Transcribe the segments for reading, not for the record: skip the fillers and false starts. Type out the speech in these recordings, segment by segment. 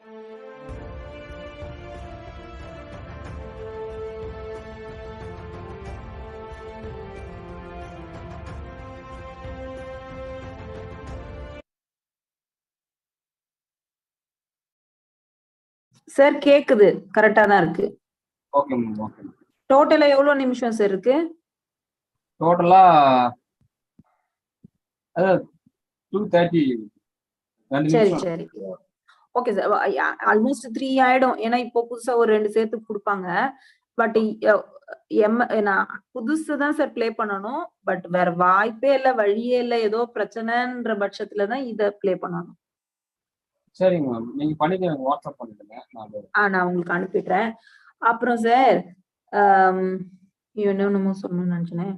Sir கேக்குது, கரெக்டா தான் இருக்கு. Okay ma'am, okay. டோட்டலா எவ்வளவு நிமிஷம் சார் இருக்கு? டோட்டலா 2:30. சரி சரி ஓகே சார். ஆல்மோஸ்ட் 3 ஆயிடும். ஏன்னா இப்போ புதுசா ஒரு 2 சேர்த்து கொடுப்பாங்க. பட் நான் புதுசு தான் சார் ப்ளே பண்ணணும். பட் வேற வாய்ப்பே இல்ல, வழியே இல்ல. ஏதோ பிரச்சனைன்ற பட்சத்துல தான் இத ப்ளே பண்ணணும். சரிங்க மேம், நீங்க பண்ணிட்டு எனக்கு வாட்ஸ்அப் பண்ணிடுங்க. நான் உங்களுக்கு அனுப்பிடுறேன். அப்புறம் சார் என்னமோ சொல்லணும்னு நினைச்சேன்.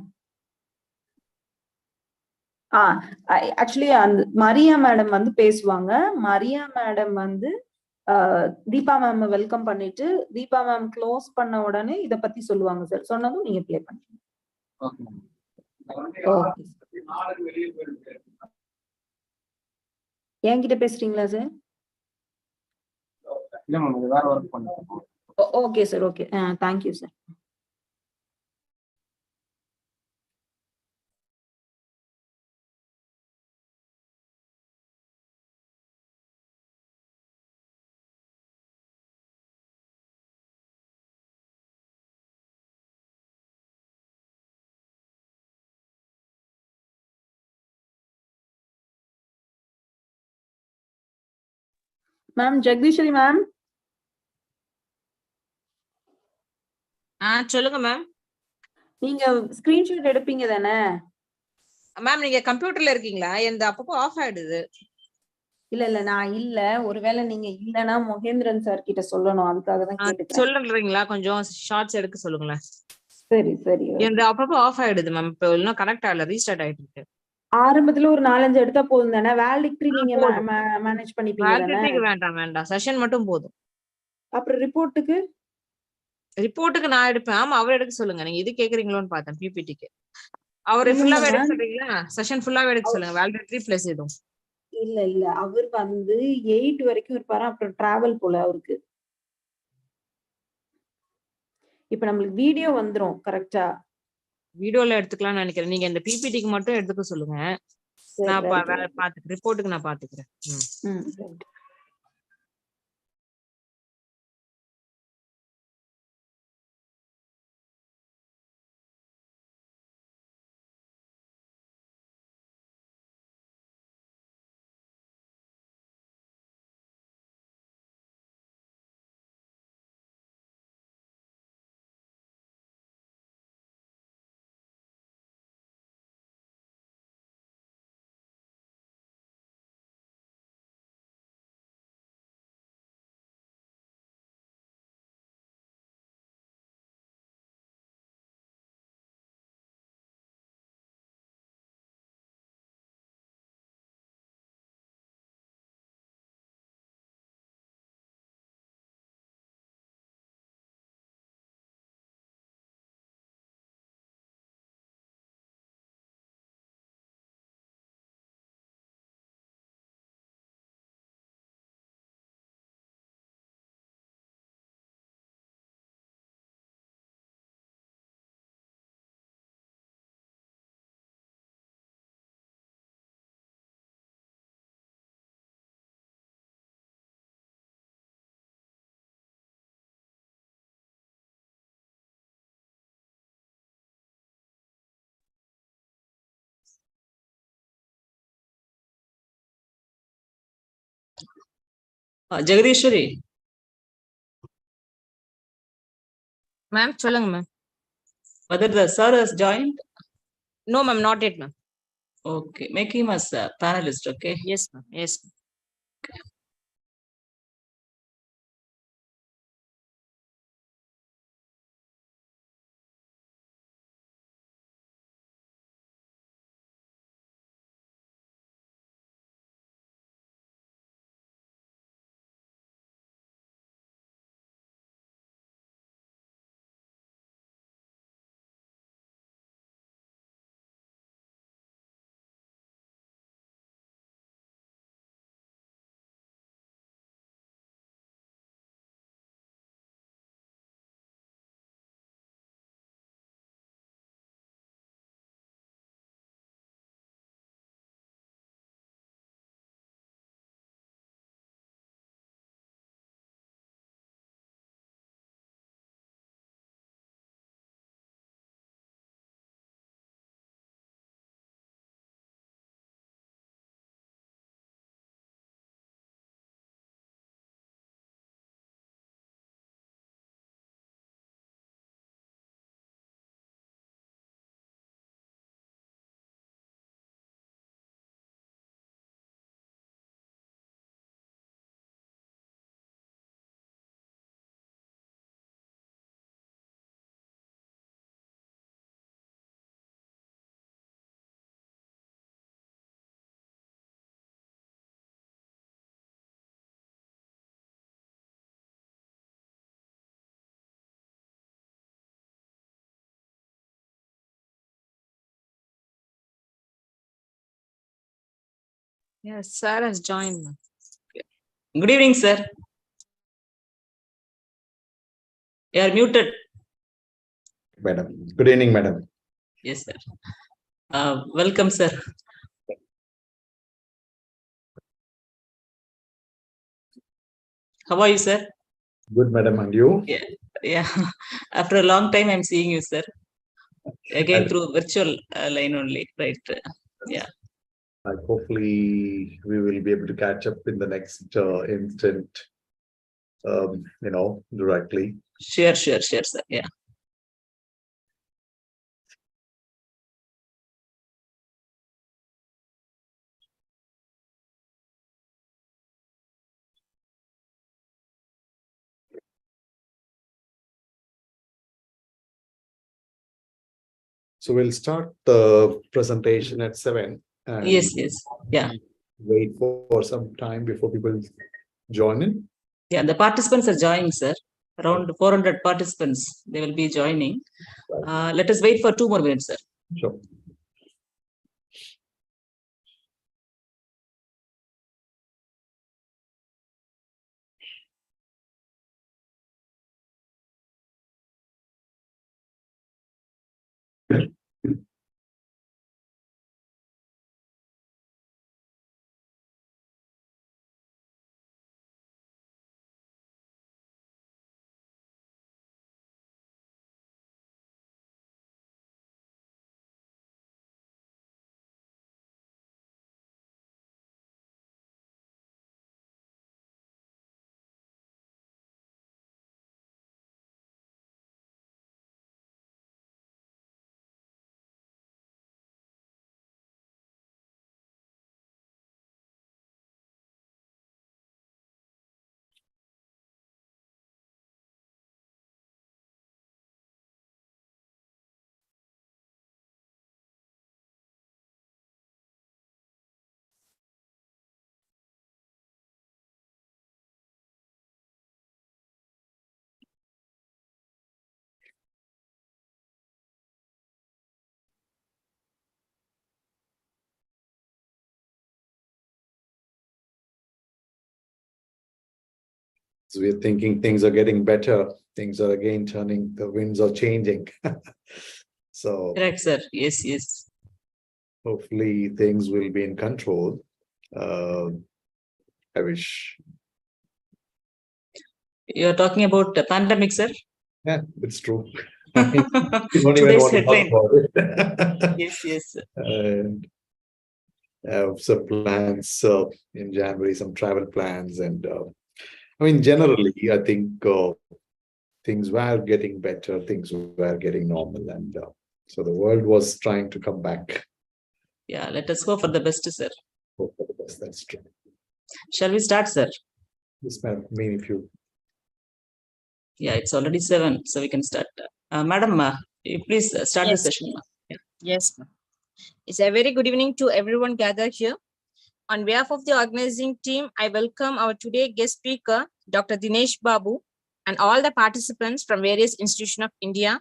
ஆக்சுவலி அந்த மரியா மேடம் வந்து பேசுவாங்க. மரியா மேடம் வந்து தீபா மேம் வெல்கம் பண்ணிட்டு தீபா மேம் க்ளோஸ் பண்ண உடனே இத பத்தி சொல்லுவாங்க சார். சொன்னதும் நீங்க ப்ளே பண்ணுங்க. என்கிட்ட பேசுறீங்களா sir? Okay sir, okay. Thank you sir. Ma'am Jagadeeswari ma'am. சொல்லுங்க மேம். நீங்க ஸ்கிரீன்ஷாட் எடுப்பீங்க தானே மேம்? நீங்க கம்ப்யூட்டர்ல இருக்கீங்களா? எந்த அப்பப்போ ஆஃப் ஆயிடுது. இல்ல நான் இல்ல. ஒருவேளை நீங்க இல்லனா மகேந்திரன் சார் கிட்ட சொல்லணும். அதுக்காக தான் கேட்டுக்கிறேன். சொல்றீங்களா? கொஞ்சம் ஷார்ட்ஸ் எடுக்க சொல்லுங்களேன். சரி சரி. எந்த அப்பப்போ ஆஃப் ஆயிடுது மேம். இப்போ இன்னும் கனெக்ட் ஆகல, ரீஸ்டார்ட் ஆயிட்டு இருக்கு. ஆரம்பத்துல ஒரு 4-5 எடுத்தா போதும் தானே? வேலிட்ரி நீங்க மேனேஜ் பண்ணிப்பீங்க தானே? வேலிட்ரிக்கு வேண்டாம், செஷன் மட்டும் போதும். அப்புறம் ரிப்போர்ட்டுக்கு நான் எடுப்பேன். ஆமா, அவர் எடுக்க சொல்லுங்க. நீங்க இது கேக்குறீங்களோன்னு பார்த்தேன். பிபிடிக்கு அவரை ஃபுல்லாவே எடுக்க சொல்றீங்களா? செஷன் ஃபுல்லாவே எடுக்க சொல்லுங்க. வேலிட்ரி பிளஸ் எதுவும் இல்ல அவர் வந்து 8 வரைக்கும் இருப்பாரு. அப்புறம் டிராவல் போல அவருக்கு. இப்ப நம்மளுக்கு வீடியோ வந்துரும் கரெக்ட்டா? வீடியோல எடுத்துக்கலாம்னு நினைக்கிறேன். நீங்க இந்த பிபிடிக்கு மட்டும் எடுத்துக்க சொல்லுங்க. நான் பாத்துக்கிறேன். ரிப்போர்ட்டுக்கு நான் பாத்துக்கிறேன். ஜெகதீஸ்வரி மேம், சொல்லுங்க ma'am. whether the sir has joined? No ma'am, not yet ma'am. Okay, make him as a panelist. Okay. Yes ma'am, yes. Yes, sir has joined. ma'am. Good evening, sir. You are muted. Madam. Good evening, madam. Yes, sir. Welcome, sir. How are you, sir? Good, madam, and you? Yeah. After a long time, I'm seeing you, sir. Again through virtual line only, right? Yeah. Hopefully, we will be able to catch up in the next instant, directly. Sure, sir. Yeah. So we'll start the presentation at 7. And Yes. Yeah. wait for some time before people join in. Yeah. The participants are joining, sir. Around 400 participants, they will be joining. Let us wait for 2 more minutes, sir. Sure. So we're thinking things are getting better. Things are again turning, the winds are changing. So Correct, sir. Yes. hopefully things will be in control. I wish. You're talking about the pandemic, sir? Yeah, it's true. I mean, you don't even Today's want to talk headline. about it. Yes. And have some plans in January, some travel plans, and I mean, generally, I think things were getting better, things were getting normal, and so the world was trying to come back. Yeah, let us hope for the best, sir. Hope for the best. That's true. Shall we start, sir? Yes, ma'am. I mean, if you. Yeah, it's already 7, so we can start. Madam, you please start the Yes. session. Yes, ma'am. It's a very good evening to everyone gathered here. On behalf of the organizing team, I welcome our today guest speaker, Dr. Dinesh Babu, and all the participants from various institutions of India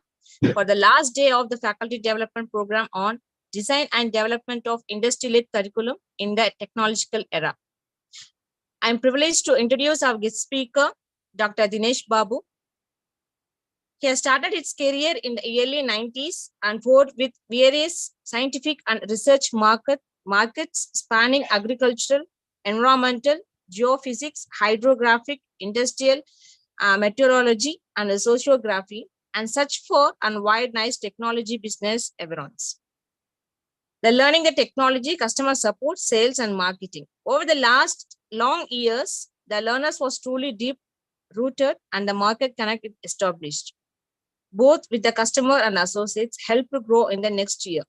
for the last day of the faculty development program on design and development of industry-led curriculum in the technological era. I'm privileged to introduce our guest speaker, Dr. Dinesh Babu. He has started his career in the early 90s and worked with various scientific and research markets spanning agricultural, environmental, geophysics, hydrographic, industrial, meteorology, and sociography, and such for and wide nice technology business environs. The learning the technology, customer support, sales, and marketing. Over the last long years, the learners was truly deep rooted and the market connect established. Both with the customer and associates help to grow in the next year.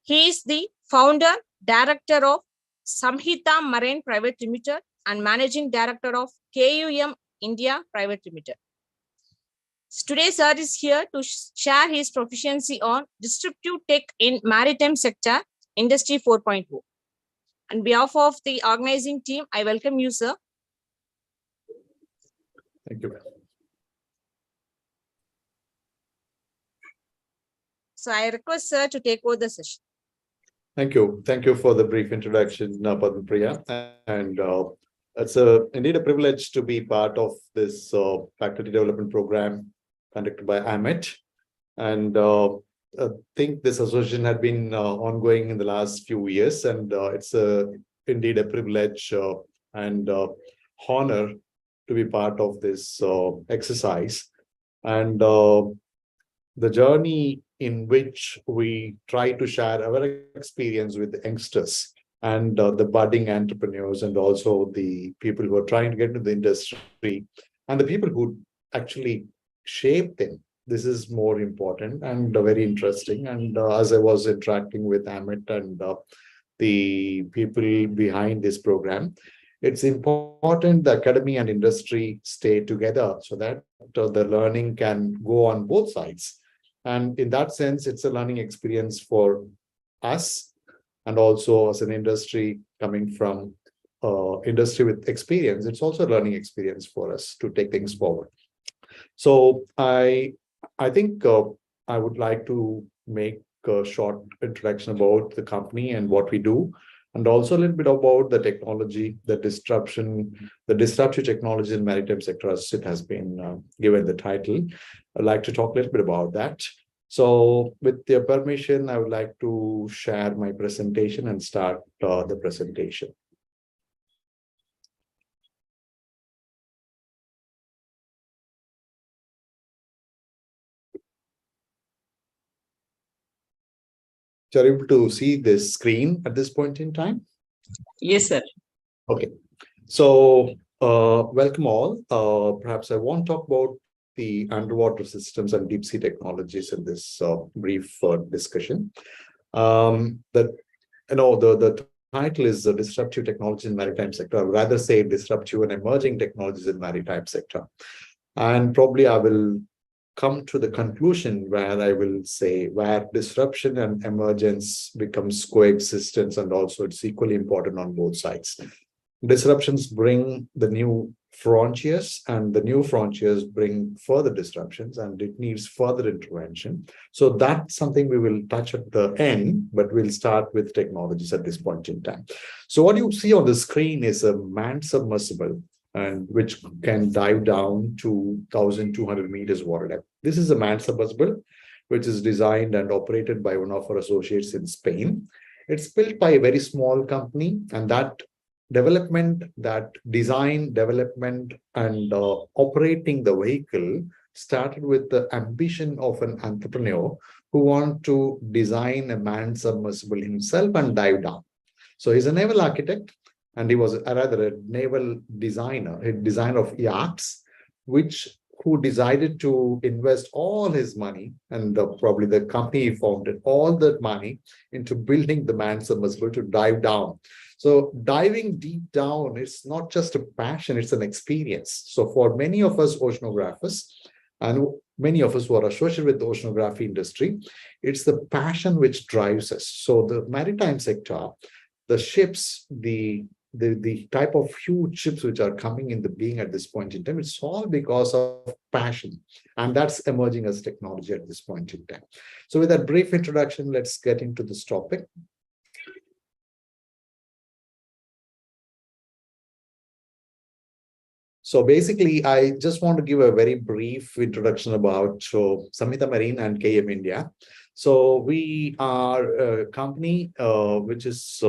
He is the founder, director of Samhita Marine Private Limited and managing director of KUM India Private Limited. Today, sir is here to share his proficiency on disruptive tech in maritime sector, Industry 4.0. On behalf of the organizing team, I welcome you, sir. Thank you. So I request sir to take over the session. Thank you. Thank you for the brief introduction, Padmapriya. And it's indeed a privilege to be part of this faculty development program conducted by AMET. And I think this association had been ongoing in the last few years, and it's indeed a privilege and honor to be part of this exercise. And the journey in which we try to share our experience with the youngsters and the budding entrepreneurs, and also the people who are trying to get into the industry, and the people who actually shape them. This is more important and very interesting. And as I was interacting with Amit and the people behind this program, it's important the academy and industry stay together so that the learning can go on both sides. And in that sense, it's a learning experience for us, and also as an industry coming from industry with experience, it's also a learning experience for us to take things forward. So I think I would like to make a short introduction about the company and what we do, and also a little bit about the technology, the disruptive technology in maritime sector, as it has been given the title. I'd like to talk a little bit about that. So with your permission, I would like to share my presentation and start the presentation. Are you able to see this screen at this point in time? Yes, sir. Okay. So welcome all. Perhaps I won't talk about the underwater systems and deep sea technologies in this brief discussion. The title is the disruptive technology in maritime sector. I would rather say disruptive and emerging technologies in maritime sector. And probably I will come to the conclusion where I will say where disruption and emergence becomes coexistence, and also it's equally important on both sides. Disruptions bring the new frontiers, and the new frontiers bring further disruptions, and it needs further intervention. So that's something we will touch at the end, but we'll start with technologies at this point in time. So what you see on the screen is a manned submersible, and which can dive down to 1,200 meters water depth. This is a manned submersible, which is designed and operated by one of our associates in Spain. It's built by a very small company, and that design, development, and operating the vehicle started with the ambition of an entrepreneur who wanted to design a manned submersible himself and dive down. So he's a naval architect, and he was rather a naval designer, a designer of yachts, who decided to invest all his money, and probably the company he founded, all that money into building the manned submersible to dive down. So diving deep down, it's not just a passion, it's an experience. So for many of us oceanographers, and many of us who are associated with the oceanography industry, it's the passion which drives us. So the maritime sector, the ships, the type of huge ships which are coming into being at this point in time, it's all because of passion, and that's emerging as technology at this point in time. So with that brief introduction, let's get into this topic. So basically, I just want to give a very brief introduction about Samhita Marine and KM India. So we are a company which is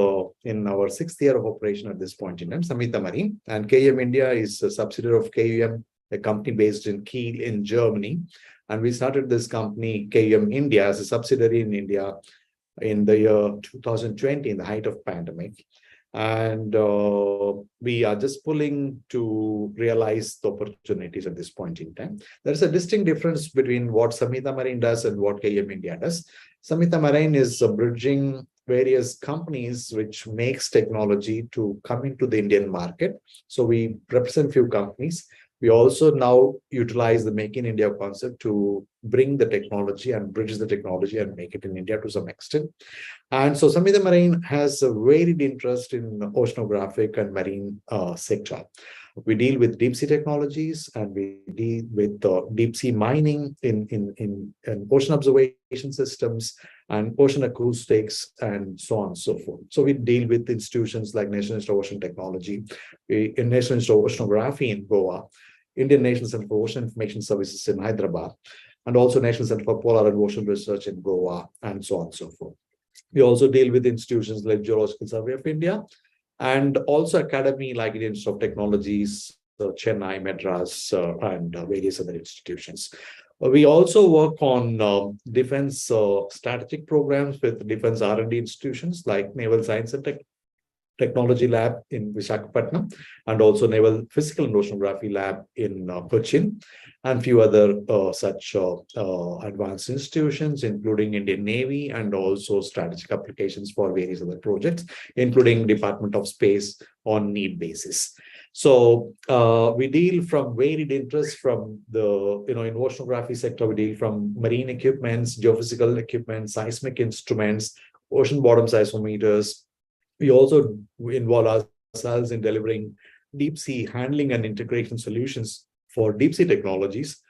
in our 6th year of operation at this point in time, Samhita Marine, and KM India is a subsidiary of KUM, a company based in Kiel in Germany. And we started this company, KUM India, as a subsidiary in India in the year 2020, in the height of pandemic. And we are just pulling to realize the opportunities at this point in time. There's a distinct difference between what Samhita Marine does and what KM India does. Samhita Marine is bridging various companies which makes technology to come into the Indian market. So we represent few companies. We also now utilize the Make in India concept to bring the technology and bridge the technology and make it in India to some extent. And so Samhita Marine has a varied interest in oceanographic and marine sector. We deal with deep sea technologies, and we deal with deep sea mining in ocean observation systems, and ocean acoustics, and so on and so forth. So we deal with institutions like National Institute of Ocean Technology, in National Institute of Oceanography in Goa, Indian National Center for Ocean Information Services in Hyderabad, and also National Center for Polar and Ocean Research in Goa, and so on and so forth. We also deal with institutions like Geological Survey of India, and also academy like Indian Institute of Technologies, Chennai, Madras, and various other institutions. We also work on defense strategic programs with defense R&D institutions like Naval Science and Technology Lab in Visakhapatnam, and also Naval Physical and Oceanography Lab in Cochin, and few other such advanced institutions, including Indian Navy, and also strategic applications for various other projects, including Department of Space on need basis. So we deal from varied interests from the, in oceanography sector, we deal from marine equipments, geophysical equipment, seismic instruments, ocean bottom seismometers. We also involve ourselves in delivering deep sea handling and integration solutions for deep sea technologies,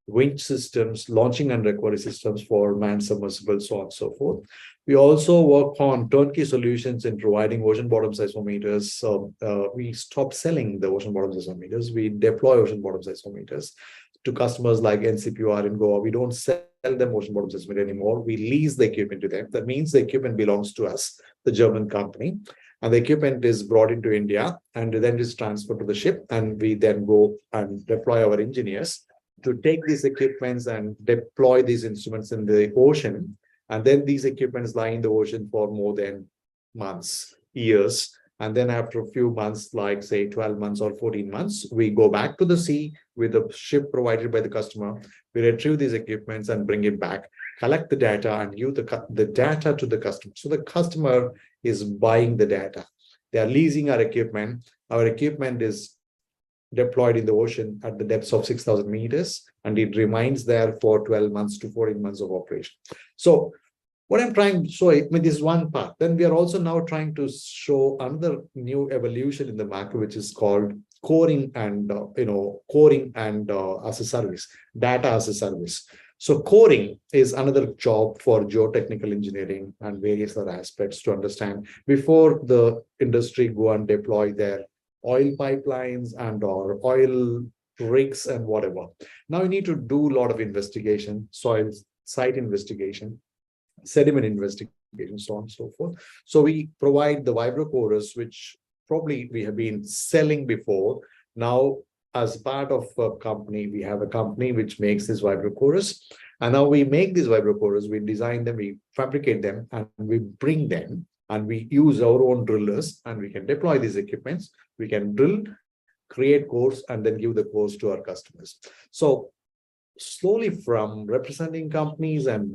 winch systems, launching and recovery systems for manned submersibles, so on and so forth. We also work on turnkey solutions in providing ocean bottom seismometers. We stopped selling the ocean bottom seismometers. We deploy ocean bottom seismometers to customers like NCPR in Goa. We don't sell them ocean bottom seismometer anymore. We lease the equipment to them. That means the equipment belongs to us, the German company, and the equipment is brought into India and then is transferred to the ship, and we then go and deploy our engineers to take these equipments and deploy these instruments in the ocean. And then these equipments lie in the ocean for more than months, years. And then after a few months, like say 12 months or 14 months, we go back to the sea with a ship provided by the customer. We retrieve these equipments and bring it back, collect the data, and give the data to the customer. So the customer is buying the data. They are leasing our equipment. Our equipment is deployed in the ocean at the depths of 6,000 meters, and it remains there for 12 months to 14 months of operation. So what I'm trying to show, this is one part. Then we are also now trying to show another new evolution in the market, which is called coring and as a service, data as a service. So coring is another job for geotechnical engineering and various other aspects to understand before the industry go and deploy their oil pipelines and or oil rigs and whatever. Now you need to do a lot of investigation, soil site investigation, sediment investigation, so on and so forth. So we provide the vibrocorers, which probably we have been selling before. Now, as part of a company, we have a company which makes these vibrocorers. And now we make these vibrocorers, we design them, we fabricate them, and we bring them, and we use our own drillers, and we can deploy these equipments. We can drill, create cores, and then give the cores to our customers. So slowly from representing companies and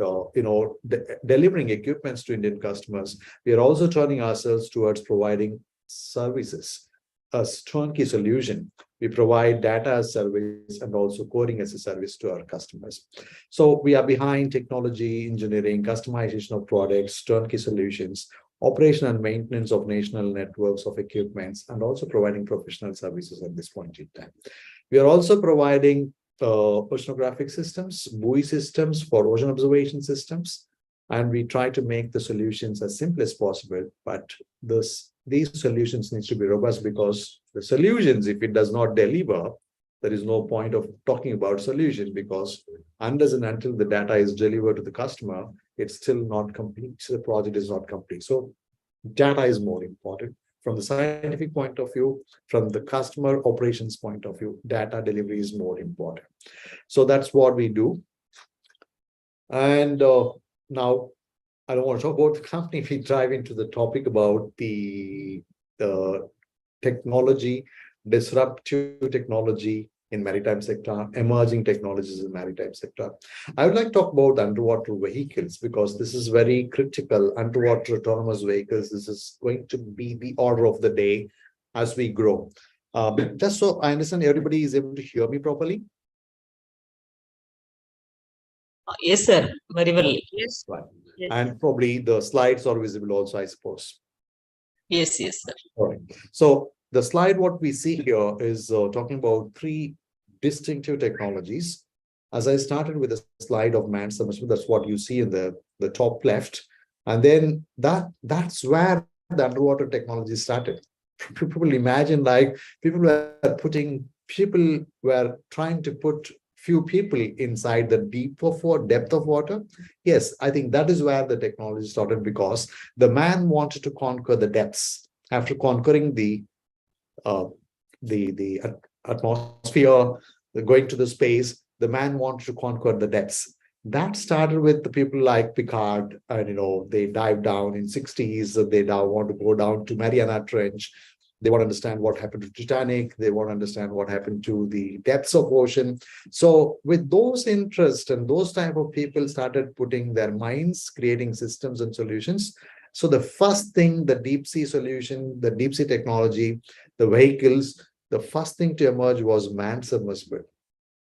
delivering equipments to Indian customers, we are also turning ourselves towards providing services, a turnkey solution. We provide data as service and also coding as a service to our customers. So we are behind technology, engineering, customization of products, turnkey solutions, operation and maintenance of national networks of equipments, and also providing professional services at this point in time. We are also providing oceanographic systems, buoy systems for ocean observation systems, and we try to make the solutions as simple as possible. But these solutions need to be robust, because the solutions, if it does not deliver, there is no point of talking about solutions, because unless and until the data is delivered to the customer, it's still not complete. So the project is not complete. So data is more important. From the scientific point of view, from the customer operations point of view, data delivery is more important. So that's what we do. And now, I don't want to talk about the company. We dive into the topic about the technology, disruptive technology in maritime sector, emerging technologies in maritime sector. I would like to talk about underwater vehicles, because this is very critical. Underwater autonomous vehicles, this is going to be the order of the day as we grow. Just so I understand, everybody is able to hear me properly? Yes, sir. Very well. Yes. Right. Yes. And probably the slides are visible also, I suppose. Yes, yes, sir. All right. So the slide, what we see here is talking about three distinctive technologies. As I started with a slide of manned submersible, that's what you see in the the top left. And then that's where the underwater technology started. People imagine like people were trying to put few people inside the depth of water. Yes, I think that is where the technology started, because the man wanted to conquer the depths. After conquering the atmosphere, going to the space, the man wanted to conquer the depths. That started with the people like Picard, and they dive down in 60s. They now want to go down to Mariana Trench. They want to understand what happened to Titanic. They want to understand what happened to the depths of ocean. So with those interests, and those type of people started putting their minds, creating systems and solutions. So the first thing, the deep sea solution, the deep sea technology, the vehicles, the first thing to emerge was manned submersible.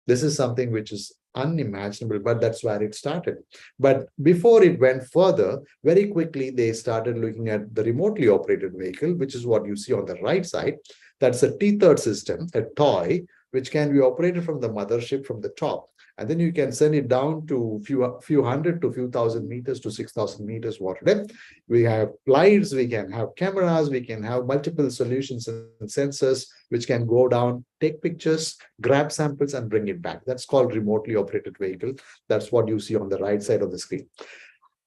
This is something which is unimaginable, but that's where it started. But before it went further, very quickly they started looking at the remotely operated vehicle, which is what you see on the right side. That's a tethered system, a toy, which can be operated from the mothership from the top. And then you can send it down to few hundred to few thousand meters to 6,000 meters water depth. We have lights, we can have cameras, we can have multiple solutions and sensors which can go down, take pictures, grab samples, and bring it back. That's called remotely operated vehicle. That's what you see on the right side of the screen.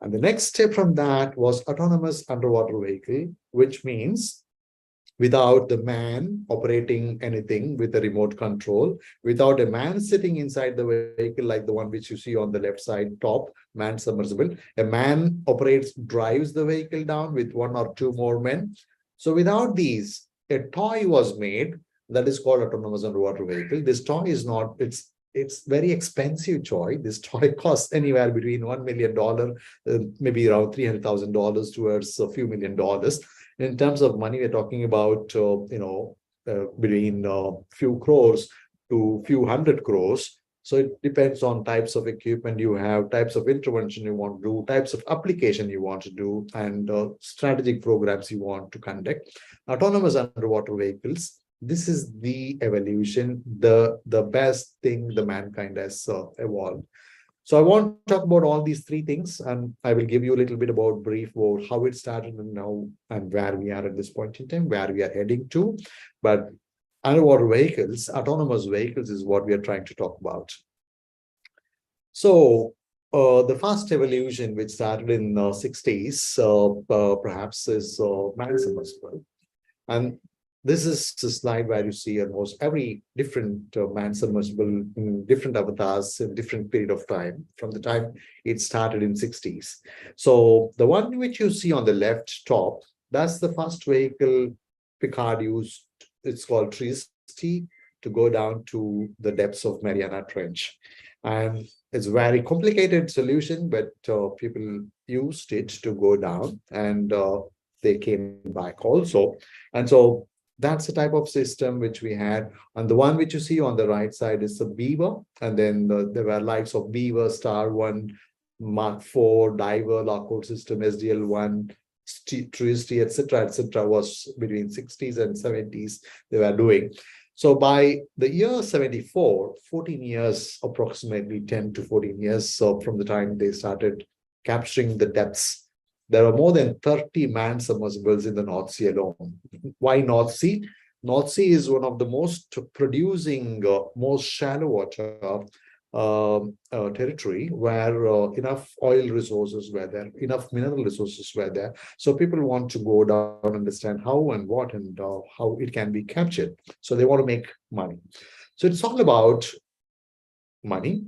And the next step from that was autonomous underwater vehicle, which means without the man operating anything with a remote control, without a man sitting inside the vehicle like the one which you see on the left side top, manned submersible. A man drives the vehicle down with one or two more men. So without these, a toy was made that is called autonomous underwater vehicle. This toy is not, it's very expensive toy. This toy costs anywhere between $1 million, maybe around $300,000 towards a few $1 million. In terms of money, we're talking about, between few crores to few hundred crores. So it depends on types of equipment you have, types of intervention you want to do, types of application you want to do, and strategic programs you want to conduct. Autonomous underwater vehicles, this is the evolution, the best thing the mankind has evolved. So I want to talk about all these three things, and I will give you a little bit about brief about how it started and now and where we are at this point in time, where we are heading to. But underwater vehicles, autonomous vehicles is what we are trying to talk about. So the first evolution, which started in the 60s, perhaps is manned submersible. And this is the slide where you see almost every different manned submersible in different avatars in different period of time from the time it started in 60s. So the one which you see on the left top, that's the first vehicle Picard used. It's called Trieste to go down to the depths of Mariana Trench. And it's a very complicated solution, but people used it to go down, and they came back also. And so that's the type of system which we had. And the one which you see on the right side is the Beaver. And then there were likes of Beaver, Star One, Mark IV, Diver, Lockwood System, SDL-1, Trieste, etc., was between 60s and 70s they were doing. So by the year 74, 14 years, approximately 10 to 14 years from the time they started capturing the depths, there are more than 30 manned submersibles in the North Sea alone. Why North Sea? North Sea is one of the most producing, most shallow water territory where enough oil resources were there, enough mineral resources were there. So people want to go down and understand how and what and how it can be captured. So they want to make money. So it's all about money.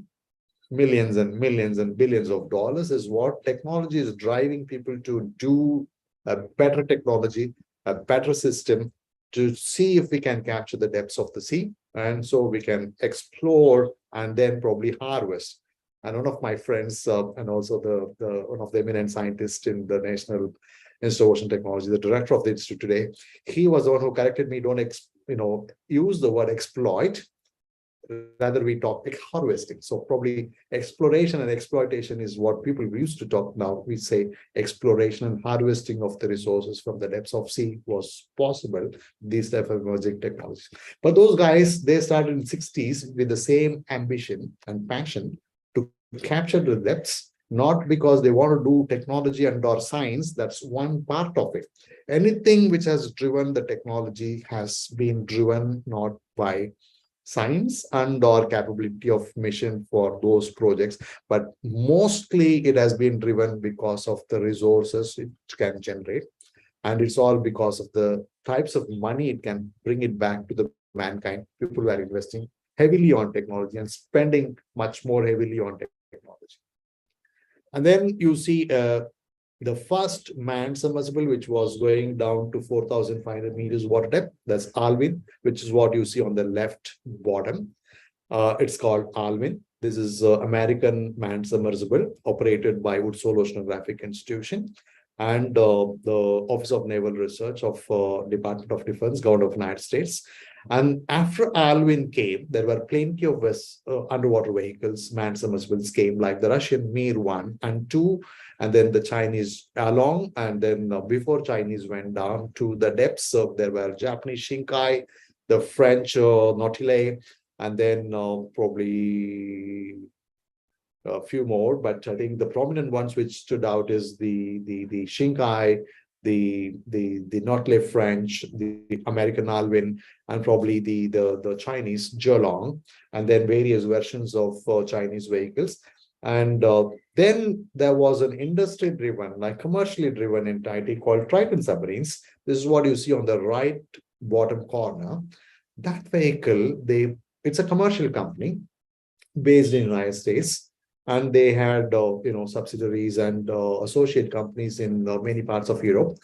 Millions and millions and billions of dollars is what technology is driving people to do a better technology, a better system to see if we can capture the depths of the sea. And so we can explore and then probably harvest. And one of my friends and also one of the eminent scientists in the National Institute of Ocean Technology, the director of the institute today, he was the one who corrected me, don't use the word exploit. Rather, we talk harvesting. So probably exploration and exploitation is what people used to talk now. We say exploration and harvesting of the resources from the depths of sea was possible, these type of emerging technologies. But those guys, they started in the 60s with the same ambition and passion to capture the depths not because they want to do technology and or science. That's one part of it. Anything which has driven the technology has been driven not by science and or capability of mission for those projects, but mostly it has been driven because of the resources it can generate. And it's all because of the types of money it can bring it back to the mankind. People were investing heavily on technology and spending much more heavily on technology. And then you see the first manned submersible, which was going down to 4,500 meters water depth. That's Alvin, which is what you see on the left bottom. It's called Alvin. This is American manned submersible operated by Woodsole Oceanographic Institution and the Office of Naval Research of Department of Defense, Government of the United States. And after Alvin came, there were plenty of underwater vehicles, manned submersibles came, like the Russian Mir 1 and 2, and then the Chinese Along, and then before Chinese went down to the depths of, there were Japanese Shinkai, the French Nautilus, and then probably a few more, but I think the prominent ones which stood out is the Shinkai, the Nautilus French, the American Alvin, and probably the Chinese Zhelong, and then various versions of Chinese vehicles. And then there was an industry-driven, like commercially driven entity called Triton submarines. This is what you see on the right bottom corner. That vehicle, it's a commercial company based in the United States, and they had subsidiaries and associate companies in many parts of Europe.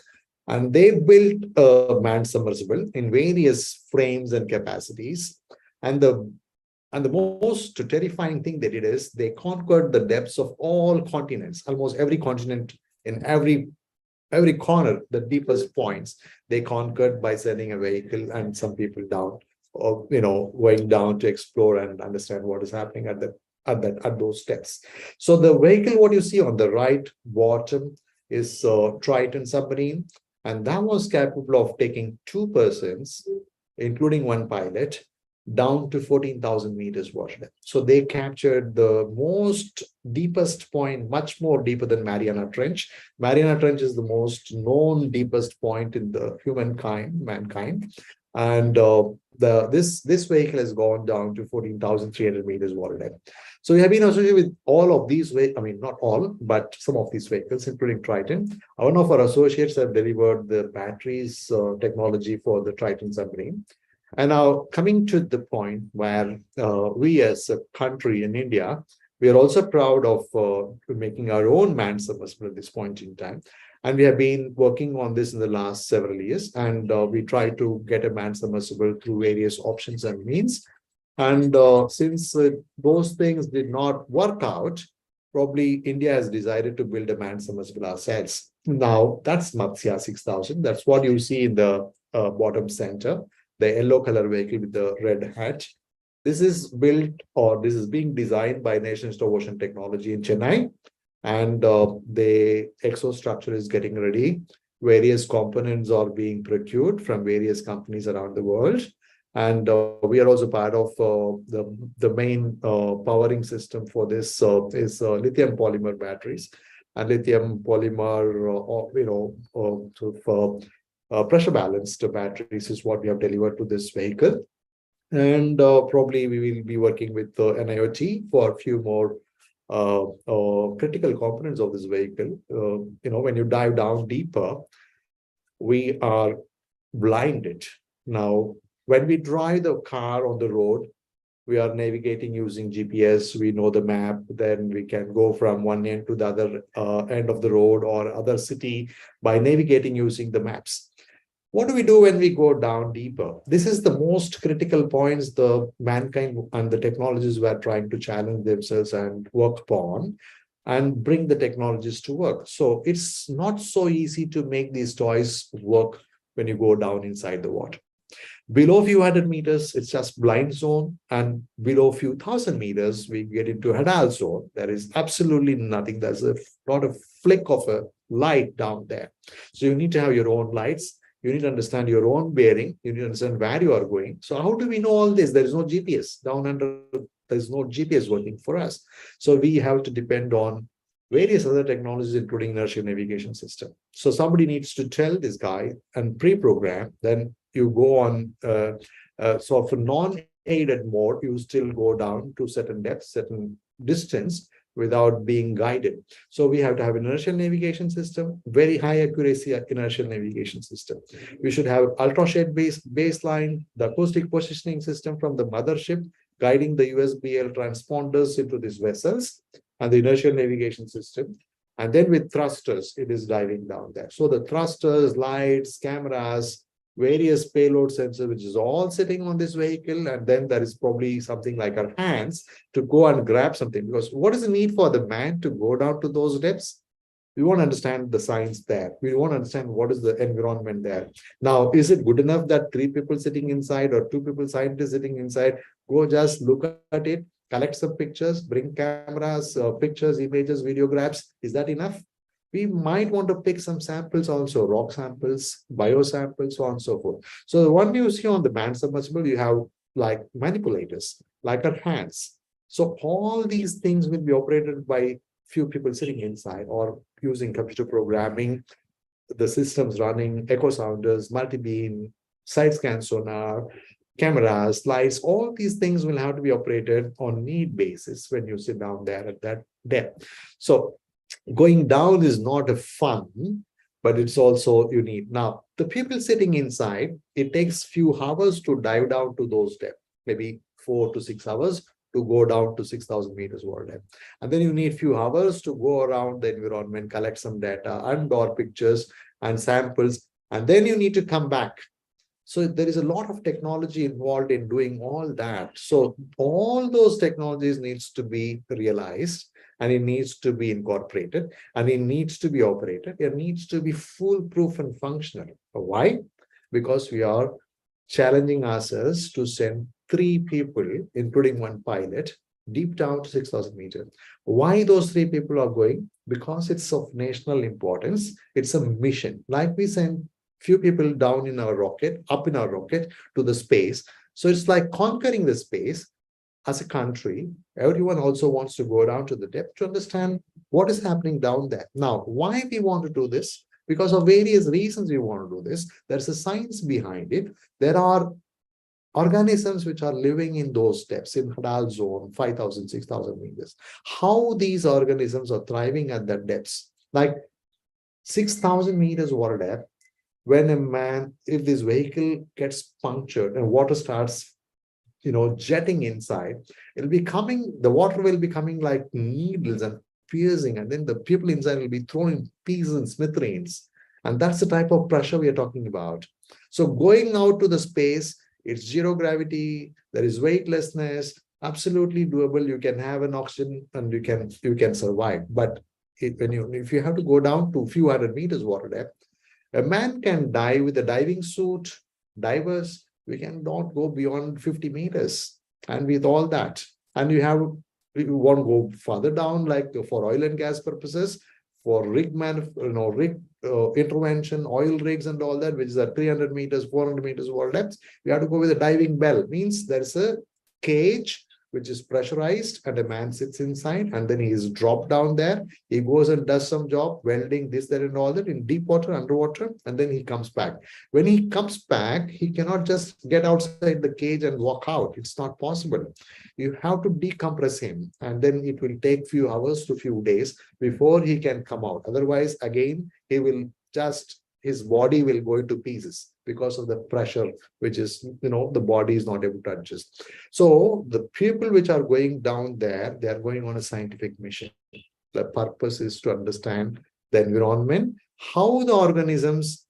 And they built a manned submersible in various frames and capacities. And the most terrifying thing they did is they conquered the depths of all continents, almost every continent in every corner, the deepest points they conquered by sending a vehicle and some people down, or going down to explore and understand what is happening at those depths. So the vehicle, what you see on the right bottom, is Triton submarine, and that was capable of taking 2 persons, including 1 pilot, down to 14,000 meters water depth. So they captured the most deepest point, much more deeper than Mariana Trench. Mariana Trench is the most known deepest point in the mankind. And this vehicle has gone down to 14,300 meters water depth. So we have been associated with all of these, not all, but some of these vehicles, including Triton. One of our associates have delivered the batteries technology for the Triton submarine. And now coming to the point where we as a country in India, we are also proud of making our own manned submersible at this point in time. And we have been working on this in the last several years. And we try to get a manned submersible through various options and means. And since those things did not work out, probably India has decided to build a manned submersible ourselves. Now, that's Matsya 6000. That's what you see in the bottom center, the yellow color vehicle with the red hat. This is built, or this is being designed by National Institute of Ocean Technology in Chennai. And the exostructure is getting ready. Various components are being procured from various companies around the world. And we are also part of the main powering system for this is lithium polymer batteries. And lithium polymer, pressure balanced batteries is what we have delivered to this vehicle. And probably we will be working with NIOT for a few more critical components of this vehicle. When you dive down deeper, we are blinded. Now, when we drive the car on the road, we are navigating using GPS. We know the map. Then we can go from one end to the other end of the road or other city by navigating using the maps. What do we do when we go down deeper? This is the most critical points the mankind and the technologies were trying to challenge themselves and work upon and bring the technologies to work. So it's not so easy to make these toys work when you go down inside the water. Below a few hundred meters, it's just blind zone. And below a few thousand meters, we get into hadal zone. There is absolutely nothing. There's not a flick of a light down there. So you need to have your own lights. You need to understand your own bearing. You need to understand where you are going. So how do we know all this? There is no GPS. Down under, there's no GPS working for us. So we have to depend on various other technologies, including inertial navigation system. So somebody needs to tell this guy and pre-program, then you go on, so for non-aided mode, you still go down to certain depth, certain distance without being guided. So we have to have inertial navigation system, very high accuracy inertial navigation system. We should have ultra-shade baseline, the acoustic positioning system from the mothership, guiding the USBL transponders into these vessels, and the inertial navigation system. And then with thrusters, it is diving down there. So the thrusters, lights, cameras, various payload sensors, which is all sitting on this vehicle. And then there is probably something like our hands to go and grab something. Because what is the need for the man to go down to those depths? We want to understand the science there. We want to understand what is the environment there. Now, is it good enough that 3 people sitting inside or 2 people scientists sitting inside go just look at it, collect some pictures, bring cameras, pictures, images, videographs? Is that enough? We might want to pick some samples also, rock samples, bio samples, so on and so forth. So the one you see on the manned submersible, you have like manipulators, like our hands. So all these things will be operated by few people sitting inside or using computer programming, the systems running, echo sounders, multi-beam, side scan sonar, cameras, lights, all these things will have to be operated on need basis when you sit down there at that depth. So going down is not a fun, but it's also you need. Now, the people sitting inside, it takes few hours to dive down to those depths, maybe 4 to 6 hours to go down to 6,000 meters water depth. And then you need few hours to go around the environment, collect some data, and/or pictures and samples, and then you need to come back. So there is a lot of technology involved in doing all that. So all those technologies needs to be realized, and it needs to be incorporated, and it needs to be operated. It needs to be foolproof and functional. Why? Because we are challenging ourselves to send 3 people, including 1 pilot, deep down to 6,000 meters. Why those 3 people are going? Because it's of national importance. It's a mission. Like we send few people down in our rocket, up in our rocket to the space. So it's like conquering the space as a country. Everyone also wants to go down to the depth to understand what is happening down there. Now, why we want to do this? Because of various reasons we want to do this. There's a science behind it. There are organisms which are living in those depths, in Hadal zone, 5,000, 6,000 meters. How these organisms are thriving at that depths, like 6,000 meters water depth. When a man, if this vehicle gets punctured and water starts, jetting inside, the water will be coming like needles and piercing, and then the people inside will be throwing pieces and smithereens. And that's the type of pressure we are talking about. So going out to the space, it's zero gravity, there is weightlessness, absolutely doable. You can have an oxygen and you can survive. But if you have to go down to a few hundred meters water depth, a man can dive with a diving suit, divers, we cannot go beyond 50 meters. And with all that, and you want to go further down, like for oil and gas purposes, for rig intervention, oil rigs and all that, which is at 300 meters, 400 meters water depth, we have to go with a diving bell. Means there's a cage which is pressurized and a man sits inside, and then he is dropped down there. He goes and does some job, welding, this, that, and all that in deep water, underwater, and then he comes back. When he comes back, he cannot just get outside the cage and walk out. It's not possible. You have to decompress him, and then it will take few hours to few days before he can come out. Otherwise, again, he will his body will go into pieces because of the pressure, which is, the body is not able to adjust. So the people which are going down there, they are going on a scientific mission. The purpose is to understand the environment, how the organisms,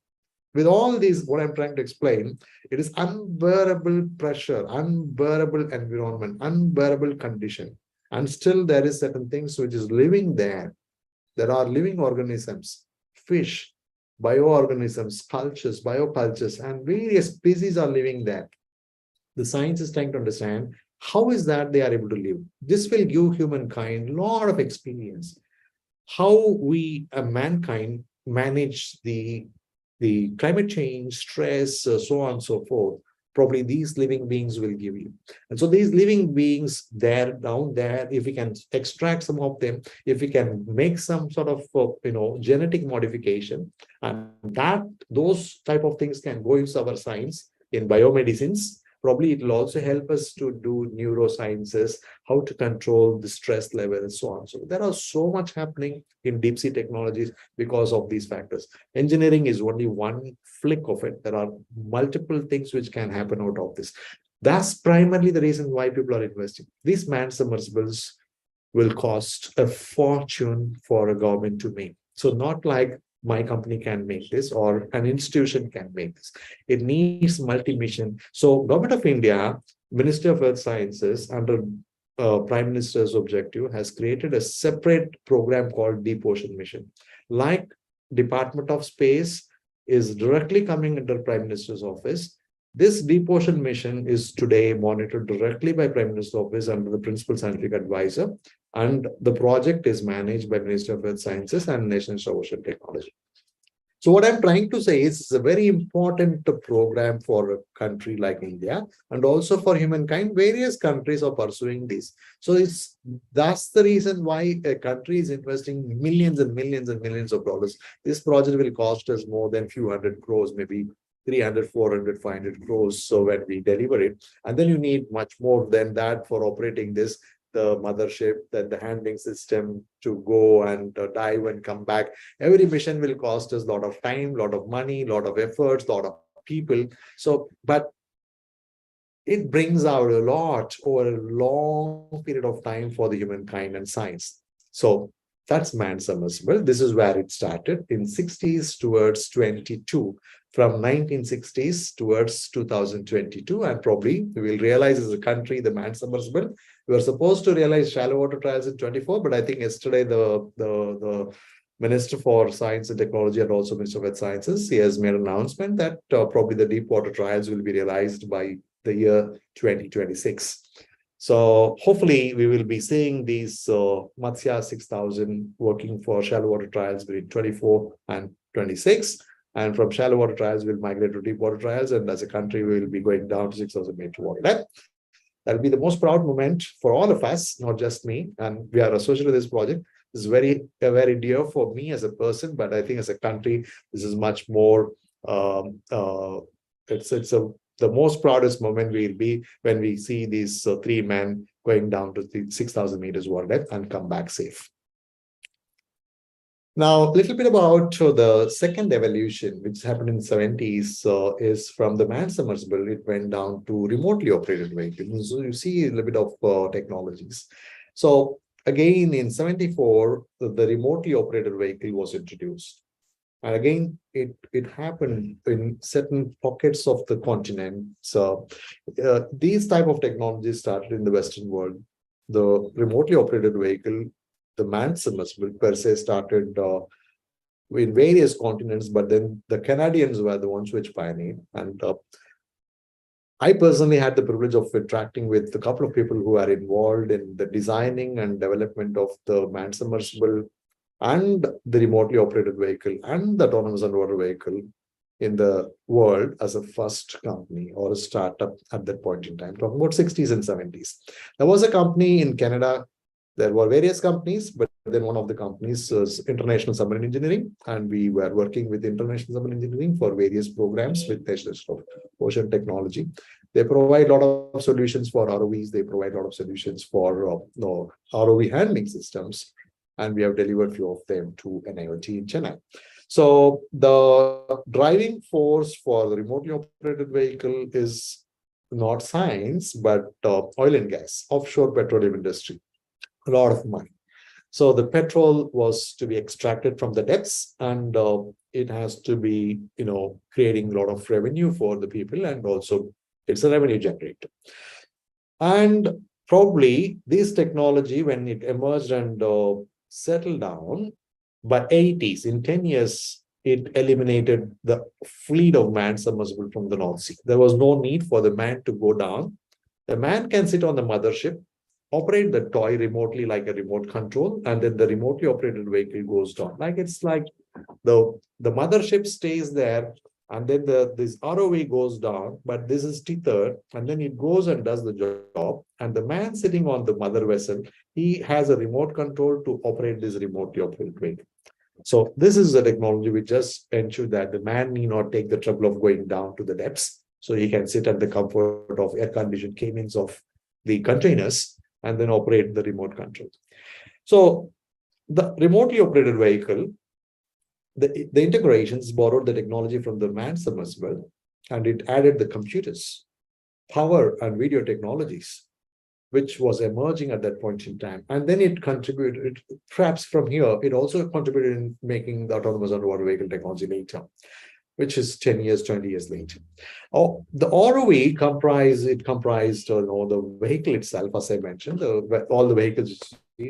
with all these, what I'm trying to explain, it is unbearable pressure, unbearable environment, unbearable condition. And still there is certain things which is living there. There are living organisms, fish, bioorganisms, cultures, biocultures, and various species are living there. The science is trying to understand how is that they are able to live. This will give humankind a lot of experience. How we, mankind, manage the climate change, stress, so on and so forth. probably these living beings will give you. And so these living beings there, down there, if we can extract some of them, if we can make some sort of, genetic modification, and that those type of things can go into our science in biomedicines. Probably it will also help us to do neurosciences, how to control the stress level and so on. So there are so much happening in deep sea technologies because of these factors. Engineering is only one flick of it. There are multiple things which can happen out of this. That's primarily the reason why people are investing. These manned submersibles will cost a fortune for a government to make. So not like my company can make this or an institution can make this. It needs multi-mission. So Government of India, Ministry of Earth Sciences, under Prime Minister's objective, has created a separate program called Deep Ocean Mission. Like Department of Space is directly coming under Prime Minister's office. This Deep Ocean Mission is today monitored directly by Prime Minister's office under the Principal Scientific Advisor, and the project is managed by Ministry of Earth Sciences and National Institute of Ocean Technology. So what I'm trying to say is it's a very important program for a country like India and also for humankind. Various countries are pursuing this. So that's the reason why a country is investing millions and millions and millions of dollars. This project will cost us more than few hundred crores, maybe 300, 400, 500 crores. So when we deliver it, and then you need much more than that for operating this, the mothership, then the handling system to go and dive and come back. Every mission will cost us a lot of time, a lot of money, a lot of efforts, a lot of people. So, but it brings out a lot over a long period of time for the humankind and science. So that's manned submersible. This is where it started in 60s towards 22. From 1960s towards 2022, and probably we will realize as a country the manned submersible. We were supposed to realize shallow water trials in 24, but I think yesterday the Minister for Science and Technology and also Minister of Earth Sciences, he has made an announcement that probably the deep water trials will be realized by the year 2026. So hopefully we will be seeing these Matsya 6000 working for shallow water trials between 24 and 26. And from shallow water trials, we'll migrate to deep water trials. And as a country, we will be going down to 6,000 meter water. That'll be the most proud moment for all of us, not just me. And we are associated with this project. This is very dear for me as a person, but I think as a country, this is much more, the most proudest moment will be when we see these three men going down to the 6,000 meters water depth and come back safe. Now, a little bit about the second evolution, which happened in the 70s, is from the manned submersible, it went down to remotely operated vehicles. So you see a little bit of technologies. So again, in 74, the remotely operated vehicle was introduced. And again, it happened in certain pockets of the continent. So these type of technologies started in the Western world. The remotely operated vehicle, the manned submersible per se, started in various continents, but then the Canadians were the ones which pioneered. And I personally had the privilege of interacting with a couple of people who are involved in the designing and development of the manned submersible and the remotely operated vehicle and the autonomous underwater vehicle in the world as a first company or a startup at that point in time, talking about 60s and 70s. There was a company in Canada. There were various companies, but then one of the companies was International Submarine Engineering, and we were working with International Submarine Engineering for various programs with National Institute of Ocean Technology. They provide a lot of solutions for ROVs. They provide a lot of solutions for ROV handling systems, and we have delivered a few of them to NIOT in Chennai. So the driving force for the remotely operated vehicle is not science, but oil and gas, offshore petroleum industry. A lot of money. So the petrol was to be extracted from the depths, and it has to be, creating a lot of revenue for the people, and also it's a revenue generator. And probably this technology, when it emerged and settled down, by 80s, in 10 years, it eliminated the fleet of manned submersible from the North Sea. There was no need for the man to go down. The man can sit on the mothership, operate the toy remotely like a remote control, and then the remotely operated vehicle goes down. It's like the mothership stays there And then this ROV goes down, but this is tethered, and then it goes and does the job. And the man sitting on the mother vessel, he has a remote control to operate this remotely operated vehicle. So this is the technology which just ensures that the man need not take the trouble of going down to the depths. So he can sit at the comfort of air-conditioned cabins of the containers and then operate the remote control. So the remotely operated vehicle, the integrations borrowed the technology from the manned submersible, and it added the computers, power and video technologies, which was emerging at that point in time. And then it contributed, perhaps from here, it also contributed in making the autonomous underwater vehicle technology later, which is 10 years, 20 years later. Oh, the ROV comprised the vehicle itself, as I mentioned, all the vehicles,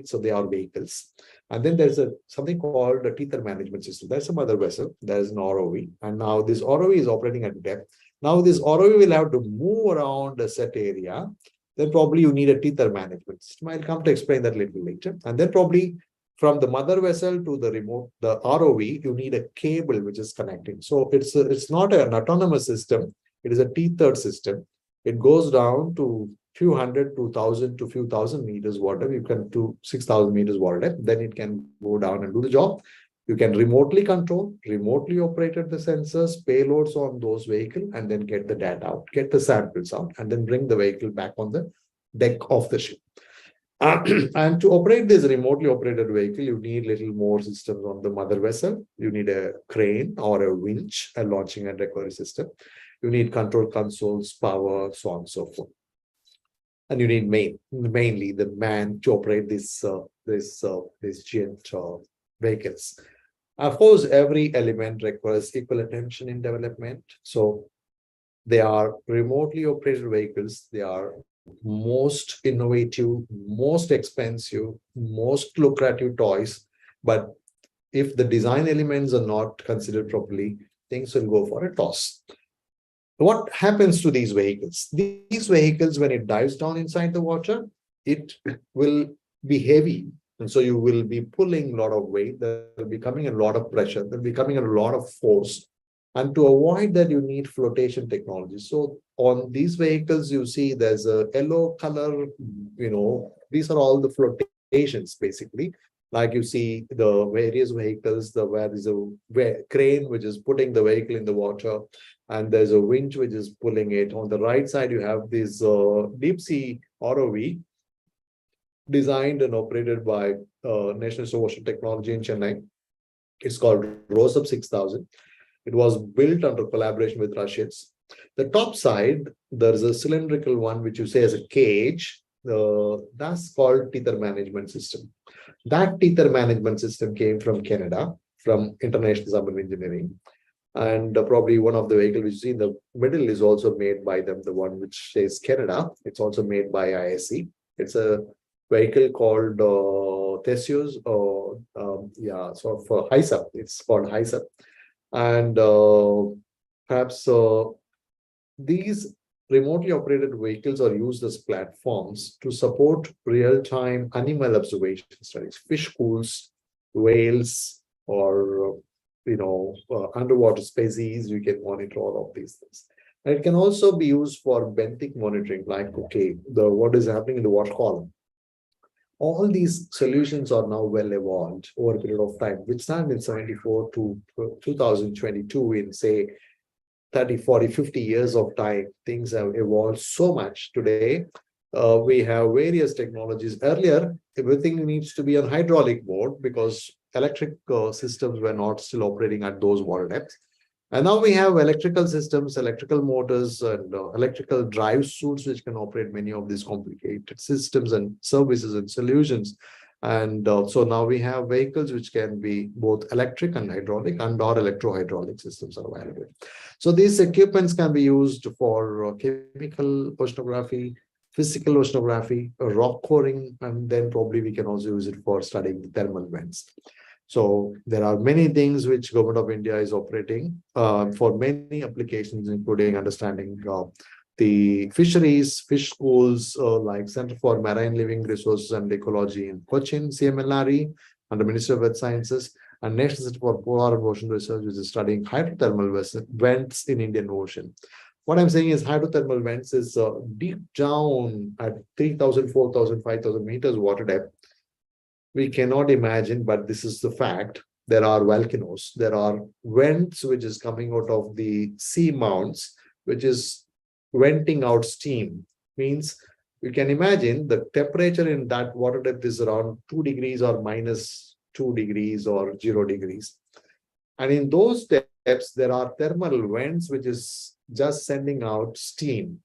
so they are vehicles. And then there's something called a tether management system. There's some other vessel, there's an ROV. And now this ROV is operating at depth. Now this ROV will have to move around a set area. Then probably you need a tether management system. I'll come to explain that a little later. And then probably from the mother vessel to the ROV, you need a cable which is connecting. So it's not an autonomous system. It is a tethered system. It goes down to few hundred to 1,000 to few thousand meters water. You can do 6,000 meters water depth. Then it can go down and do the job. You can remotely control, remotely operate the sensors, payloads on those vehicles, and then get the data out, get the samples out, and then bring the vehicle back on the deck of the ship. And to operate this remotely operated vehicle, you need little more systems on the mother vessel. You need a crane or a winch, a launching and recovery system. You need control consoles, power, so on and so forth. And you need mainly the man to operate these giant vehicles. Of course, every element requires equal attention in development. So they are remotely operated vehicles. They are most innovative, most expensive, most lucrative toys. But if the design elements are not considered properly, things will go for a toss. What happens to these vehicles? These vehicles, when it dives down inside the water, it will be heavy. And so you will be pulling a lot of weight. There will be coming a lot of pressure. There will be coming a lot of force. And to avoid that, you need flotation technology. So on these vehicles, you see there's a yellow color, these are all the flotations, basically. Like you see the various vehicles, where there's a crane, which is putting the vehicle in the water. And there's a winch, which is pulling it. On the right side, you have this deep sea ROV, designed and operated by National Institute of Ocean Technology in Chennai. It's called ROSUB 6000. It was built under collaboration with Russians. The top side, there's a cylindrical one, which you say is a cage. That's called tether management system. That tether management system came from Canada, from International Submarine Engineering. And probably one of the vehicles which you see in the middle is also made by them, the one which says Canada. It's also made by ISC. It's a vehicle called Theseus, for HISUP. It's called HISUP. And perhaps these remotely operated vehicles are used as platforms to support real-time animal observation studies, fish schools, whales, or underwater species. You can monitor all of these things. And it can also be used for benthic monitoring, like what is happening in the water column. All these solutions are now well evolved over a period of time, which started in 1974 to 2022 in, say, 30, 40, 50 years of time. Things have evolved so much. Today, we have various technologies. Earlier, everything needs to be on hydraulic mode because electric systems were not still operating at those water depths. And now we have electrical systems, electrical motors, and electrical drive suits, which can operate many of these complicated systems and services and solutions. And so now we have vehicles which can be both electric and hydraulic, and or electro-hydraulic systems are available. So these equipments can be used for chemical oceanography, physical oceanography, rock coring, and then probably we can also use it for studying the thermal vents. So there are many things which Government of India is operating for many applications, including understanding the fisheries, fish schools, like Center for Marine Living Resources and Ecology in Cochin, CMLRE, under Ministry of Earth Sciences, and National Center for Polar and Ocean Research, which is studying hydrothermal vents in Indian Ocean. What I'm saying is hydrothermal vents is deep down at 3,000, 4,000, 5,000 meters water depth. We cannot imagine, but this is the fact. There are volcanoes, there are vents which is coming out of the sea mounts, which is venting out steam. Means you can imagine the temperature in that water depth is around 2 degrees or minus 2 degrees or 0 degrees. And in those depths, there are thermal vents which is just sending out steam.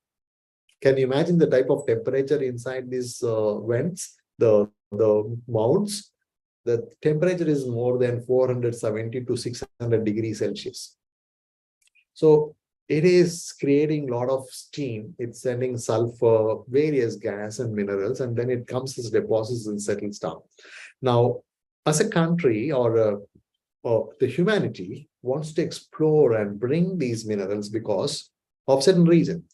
Can you imagine the type of temperature inside these vents, the mounts? The temperature is more than 470 to 600 degrees Celsius. So it is creating a lot of steam. It's sending sulfur, various gas and minerals, and then it comes as deposits and settles down. Now, as a country or the humanity wants to explore and bring these minerals because of certain reason.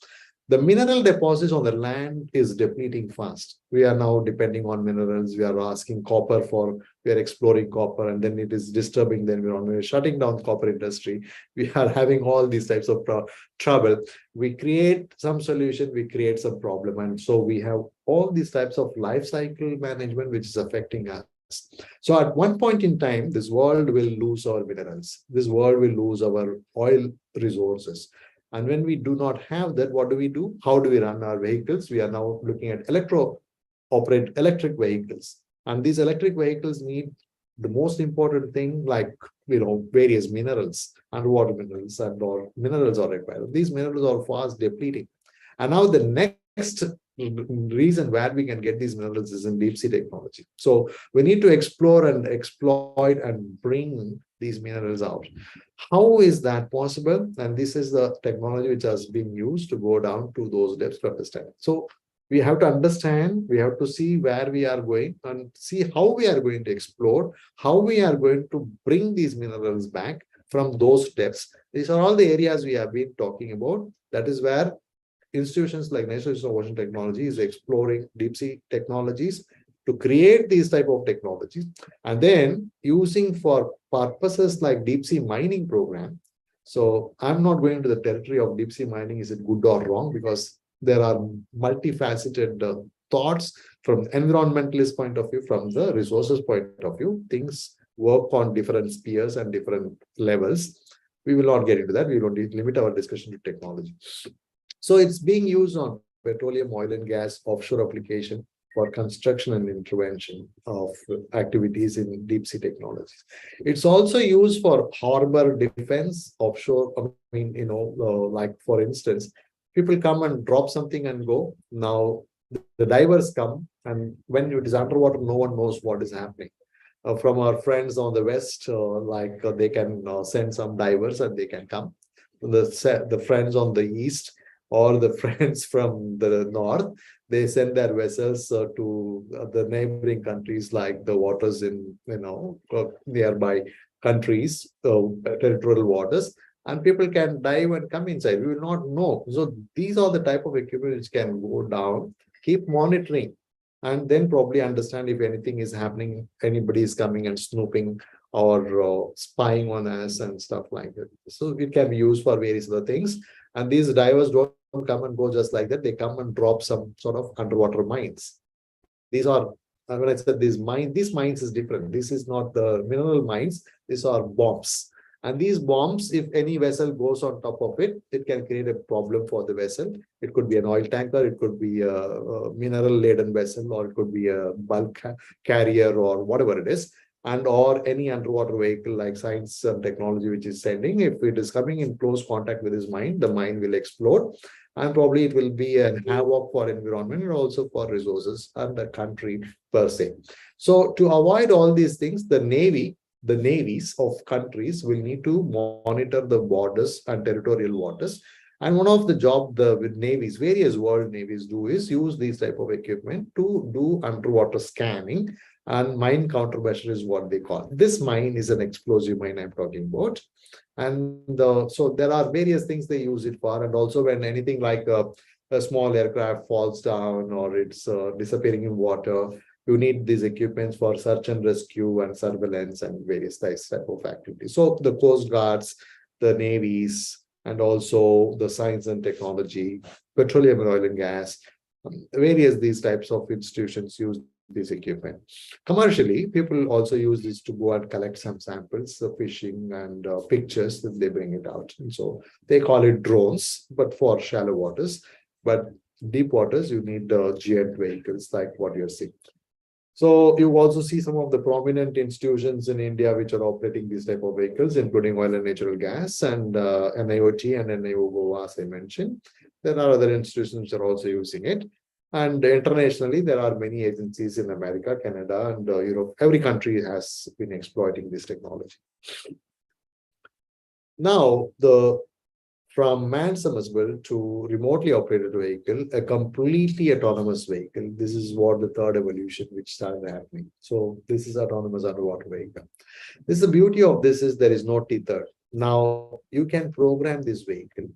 The mineral deposits on the land is depleting fast. We are now depending on minerals. We are asking copper for, we are exploring copper, and then it is disturbing the environment. We are shutting down copper industry. We are having all these types of trouble. We create some solution, we create some problem. And so we have all these types of life cycle management, which is affecting us. So at one point in time, this world will lose our minerals. This world will lose our oil resources. And when we do not have that, what do? How do we run our vehicles? We are now looking at electric vehicles. And these electric vehicles need the most important thing, like, various minerals, underwater minerals, and or minerals are required. These minerals are fast depleting. And now the next reason where we can get these minerals is in deep sea technology. So we need to explore and exploit and bring these minerals out. How is that possible? And this is the technology which has been used to go down to those depths to understand. So we have to understand, we have to see where we are going and see how we are going to explore, how we are going to bring these minerals back from those depths. These are all the areas we have been talking about. That is where institutions like National Institute of Ocean Technology is exploring deep sea technologies to create these type of technologies, and then using for purposes like deep sea mining program. So I'm not going to the territory of deep sea mining, is it good or wrong, because there are multifaceted thoughts from environmentalist point of view, from the resources point of view. Things work on different spheres and different levels. We will not get into that. We will limit our discussion to technology. So it's being used on petroleum, oil and gas, offshore application for construction and intervention of activities in deep sea technologies. It's also used for harbor defense, offshore. I mean, like for instance, people come and drop something and go. Now the divers come, and when it is underwater, no one knows what is happening. From our friends on the west, they can send some divers and they can come. The friends on the east or the friends from the north, they send their vessels to the neighboring countries, like the waters in nearby countries, territorial waters, and people can dive and come inside. We will not know. So these are the type of equipment which can go down, keep monitoring, and then probably understand if anything is happening, anybody is coming and snooping or spying on us and stuff like that. So it can be used for various other things. And these divers don't come and go just like that. They come and drop some sort of underwater mines. These are, when I said these mines is different. This is not the mineral mines. These are bombs. And these bombs, if any vessel goes on top of it, it can create a problem for the vessel. It could be an oil tanker, it could be a mineral-laden vessel, or it could be a bulk carrier or whatever it is. And or any underwater vehicle like science and technology which is sending, if it is coming in close contact with this mine, the mine will explode, and probably it will be a havoc for environment and also for resources and the country per se. So to avoid all these things, the navies of countries will need to monitor the borders and territorial waters. And one of the job with navies, various world navies do, is use these type of equipment to do underwater scanning. And mine countermeasure is what they call. This mine is an explosive mine I'm talking about. And so there are various things they use it for. And also when anything like a small aircraft falls down or it's disappearing in water, You need these equipments for search and rescue and surveillance and various types of activities. So the Coast Guards, the navies, and also the science and technology, petroleum and oil and gas, various these types of institutions use this equipment. Commercially, people also use this to go and collect some samples of fishing and pictures, then they bring it out. And so they call it drones, but for shallow waters. But deep waters, you need giant vehicles like what you're seeing. So you also see some of the prominent institutions in India which are operating these type of vehicles, including oil and natural gas and NIOT and NIO, as I mentioned. There are other institutions which are also using it. And internationally, there are many agencies in America, Canada, and Europe. Every country has been exploiting this technology. Now, from manned submersible to remotely operated vehicle, a completely autonomous vehicle. This is what the third evolution which started happening. So this is autonomous underwater vehicle. The beauty of this is there is no tether. Now you can program this vehicle.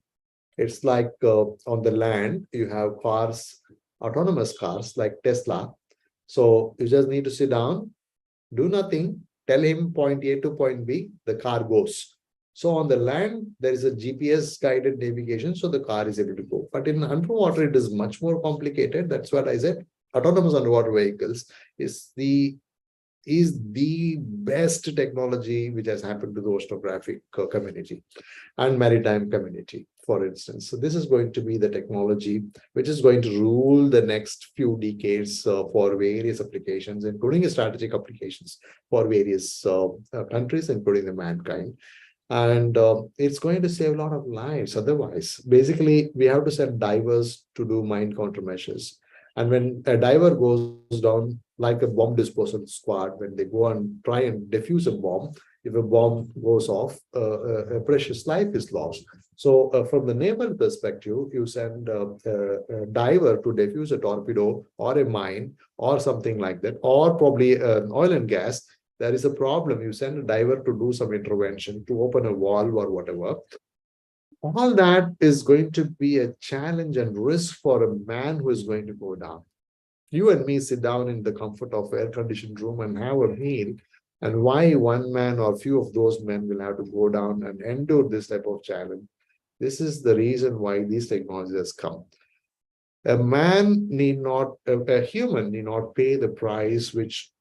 It's like on the land, you have cars, autonomous cars like Tesla. So you just need to sit down, do nothing, tell him point A to point B, the car goes. So on the land, there is a GPS guided navigation, so the car is able to go. But in underwater, it is much more complicated. That's what I said. Autonomous underwater vehicles is the best technology which has happened to the oceanographic community and maritime community, for instance. So this is going to be the technology which is going to rule the next few decades for various applications, including strategic applications for various countries, including the mankind. And it's going to save a lot of lives. Otherwise, basically, we have to send divers to do mine countermeasures. And when a diver goes down, like a bomb disposal squad, when they go and try and defuse a bomb, if a bomb goes off, a precious life is lost. So from the naval perspective, you send a diver to defuse a torpedo or a mine or something like that, or probably oil and gas. There is a problem. You send a diver to do some intervention, to open a valve or whatever. All that is going to be a challenge and risk for a man who is going to go down. You and me sit down in the comfort of air-conditioned room and have a meal. And why one man or few of those men will have to go down and endure this type of challenge? This is the reason why these technologies has come. A man need not, a human need not pay the price which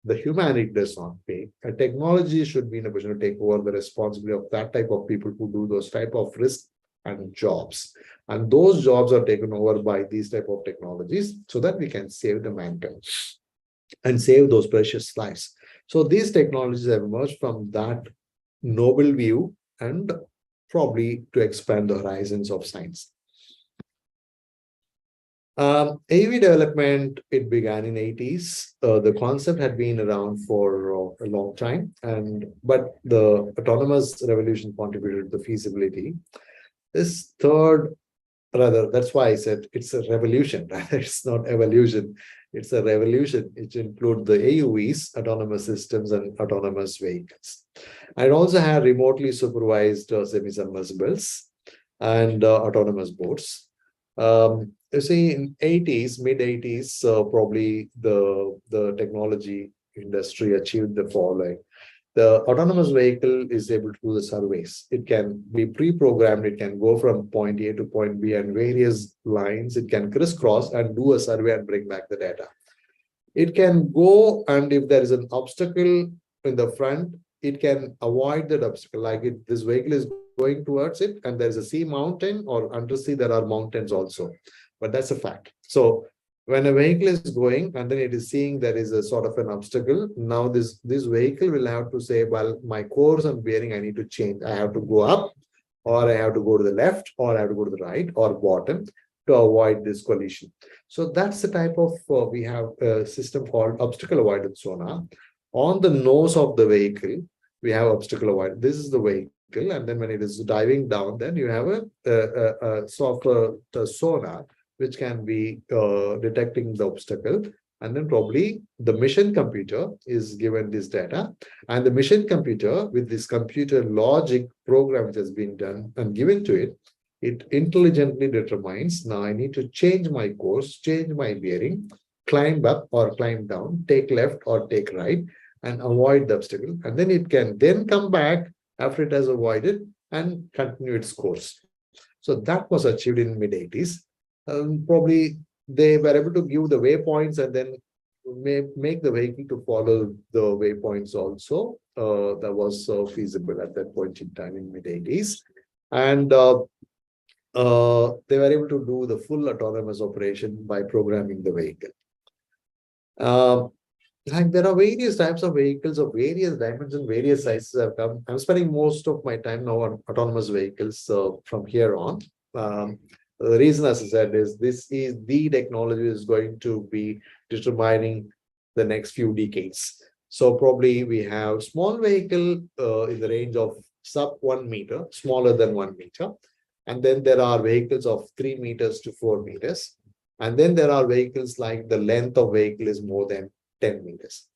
the humanity does not pay. A technology should be in a position to take over the responsibility of that type of people who do those type of risk and jobs. And those jobs are taken over by these type of technologies so that we can save the mankind and save those precious lives. So these technologies have emerged from that noble view and probably to expand the horizons of science. AUV development, it began in 80s. The concept had been around for a long time, but the autonomous revolution contributed to the feasibility. This third, rather, that's why I said it's a revolution, rather, it's not evolution. It's a revolution, which includes the AUVs, autonomous systems, and autonomous vehicles. It also had remotely supervised semi-submersibles and autonomous boats. You see, in mid-80s, probably the technology industry achieved the following. The autonomous vehicle is able to do the surveys. It can be pre-programmed. It can go from point A to point B and various lines. It can crisscross and do a survey and bring back the data. It can go, and if there is an obstacle in the front, it can avoid that obstacle. Like this vehicle is going towards it, and there's a sea mountain, or undersea there are mountains also. But that's a fact. So when a vehicle is going and then it is seeing there is a sort of an obstacle, now this vehicle will have to say, well, my course and bearing, I need to change. I have to go up, or I have to go to the left, or I have to go to the right or bottom to avoid this collision. So that's the type of, we have a system called obstacle avoidance sonar. On the nose of the vehicle, we have obstacle avoidance. This is the vehicle. And then when it is diving down, then you have a software sonar, which can be detecting the obstacle. And then probably the mission computer is given this data. And the mission computer, with this computer logic program which has been done and given to it, it intelligently determines, now I need to change my course, change my bearing, climb up or climb down, take left or take right, and avoid the obstacle. And then it can then come back after it has avoided and continue its course. So that was achieved in mid-80s. Probably they were able to give the waypoints and then make the vehicle to follow the waypoints also. That was feasible at that point in time in mid-80s. And they were able to do the full autonomous operation by programming the vehicle. And there are various types of vehicles of various dimensions, various sizes have come. I'm spending most of my time now on autonomous vehicles from here on. The reason, as I said, is this is the technology is going to be determining the next few decades. So probably we have small vehicle in the range of sub 1 meter, smaller than 1 meter. And then there are vehicles of 3 meters to 4 meters. And then there are vehicles like the length of vehicle is more than 10 meters.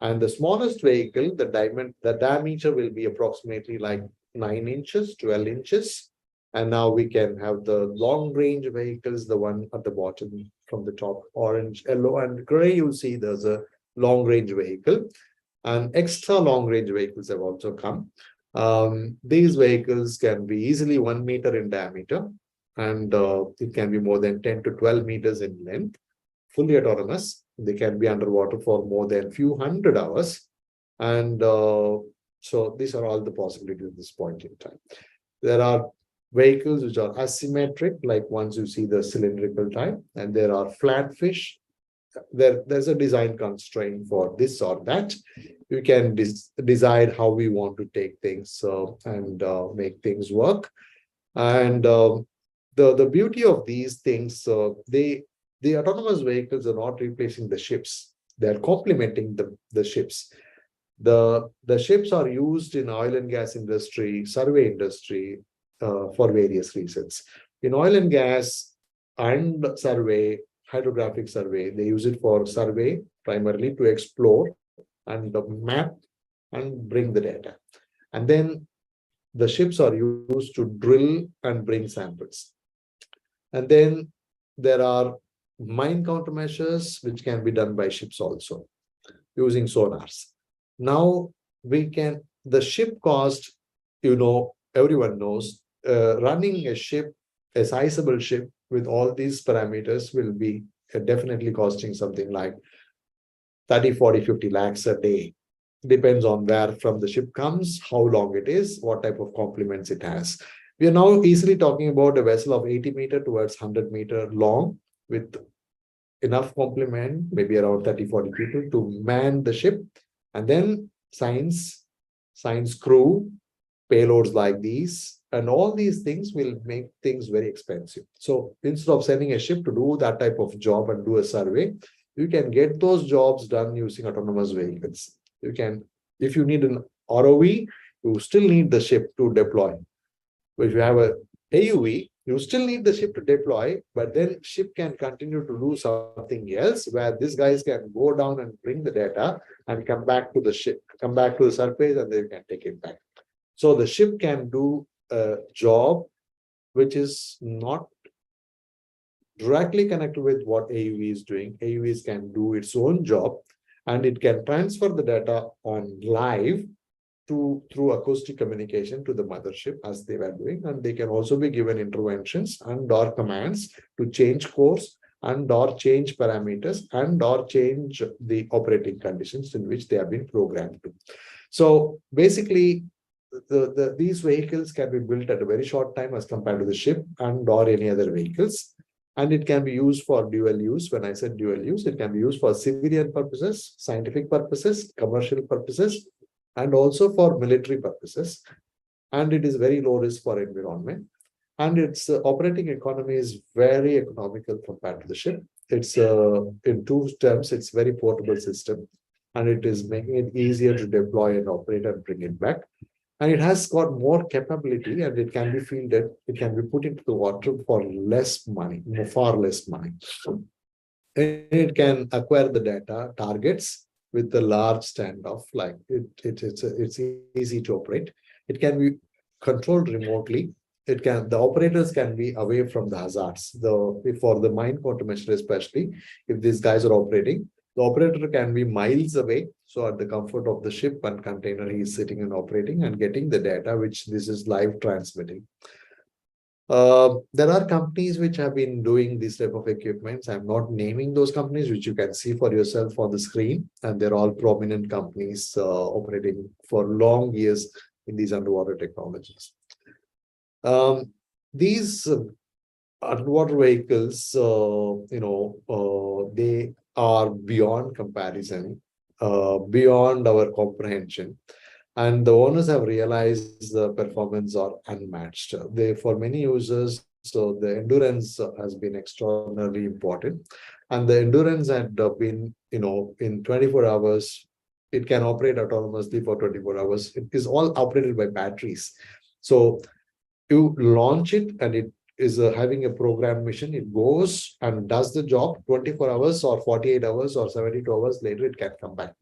And the smallest vehicle, the diameter will be approximately like 9 inches, 12 inches. And now we can have the long range vehicles, the one at the bottom from the top, orange, yellow, and gray. You'll see there's a long range vehicle. And extra long range vehicles have also come. These vehicles can be easily 1 meter in diameter, and it can be more than 10 to 12 meters in length, fully autonomous. They can be underwater for more than few hundred hours. And so these are all the possibilities at this point in time. There are vehicles which are asymmetric, like ones you see the cylindrical type, and there are flatfish. There's a design constraint for this or that. You can decide how we want to take things and make things work. And the beauty of these things, the autonomous vehicles are not replacing the ships. They're complementing the ships. The ships are used in oil and gas industry, survey industry, for various reasons. In oil and gas and survey, hydrographic survey, they use it for survey primarily to explore and map and bring the data. And then the ships are used to drill and bring samples. And then there are mine countermeasures, which can be done by ships also using sonars. Now the ship cost, everyone knows, running a ship, a sizable ship with all these parameters will be definitely costing something like 30, 40, 50 lakhs a day. Depends on where from the ship comes, how long it is, what type of complements it has. We are now easily talking about a vessel of 80 meter towards 100 meter long with enough complement, maybe around 30, 40 people to man the ship. And then science crew, payloads like these, and all these things will make things very expensive. So instead of sending a ship to do that type of job and do a survey, you can get those jobs done using autonomous vehicles. You can, if you need an ROV, you still need the ship to deploy. But if you have a AUV, you still need the ship to deploy, but then ship can continue to do something else where these guys can go down and bring the data and come back to the ship, come back to the surface, and they can take it back. So the ship can do a job which is not directly connected with what AUV is doing. AUVs can do its own job, and it can transfer the data on live through acoustic communication to the mothership as they were doing. And they can also be given interventions and or commands to change course and or change parameters and or change the operating conditions in which they have been programmed to. So basically, these vehicles can be built at a very short time as compared to the ship and or any other vehicles. And it can be used for dual use. When I said dual use, it can be used for civilian purposes, scientific purposes, commercial purposes, and also for military purposes. And it is very low risk for environment. And its operating economy is very economical compared to the ship. It's in two terms, it's very portable system, and it is making it easier to deploy and operate and bring it back. And it has got more capability, and it can be fielded, it can be put into the water for less money, far less money. It can acquire the data targets with the large standoff, like it's easy to operate. It can be controlled remotely. the operators can be away from the hazards. For the mine countermeasure, especially if these guys are operating, the operator can be miles away. So at the comfort of the ship and container, he is sitting and operating and getting the data, which this is live transmitting. There are companies which have been doing this type of equipments. I'm not naming those companies, which you can see for yourself on the screen. And they're all prominent companies operating for long years in these underwater technologies. These underwater vehicles, they are beyond comparison, beyond our comprehension. And the owners have realized the performance are unmatched. For many users, so the endurance has been extraordinarily important. And the endurance had been, in 24 hours, it can operate autonomously for 24 hours. It is all operated by batteries. So you launch it and it is having a programmed mission. It goes and does the job 24 hours or 48 hours or 72 hours later, it can come back.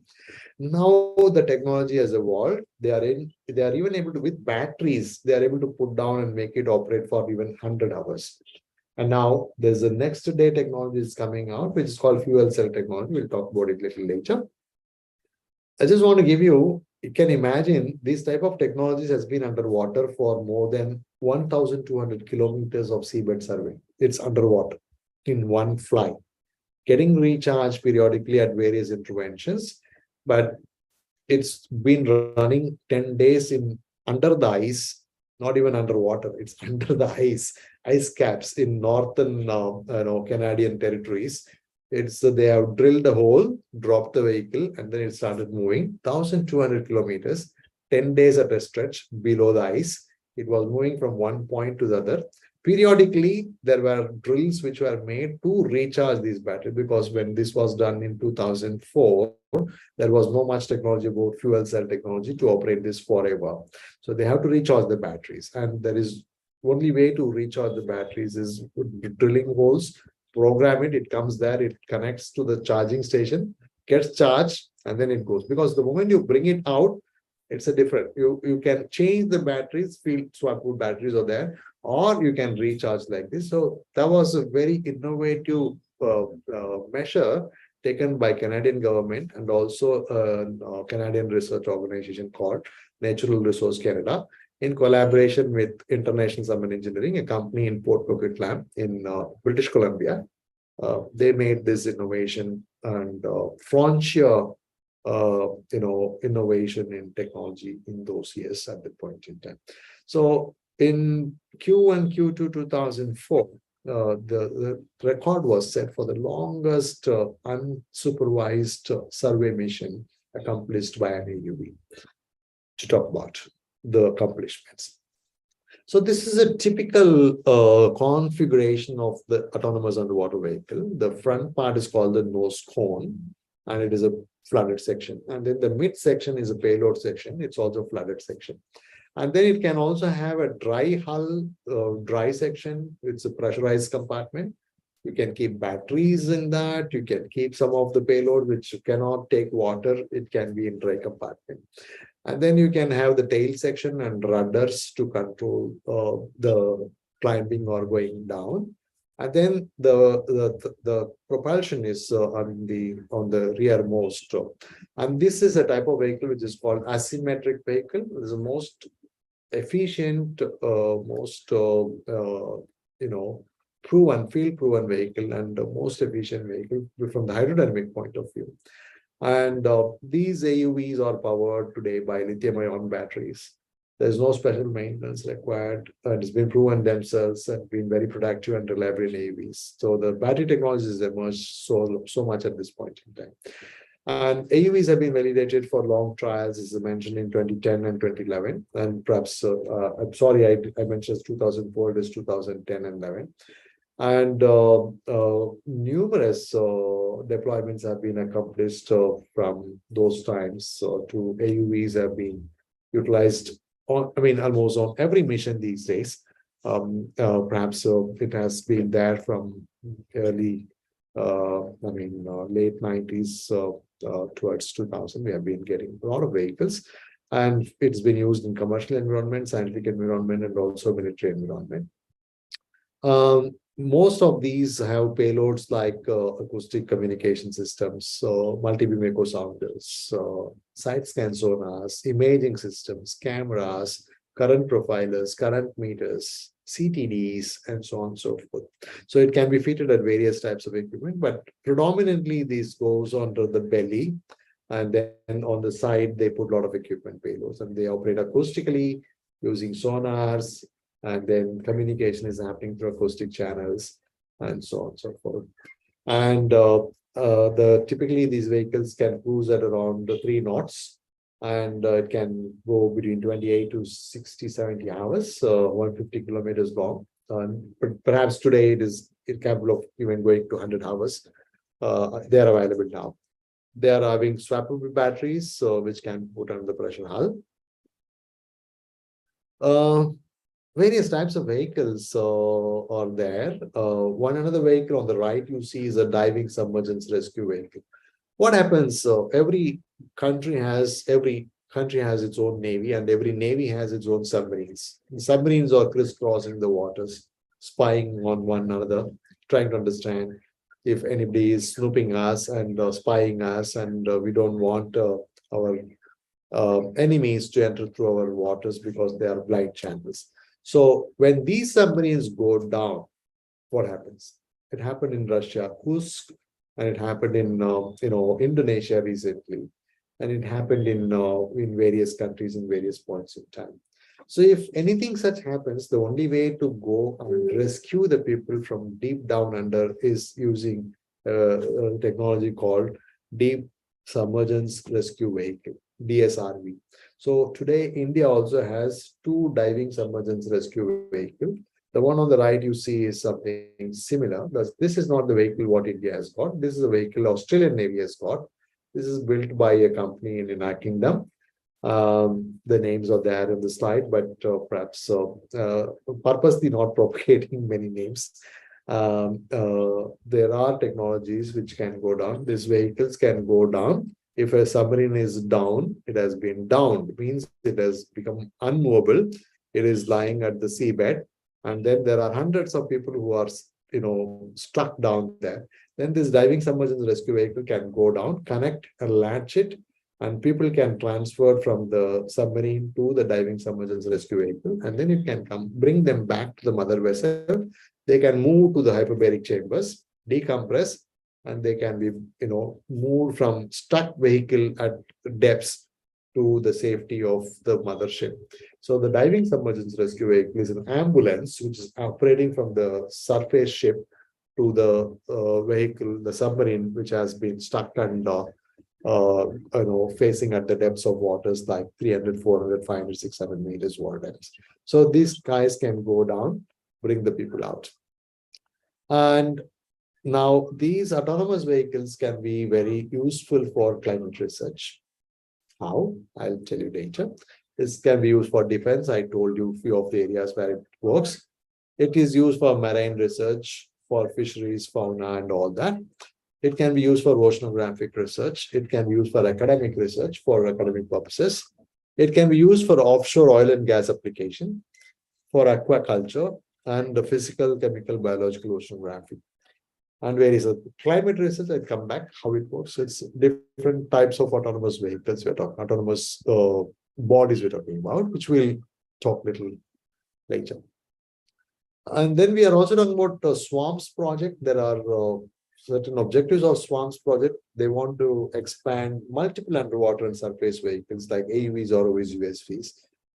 Now the technology has evolved. They are even able to, with batteries, they are able to put down and make it operate for even 100 hours. And now there's a next day technology is coming out, which is called fuel cell technology. We'll talk about it a little later. I just want to give you can imagine these type of technologies has been underwater for more than 1,200 kilometers of seabed survey. It's underwater in one flight, getting recharged periodically at various interventions. But it's been running 10 days under the ice, not even underwater. It's under the ice caps in northern Canadian territories. They have drilled a hole, dropped the vehicle, and then it started moving 1,200 kilometers, 10 days at a stretch below the ice. It was moving from one point to the other. Periodically, there were drills which were made to recharge these batteries, because when this was done in 2004, there was no much technology about fuel cell technology to operate this forever. So they have to recharge the batteries. And there is only way to recharge the batteries is drilling holes, program it, it comes there, it connects to the charging station, gets charged, and then it goes. Because the moment you bring it out, it's a different, you can change the batteries, field swap batteries are there, or you can recharge like this. So that was a very innovative measure taken by Canadian government and also a Canadian research organization called Natural Resource Canada, in collaboration with International Summit Engineering, a company in Port Coquitlam in British Columbia. They made this innovation and frontier innovation in technology in those years at the point in time. So in Q1, Q2 2004, the record was set for the longest unsupervised survey mission accomplished by an AUV. To talk about the accomplishments. So this is a typical configuration of the autonomous underwater vehicle. The front part is called the nose cone, and it is a flooded section. And then the mid section is a payload section. It's also a flooded section. And then it can also have a dry hull, dry section. It's a pressurized compartment. You can keep batteries in that. You can keep some of the payload which cannot take water. It can be in dry compartment. And then you can have the tail section and rudders to control the climbing or going down. And then the propulsion is on the rearmost. And this is a type of vehicle which is called asymmetric vehicle. It is the most efficient, proven, field-proven vehicle and the most efficient vehicle from the hydrodynamic point of view. And these AUVs are powered today by lithium-ion batteries. There's no special maintenance required, and it's been proven themselves and been very productive and reliable in AUVs. So the battery technology has emerged so much at this point in time. And AUVs have been validated for long trials, as I mentioned, in 2010 and 2011. And perhaps, I'm sorry, I mentioned 2004, it is 2010 and 11. And numerous deployments have been accomplished from those times to AUVs have been utilized on, almost on every mission these days. Perhaps it has been there from early, late 90s towards 2000. We have been getting a lot of vehicles. And it's been used in commercial environment, scientific environment, and also military environment. Most of these have payloads like acoustic communication systems, multi-beam echo sounders, side scan sonars, imaging systems, cameras, current profilers, current meters, CTDs, and so on and so forth. So it can be fitted at various types of equipment, but predominantly this goes onto the belly, and then on the side they put a lot of equipment payloads, and they operate acoustically using sonars, and then communication is happening through acoustic channels, and so on and so forth. And typically these vehicles can cruise at around 3 knots, and it can go between 28 to 60, 70 hours, 150 kilometers long. Perhaps today it is capable of even going to 100 hours. They are available now. They are having swappable batteries, which can put under the pressure hull. Various types of vehicles are there. Another vehicle on the right you see is a diving submergence rescue vehicle. What happens? Every country has its own navy, and every navy has its own submarines. The submarines are crisscrossing the waters, spying on one another, trying to understand if anybody is snooping us and spying us, and we don't want our enemies to enter through our waters because they are blind channels. So when these submarines go down, what happens? It happened in Russia, Kursk, and it happened in Indonesia recently, and it happened in various countries in various points in time. So if anything such happens, the only way to go and rescue the people from deep down under is using technology called Deep Submergence Rescue Vehicle, DSRV. So today, India also has 2 diving submergence rescue vehicles. The one on the right you see is something similar. This is not the vehicle what India has got. This is a vehicle Australian Navy has got. This is built by a company in the United Kingdom. The names are there in the slide, but perhaps purposely not propagating many names. There are technologies which can go down. These vehicles can go down. If a submarine is down, it has been downed. It means it has become unmovable. It is lying at the seabed. And then there are hundreds of people who are, stuck down there. Then this diving submergence rescue vehicle can go down, connect and latch it, and people can transfer from the submarine to the diving submergence rescue vehicle, and then it can bring them back to the mother vessel. They can move to the hyperbaric chambers, decompress, and they can be, moved from stuck vehicle at depths to the safety of the mothership. So the diving submergence rescue vehicle is an ambulance which is operating from the surface ship to the vehicle, the submarine, which has been stuck and facing at the depths of waters like 300, 400, 500, 600 meters water depths. So these guys can go down, bring the people out. And now these autonomous vehicles can be very useful for climate research. How? I'll tell you later. This can be used for defense. I told you a few of the areas where it works. It is used for marine research, for fisheries, fauna, and all that. It can be used for oceanographic research. It can be used for academic research, for academic purposes. It can be used for offshore oil and gas application, for aquaculture, and the physical, chemical, biological oceanography. And various other climate research, I'll come back how it works. It's different types of autonomous vehicles we're talking, autonomous bodies we're talking about, which we'll talk a little later. And then we are also talking about the SWAMPS project. There are certain objectives of SWAMPS project. They want to expand multiple underwater and surface vehicles like AUVs, ROVs, USVs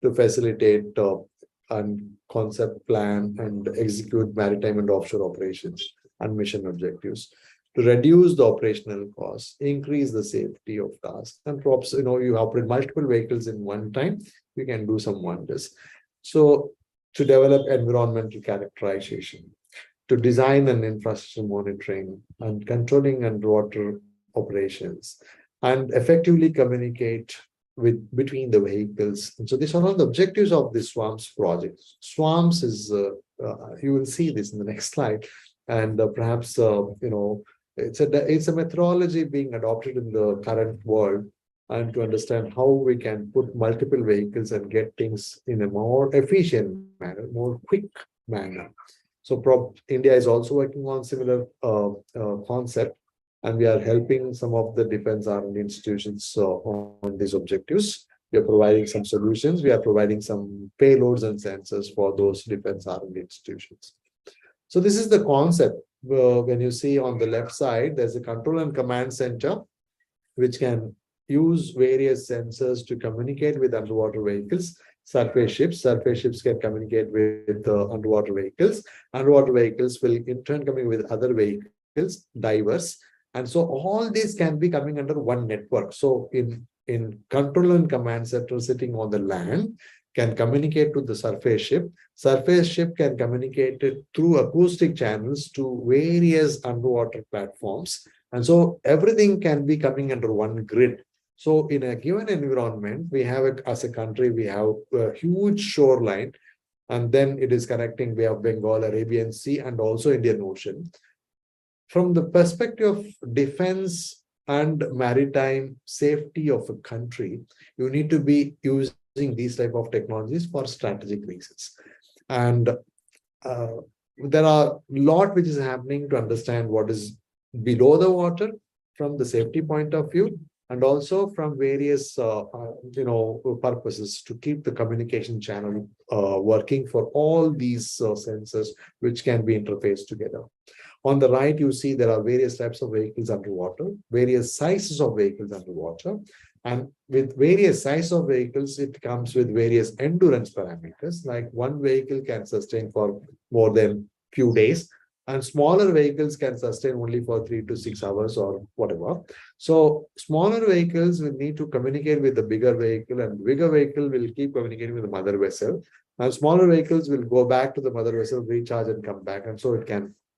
to facilitate and concept plan and execute maritime and offshore operations and mission objectives, to reduce the operational costs, increase the safety of tasks, and perhaps you operate multiple vehicles in one time, you can do some wonders. So to develop environmental characterization, to design an infrastructure monitoring and controlling underwater operations, and effectively communicate between the vehicles. And so these are all the objectives of the SWAMPS project. SWAMPS is, you will see this in the next slide, and perhaps it's a methodology being adopted in the current world and to understand how we can put multiple vehicles and get things in a more efficient manner, more quick manner. So India is also working on similar concept, and we are helping some of the defense R&D institutions on these objectives. We are providing some solutions. We are providing some payloads and sensors for those defense R&D institutions. So this is the concept. When you see on the left side, there's a control and command center, which can use various sensors to communicate with underwater vehicles. Surface ships can communicate with underwater vehicles. Underwater vehicles will in turn communicate with other vehicles, divers. And so all these can be coming under one network. So in control and command center sitting on the land can communicate to the surface ship. Surface ship can communicate it through acoustic channels to various underwater platforms. And so everything can be coming under one grid. So in a given environment, we have as a country, we have a huge shoreline, and then it is connecting Bay of Bengal, Arabian Sea, and also Indian Ocean. From the perspective of defense and maritime safety of a country, you need to be using these type of technologies for strategic reasons. And there are a lot which is happening to understand what is below the water from the safety point of view, and also from various purposes to keep the communication channel working for all these sensors which can be interfaced together. On the right, you see there are various types of vehicles underwater, various sizes of vehicles underwater. And with various size of vehicles, it comes with various endurance parameters, like one vehicle can sustain for more than few days, and smaller vehicles can sustain only for 3 to 6 hours or whatever. So smaller vehicles will need to communicate with the bigger vehicle, and bigger vehicle will keep communicating with the mother vessel. And smaller vehicles will go back to the mother vessel, recharge and come back. And so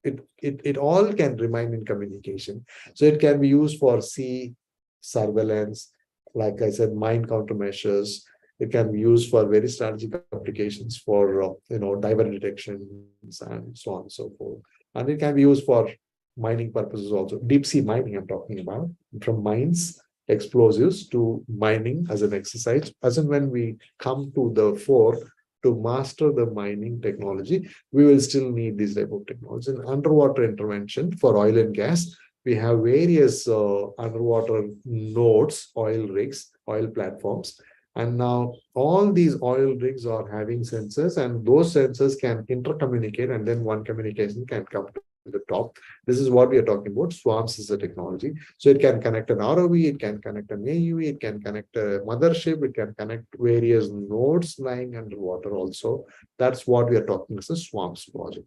it all can remain in communication. So it can be used for sea surveillance, like I said, mine countermeasures. It can be used for very strategic applications for diver detections and so on and so forth. And it can be used for mining purposes also. Deep sea mining I'm talking about, from mines, explosives to mining as an exercise. As and when we come to the fore to master the mining technology, we will still need this type of technology. In underwater intervention for oil and gas, we have various underwater nodes, oil rigs, oil platforms. And now all these oil rigs are having sensors, and those sensors can intercommunicate, and then one communication can come to the top. This is what we are talking about. SWAMS is a technology. So it can connect an ROV, it can connect an AUV, it can connect a mothership, it can connect various nodes lying underwater also. That's what we are talking as a SWAMS project.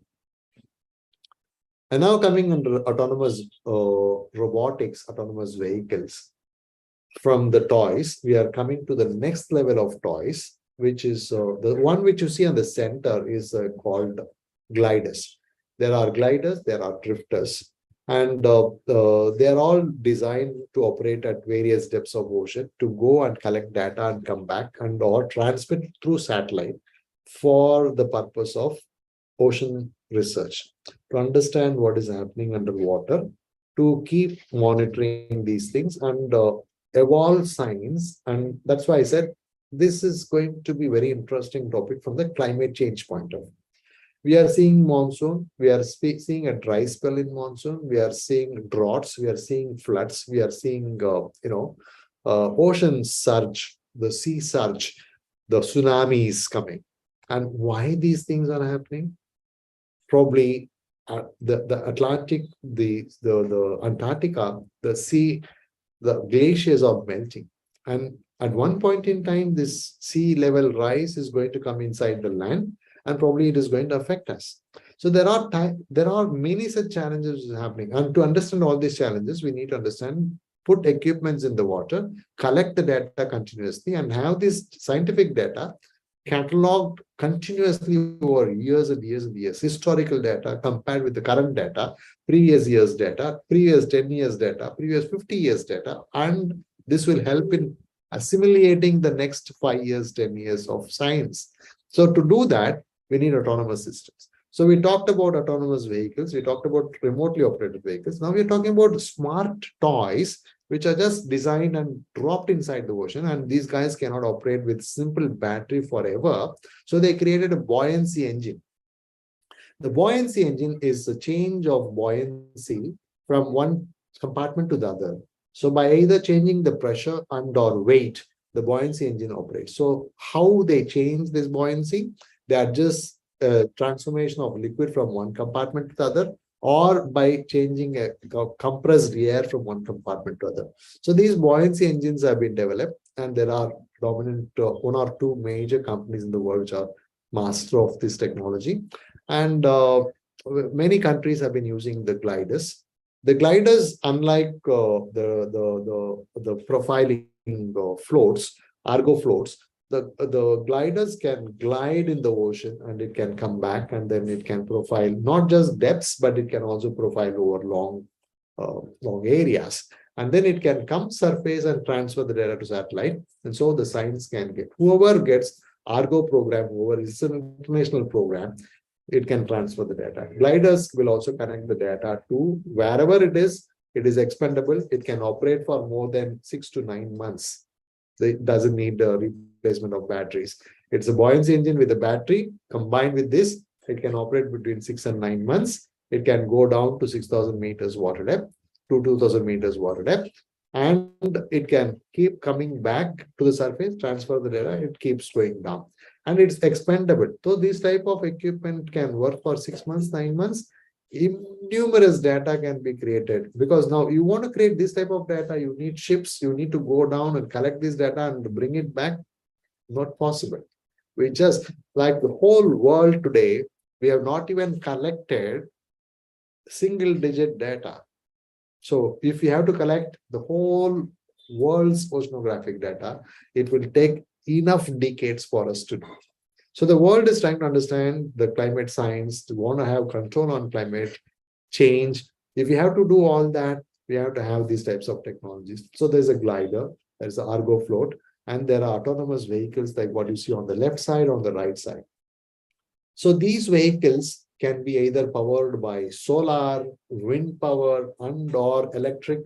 And now coming under autonomous robotics, autonomous vehicles. From the toys, we are coming to the next level of toys, which is the one which you see on the center is called gliders. There are gliders, there are drifters, and they are all designed to operate at various depths of ocean to go and collect data and come back and or transmit through satellite for the purpose of ocean research, to understand what is happening underwater, to keep monitoring these things and evolve science. And that's why I said this is going to be very interesting topic from the climate change point of view. We are seeing monsoon, we are seeing a dry spell in monsoon, we are seeing droughts, we are seeing floods, we are seeing ocean surge, the sea surge, the tsunami is coming. And why these things are happening? Probably the Atlantic, the Antarctica, the sea, the glaciers are melting. And at one point in time, this sea level rise is going to come inside the land, and probably it is going to affect us. So there are many such challenges happening. And to understand all these challenges, we need to understand, put equipments in the water, collect the data continuously, and have this scientific data cataloged continuously over years and years and years, historical data compared with the current data, previous years data, previous 10 years data, previous 50 years data, and this will help in assimilating the next 5 years, 10 years of science. So to do that, we need autonomous systems. So we talked about autonomous vehicles, we talked about remotely operated vehicles. Now we're talking about smart toys which are just designed and dropped inside the ocean. And these guys cannot operate with simple battery forever. So they created a buoyancy engine. The buoyancy engine is a change of buoyancy from one compartment to the other. So by either changing the pressure and or weight, the buoyancy engine operates. So how they change this buoyancy? They adjust transformation of liquid from one compartment to the other, or by changing a compressed air from one compartment to other. So these buoyancy engines have been developed, and there are dominant one or two major companies in the world which are master of this technology. And many countries have been using the gliders. The gliders, unlike the profiling floats, Argo floats, the gliders can glide in the ocean and it can come back, and then it can profile not just depths, but it can also profile over long areas. And then it can come surface and transfer the data to satellite. And so the science can get, whoever gets Argo program, whoever is an international program, it can transfer the data. Gliders will also connect the data to wherever it is expendable. It can operate for more than 6 to 9 months. It doesn't need a replacement of batteries. It's a buoyancy engine with a battery. Combined with this, it can operate between 6 and 9 months. It can go down to 6,000 meters water depth to 2,000 meters water depth. And it can keep coming back to the surface, transfer the data, it keeps going down. And it's expendable. So this type of equipment can work for 6 months, 9 months. Numerous data can be created, because now you want to create this type of data, you need ships, you need to go down and collect this data and bring it back. Not possible. We just, like the whole world today, we have not even collected single digit data. So if you have to collect the whole world's oceanographic data, it will take enough decades for us to do. So the world is trying to understand the climate science, to want to have control on climate change. If you have to do all that, we have to have these types of technologies. So there's a glider, there's an Argo float, and there are autonomous vehicles like what you see on the left side, on the right side. So these vehicles can be either powered by solar, wind power, and or electric,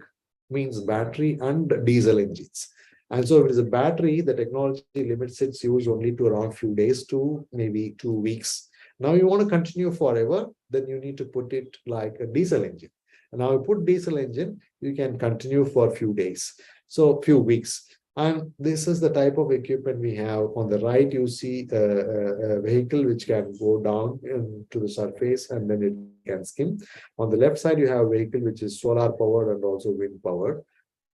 means battery and diesel engines. And so if it is a battery, the technology limits its use only to around few days to maybe 2 weeks. Now you want to continue forever, then you need to put it like a diesel engine. And now you put diesel engine, you can continue for a few days, so few weeks. And this is the type of equipment we have. On the right, you see a vehicle which can go down to the surface and then it can skim. On the left side, you have a vehicle which is solar powered and also wind powered.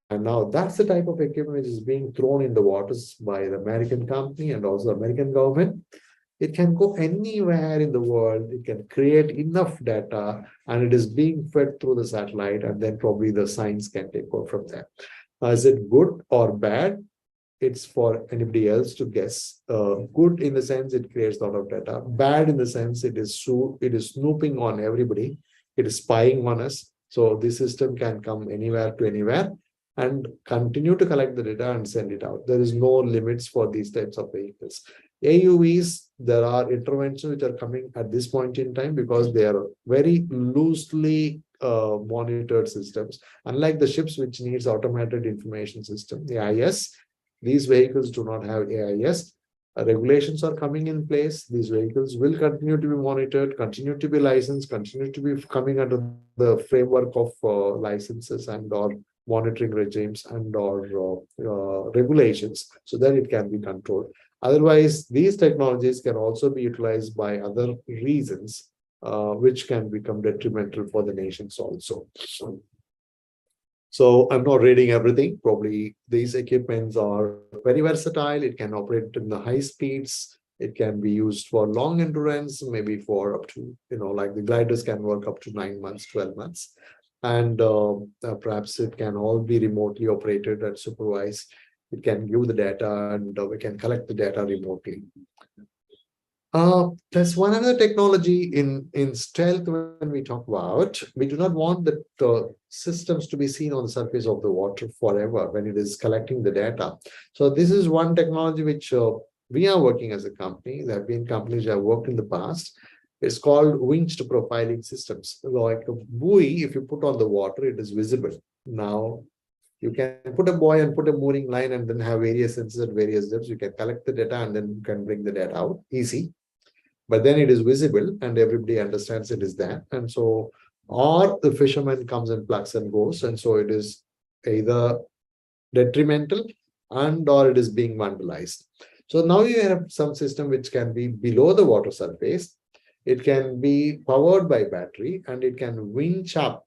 And now that's the type of equipment which is being thrown in the waters by the American company and also the American government. It can go anywhere in the world. It can create enough data, and it is being fed through the satellite, and then probably the science can take over from there. Is it good or bad? It's for anybody else to guess. Good in the sense it creates a lot of data. Bad in the sense it is snooping on everybody. It is spying on us. So this system can come anywhere to anywhere and continue to collect the data and send it out. There is no limits for these types of vehicles. AUVs, there are interventions which are coming at this point in time because they are very loosely monitored systems. Unlike the ships which needs automated information system, the AIS, these vehicles do not have AIS. Regulations are coming in place. These vehicles will continue to be monitored, continue to be licensed, continue to be coming under the framework of licenses and or monitoring regimes and or regulations, so that it can be controlled. Otherwise, these technologies can also be utilized by other reasons, which can become detrimental for the nations also. So I'm not reading everything. Probably these equipments are very versatile. It can operate in the high speeds. It can be used for long endurance, maybe for up to, like the gliders can work up to 9 months, 12 months. And perhaps it can all be remotely operated and supervised. It can give the data and we can collect the data remotely. There's one other technology in stealth when we talk about. We do not want the systems to be seen on the surface of the water forever when it is collecting the data. So this is one technology which we are working as a company. There have been companies that have worked in the past. It's called winched profiling systems. Like a buoy, if you put on the water, it is visible. Now, You can put a buoy and put a mooring line and then have various sensors at various depths. You can collect the data and then you can bring the data out easy. But then it is visible and everybody understands it is there. And so, or the fisherman comes and plugs and goes. And so it is either detrimental and or it is being vandalized. So now you have some system which can be below the water surface. It can be powered by battery and it can winch up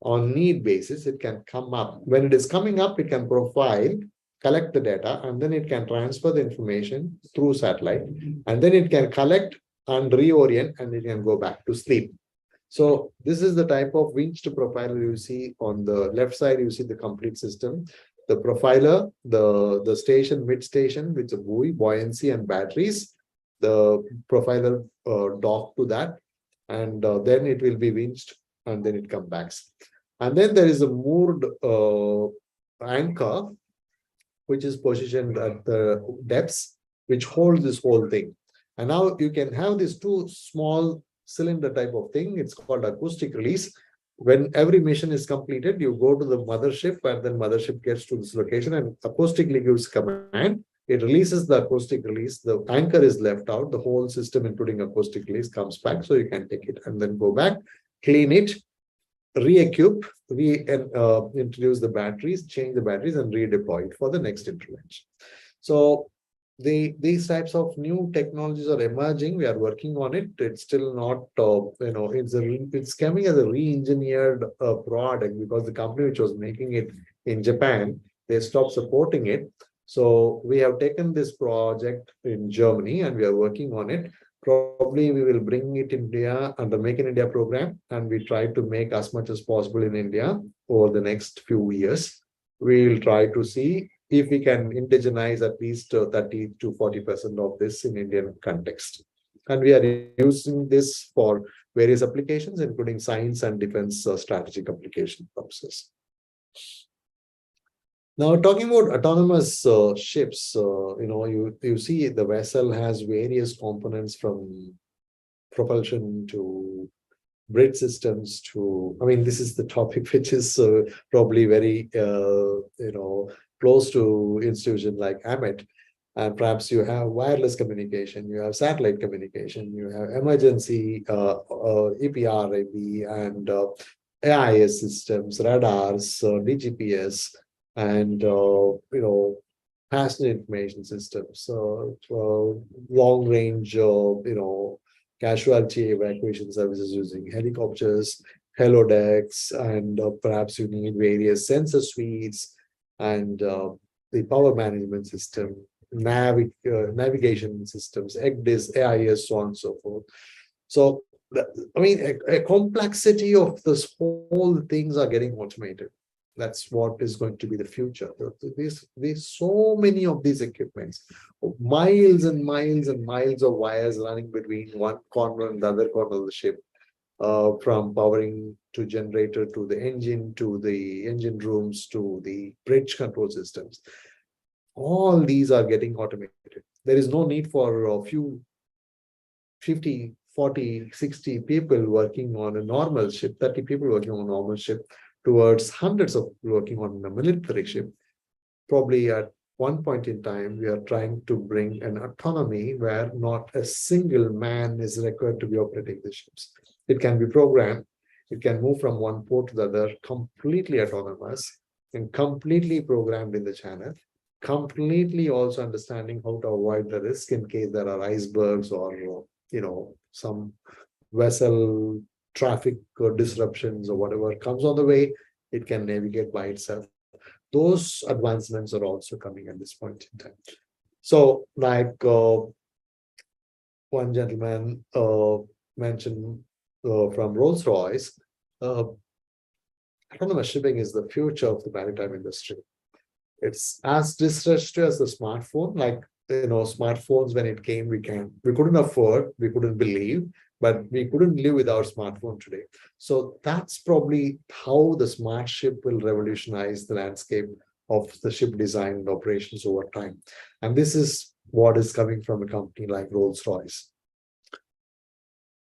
on need basis. It can come up. When it is coming up, it can profile, collect the data, and then it can transfer the information through satellite. And then it can collect and reorient and it can go back to sleep. So this is the type of winched profiler you see on the left side. You see the complete system. The profiler, the station, mid station, with a buoy, buoyancy and batteries. The profiler docked to that, and then it will be winched and then it comes back. And then there is a moored anchor, which is positioned at the depths, which holds this whole thing. And now you can have these two small cylinder type of thing. It's called acoustic release. When every mission is completed, you go to the mothership and then mothership gets to this location and acoustically gives command. It releases the acoustic release. The anchor is left out. The whole system, including acoustic release, comes back. So you can take it and then go back, clean it, re-equip, introduce the batteries, change the batteries and redeploy it for the next intervention. So these types of new technologies are emerging. We are working on it. It's still not, it's coming as a re-engineered product because the company which was making it in Japan, they stopped supporting it. So we have taken this project in Germany and we are working on it. Probably we will bring it in India under Make in India program, and we try to make as much as possible in India over the next few years. We will try to see if we can indigenize at least 30 to 40% of this in Indian context. And we are using this for various applications, including science and defense strategic application purposes. Now, talking about autonomous ships, you see the vessel has various components from propulsion to bridge systems to, this is the topic which is probably very, close to institution like AMET. And perhaps you have wireless communication, you have satellite communication, you have emergency EPRIB and AIS systems, radars, DGPS, and passenger information systems, long range, casualty evacuation services using helicopters, helodecks, and perhaps you need various sensor suites and the power management system, navigation systems, EGDIS, AIS, so on and so forth. So, a complexity of this whole things are getting automated. That's what is going to be the future. There's so many of these equipments, miles and miles and miles of wires running between one corner and the other corner of the ship, from powering to generator to the engine rooms to the bridge control systems. All these are getting automated. There is no need for a few 50, 40, 60 people working on a normal ship, 30 people working on a normal ship, towards hundreds of people working on a military ship. Probably at one point in time, we are trying to bring an autonomy where not a single man is required to be operating the ships. It can be programmed. It can move from one port to the other, completely autonomous and completely programmed in the channel, completely also understanding how to avoid the risk in case there are icebergs or, some vessel traffic disruptions or whatever comes on the way, it can navigate by itself. Those advancements are also coming at this point in time. So, like one gentleman mentioned from Rolls-Royce, autonomous shipping is the future of the maritime industry. It's as disruptive as the smartphone. Like, smartphones, when it came, we couldn't afford, we couldn't believe, but we couldn't live without smartphone today. So that's probably how the smart ship will revolutionize the landscape of the ship design and operations over time. And this is what is coming from a company like Rolls-Royce.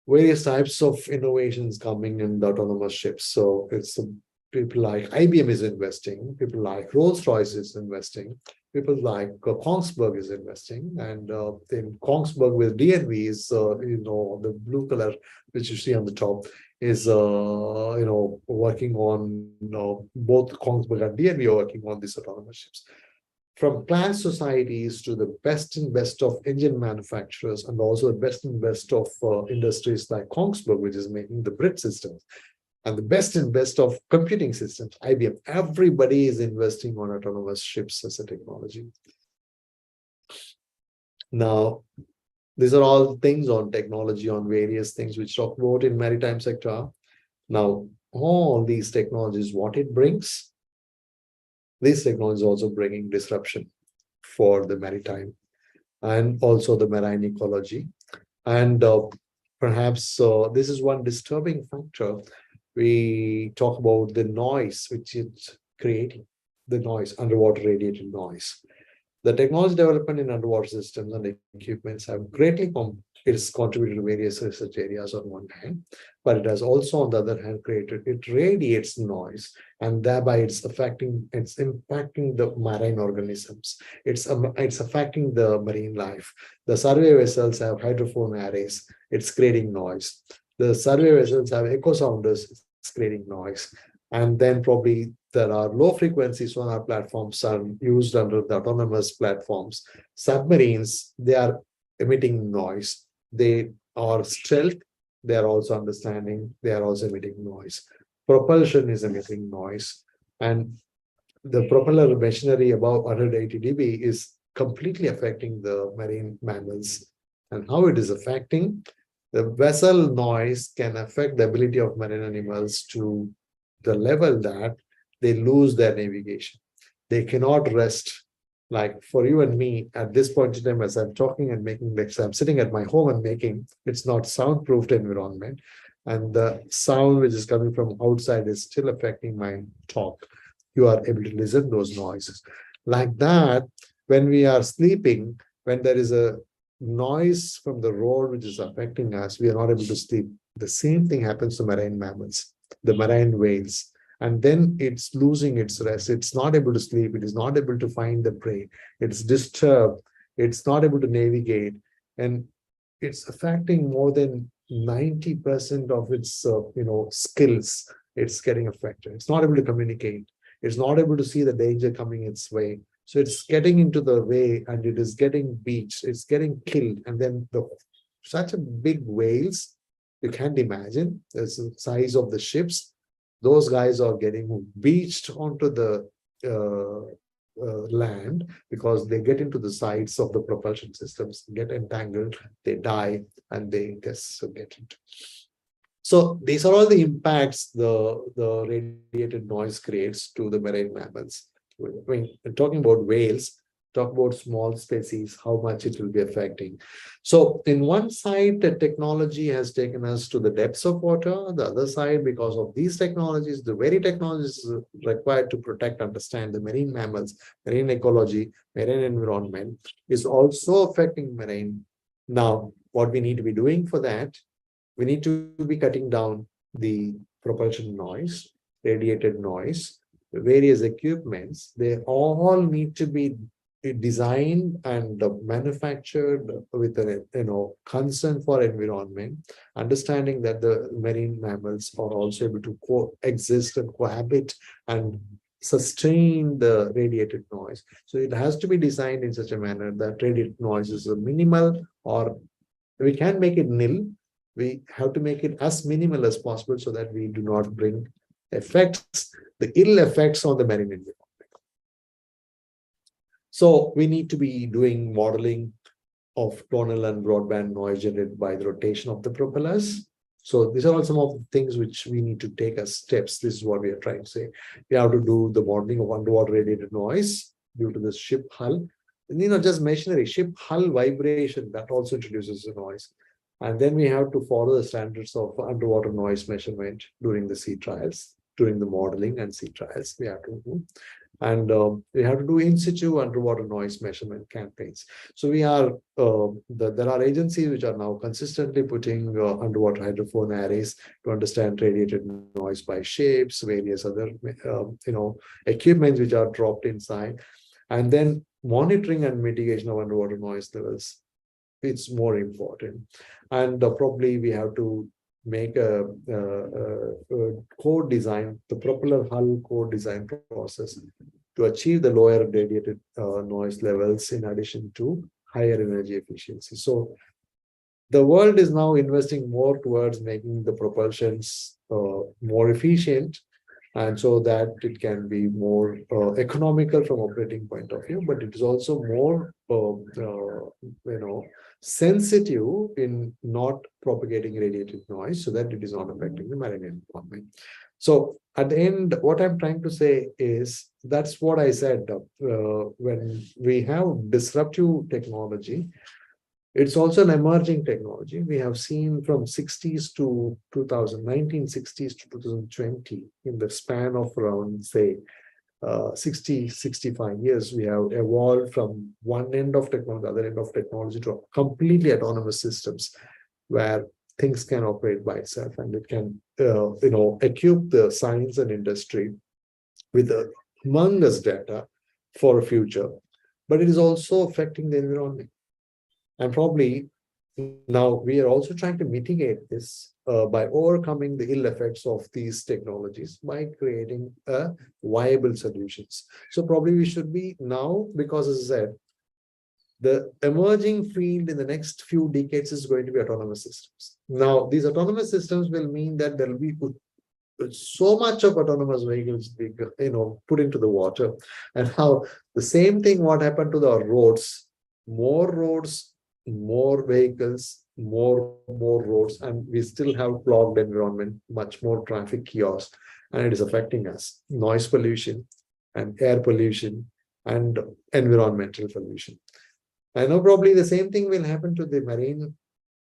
Various types of innovations coming in the autonomous ships. So it's people like IBM is investing, people like Rolls-Royce is investing, people like Kongsberg is investing, and then Kongsberg with DNV is, the blue color which you see on the top is, working on, both Kongsberg and DNV are working on these autonomous ships. From plant societies to the best and best of engine manufacturers, and also the best and best of industries like Kongsberg, which is making the Brit systems, and the best and best of computing systems, IBM, everybody is investing on autonomous ships as a technology. Now, these are all things on technology, on various things which talk about in maritime sector. Now, all these technologies, what it brings, these technologies also bringing disruption for the maritime and also the marine ecology. And perhaps this is one disturbing factor. We talk about the noise which it's creating, the noise, underwater radiated noise. The technology development in underwater systems and equipments have greatly contributed to various research areas on one hand, but it has also on the other hand it radiates noise, and thereby it's impacting the marine organisms. It's affecting the marine life. The survey vessels have hydrophone arrays, it's creating noise. The survey vessels have echo sounders, it's creating noise. And then probably there are low frequencies on our platforms are used under the autonomous platforms. Submarines, they are emitting noise. They are stealth, they are also understanding, they are also emitting noise. Propulsion is emitting noise. And the propeller machinery above 180 dB is completely affecting the marine mammals. And how it is affecting? The vessel noise can affect the ability of marine animals to the level that they lose their navigation. They cannot rest. Like for you and me, at this point in time, as I'm talking and making lectures, I'm sitting at my home and making, it's not soundproofed environment. And the sound which is coming from outside is still affecting my talk. You are able to listen to those noises. Like that, when we are sleeping, when there is a noise from the road which is affecting us, we are not able to sleep. The same thing happens to marine mammals, the marine whales. And then it's losing its rest. It's not able to sleep. It is not able to find the prey. It's disturbed. It's not able to navigate. And it's affecting more than 90% of its skills. It's getting affected. It's not able to communicate. It's not able to see the danger coming its way. So it's getting into the way and it is getting beached. It's getting killed. And then such a big whales, you can't imagine the size of the ships. Those guys are getting beached onto the land because they get into the sides of the propulsion systems, get entangled, they die, and they just get into. So these are all the impacts the radiated noise creates to the marine mammals. When talking about whales, talk about small species, how much it will be affecting. So in one side, the technology has taken us to the depths of water. The other side, because of these technologies, the very technologies required to protect, understand the marine mammals, marine ecology, marine environment is also affecting marine. Now, what we need to be doing for that, we need to be cutting down the propulsion noise, radiated noise, various equipments. They all need to be designed and manufactured with a concern for environment, understanding that the marine mammals are also able to coexist and cohabit and sustain the radiated noise. So it has to be designed in such a manner that radiated noise is a minimal, or we can't make it nil. We have to make it as minimal as possible so that we do not bring effects, the ill effects on the marine environment. So we need to be doing modeling of tonal and broadband noise generated by the rotation of the propellers. So these are all some of the things which we need to take as steps. This is what we are trying to say. We have to do the modeling of underwater radiated noise due to the ship hull. And, just machinery, ship hull vibration, that also introduces the noise. And then we have to follow the standards of underwater noise measurement during the sea trials, during the modeling and sea trials we have to do. And we have to do in situ underwater noise measurement campaigns. So we are, there are agencies which are now consistently putting underwater hydrophone arrays to understand radiated noise by shapes, various other, equipments which are dropped inside, and then monitoring and mitigation of underwater noise levels. It's more important. And probably we have to make a core design, the propeller hull core design process to achieve the lower radiated noise levels in addition to higher energy efficiency. So the world is now investing more towards making the propulsions more efficient, and so that it can be more economical from operating point of view, but it is also more sensitive in not propagating radiated noise, so that it is not affecting the marine environment. So at the end, what I'm trying to say is, that's what I said, when we have disruptive technology, it's also an emerging technology. We have seen from 60s to 1960s to 2020, in the span of around, say, 65 years, we have evolved from one end of technology, the other end of technology, to completely autonomous systems where things can operate by itself, and it can, equip the science and industry with a humongous data for a future. But it is also affecting the environment. And probably now we are also trying to mitigate this by overcoming the ill effects of these technologies by creating viable solutions. So probably we should be now, because as I said, the emerging field in the next few decades is going to be autonomous systems. Now, these autonomous systems will mean that there will be so much of autonomous vehicles being, put into the water. And how the same thing, what happened to the roads, more vehicles, more roads, and we still have clogged environment, much more traffic chaos, and it is affecting us. Noise pollution and air pollution and environmental pollution. I know probably the same thing will happen to the marine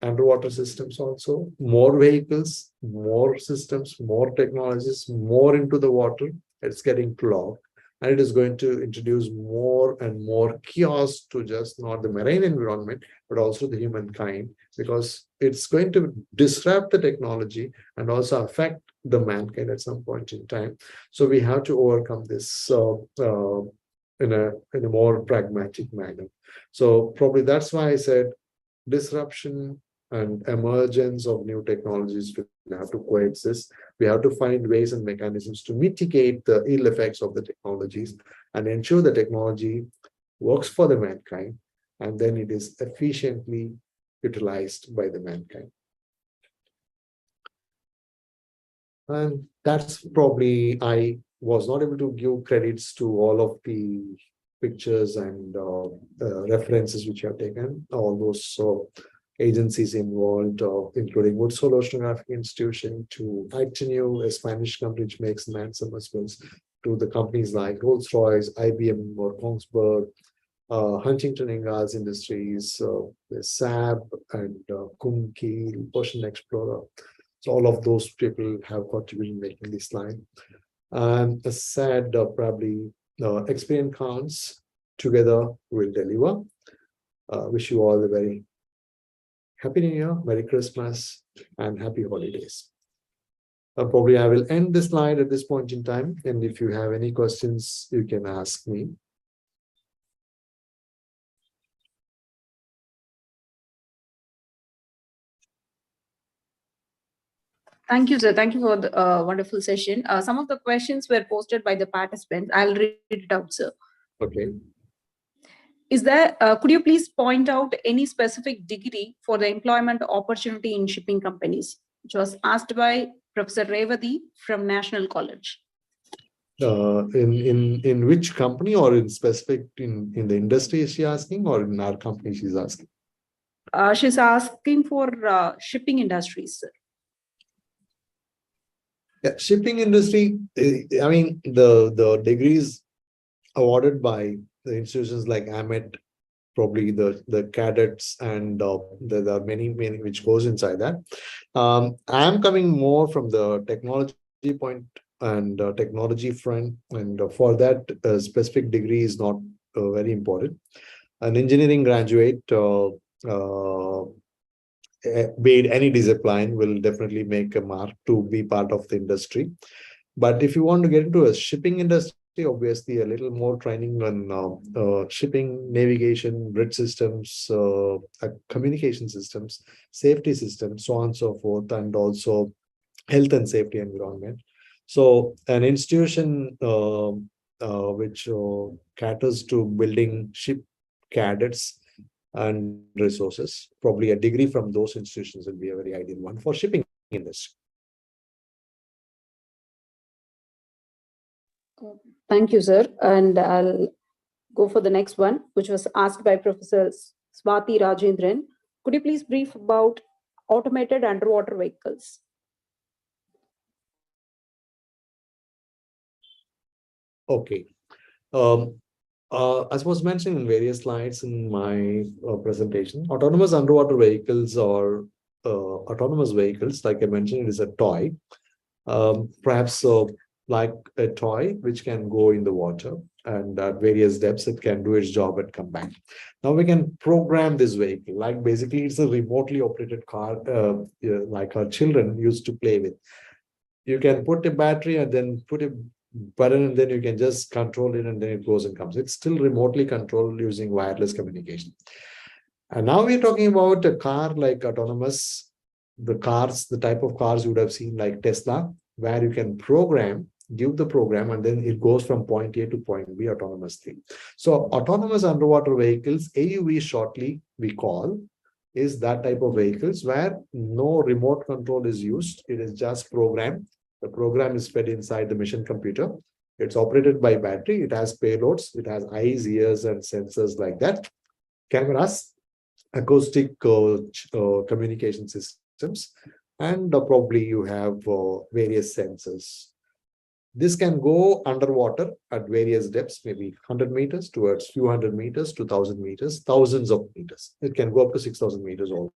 underwater systems also. More vehicles, more systems, more technologies, more into the water. It's getting clogged. And it is going to introduce more and more chaos to just not the marine environment, but also the humankind, because it's going to disrupt the technology and also affect the mankind at some point in time. So we have to overcome this in a more pragmatic manner. So probably that's why I said disruption and emergence of new technologies will have to coexist. We have to find ways and mechanisms to mitigate the ill effects of the technologies and ensure the technology works for the mankind, and then it is efficiently utilized by the mankind. And that's probably, I was not able to give credits to all of the pictures and references which you have taken, all those agencies involved, including Woods Hole Oceanographic Institution, to Itinue, a Spanish company which makes manned submersibles, to the companies like Rolls-Royce, IBM or Kongsberg, Huntington Ingalls Industries, SAB and Kumki, Ocean Explorer. So all of those people have contributed in making this line. And as said, probably experience counts. Together we'll deliver. Wish you all a very Happy New Year, Merry Christmas, and Happy Holidays. Probably I will end this slide at this point in time, and if you have any questions, you can ask me. Thank you, sir. Thank you for the wonderful session. Some of the questions were posted by the participants. I'll read it out, sir. Okay. Is there, could you please point out any specific degree for the employment opportunity in shipping companies? Which was asked by Professor Revati from National College. In which company, or in specific in the industry is she asking, or in our company she's asking? She's asking for shipping industries, sir. Yeah, shipping industry, I mean, the degrees awarded by the institutions like AMET, probably the cadets, and there are many which goes inside that. I am coming more from the technology point and technology front. And for that, a specific degree is not very important. An engineering graduate, be it any discipline, will definitely make a mark to be part of the industry. But if you want to get into a shipping industry, obviously a little more training on shipping, navigation, bridge systems, communication systems, safety systems, so on and so forth, and also health and safety environment. So an institution which caters to building ship cadets and resources, probably a degree from those institutions will be a very ideal one for shipping industry. Thank you, sir. And I'll go for the next one, which was asked by Professor Swati Rajendran. Could you please brief about automated underwater vehicles? Okay. As was mentioned in various slides in my presentation, autonomous underwater vehicles or autonomous vehicles, like I mentioned, it is a toy. Perhaps like a toy which can go in the water, and at various depths it can do its job and come back. Now we can program this vehicle, like basically it's a remotely operated car, like our children used to play with. You can put a battery and then put a button, and then you can just control it, and then it goes and comes. It's still remotely controlled using wireless communication. And now we're talking about a car like autonomous, the type of cars you would have seen like Tesla, where you can give the program, and then it goes from point A to point B autonomously. So autonomous underwater vehicles, AUV shortly we call, is that type of vehicles where no remote control is used. It is just programmed. The program is fed inside the mission computer. It's operated by battery. It has payloads. It has eyes, ears, and sensors like that. Cameras, acoustic communication systems, and probably you have various sensors. This can go underwater at various depths, maybe 100 meters towards few hundred meters to 1,000 meters, thousands of meters. It can go up to 6,000 meters also.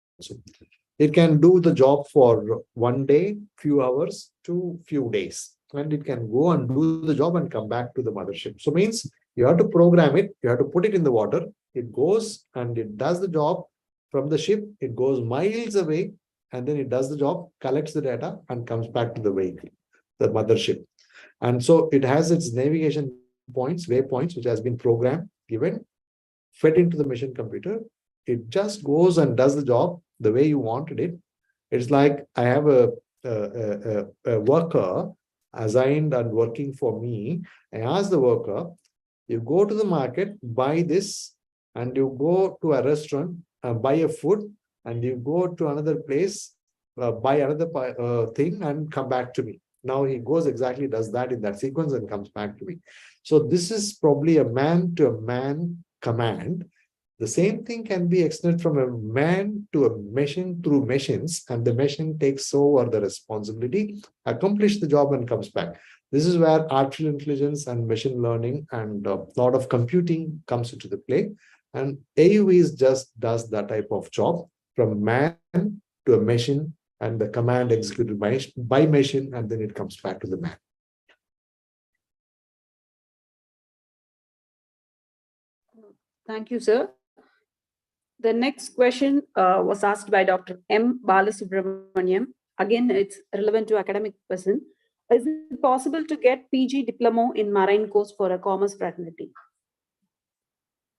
It can do the job for 1 day, few hours to few days. And it can go and do the job and come back to the mothership. So means you have to program it, you have to put it in the water, it goes and it does the job from the ship, it goes miles away, and then it does the job, collects the data, and comes back to the vehicle, the mothership. And so it has its navigation points, waypoints, which has been programmed, given, fed into the mission computer. It just goes and does the job the way you wanted it. It's like I have a worker assigned and working for me. I ask the worker, you go to the market, buy this, and you go to a restaurant, buy a food, and you go to another place, buy another thing, and come back to me. Now he goes exactly, does that in that sequence and comes back to me. So this is probably a man-to-man command. The same thing can be extended from a man to a machine through machines, and the machine takes over the responsibility, accomplish the job, and comes back. This is where artificial intelligence and machine learning and a lot of computing comes into the play. And AUVs just does that type of job from man to a machine, and the command executed by machine, and then it comes back to the man. Thank you, sir. The next question was asked by Dr. M. Balasubramaniam. Again, it's relevant to academic person. Is it possible to get PG diploma in marine course for a commerce fraternity?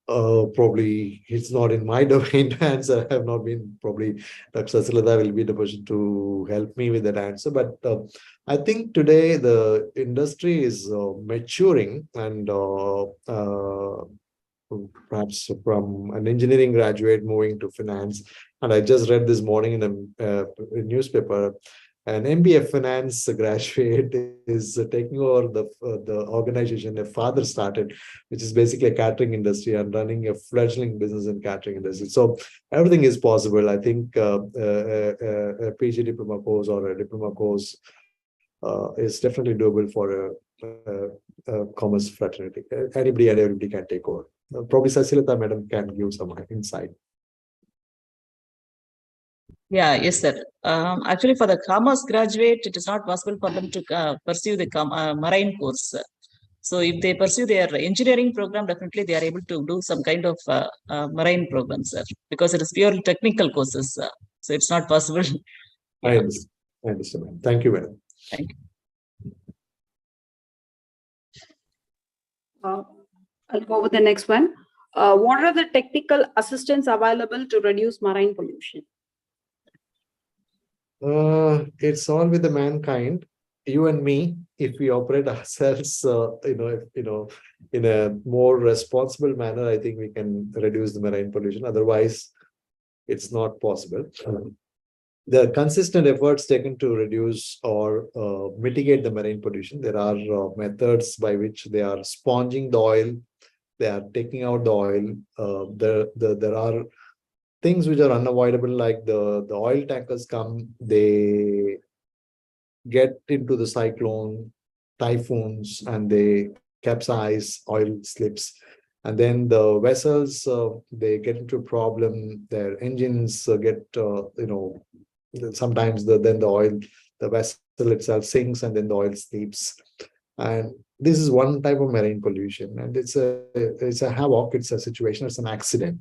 Probably it's not in my domain to answer. I have not been, probably Dr. Sasilata will be the person to help me with that answer. But I think today the industry is maturing, and perhaps from an engineering graduate moving to finance. And I just read this morning in a newspaper, an MBA finance graduate is taking over the organization a father started, which is basically a catering industry, and running a fledgling business in catering industry. So everything is possible. I think a PG diploma course or a diploma course is definitely doable for a commerce fraternity. Anybody and everybody can take over. Probably Sasilata madam can give some insight. Yeah, yes, sir. Actually, for the commerce graduate, it is not possible for them to pursue the marine course. So if they pursue their engineering program, definitely they are able to do some kind of marine program, sir, because it is purely technical courses. So it's not possible. I Yeah. understand. I understand, ma'am. Thank you, madam. Thank you. I'll go with the next one. What are the technical assistance available to reduce marine pollution? It's all with the mankind, you and me. If we operate ourselves, in a more responsible manner, I think we can reduce the marine pollution. Otherwise, it's not possible. The consistent efforts taken to reduce or mitigate the marine pollution. There are methods by which they are sponging the oil, they are taking out the oil. There are things which are unavoidable, like the oil tankers come, they get into the cyclone, typhoons, and they capsize, oil slips. And then the vessels, they get into a problem, their engines get, sometimes then the oil, the vessel itself sinks and then the oil sleeps. And this is one type of marine pollution, and it's a havoc, it's a situation, it's an accident.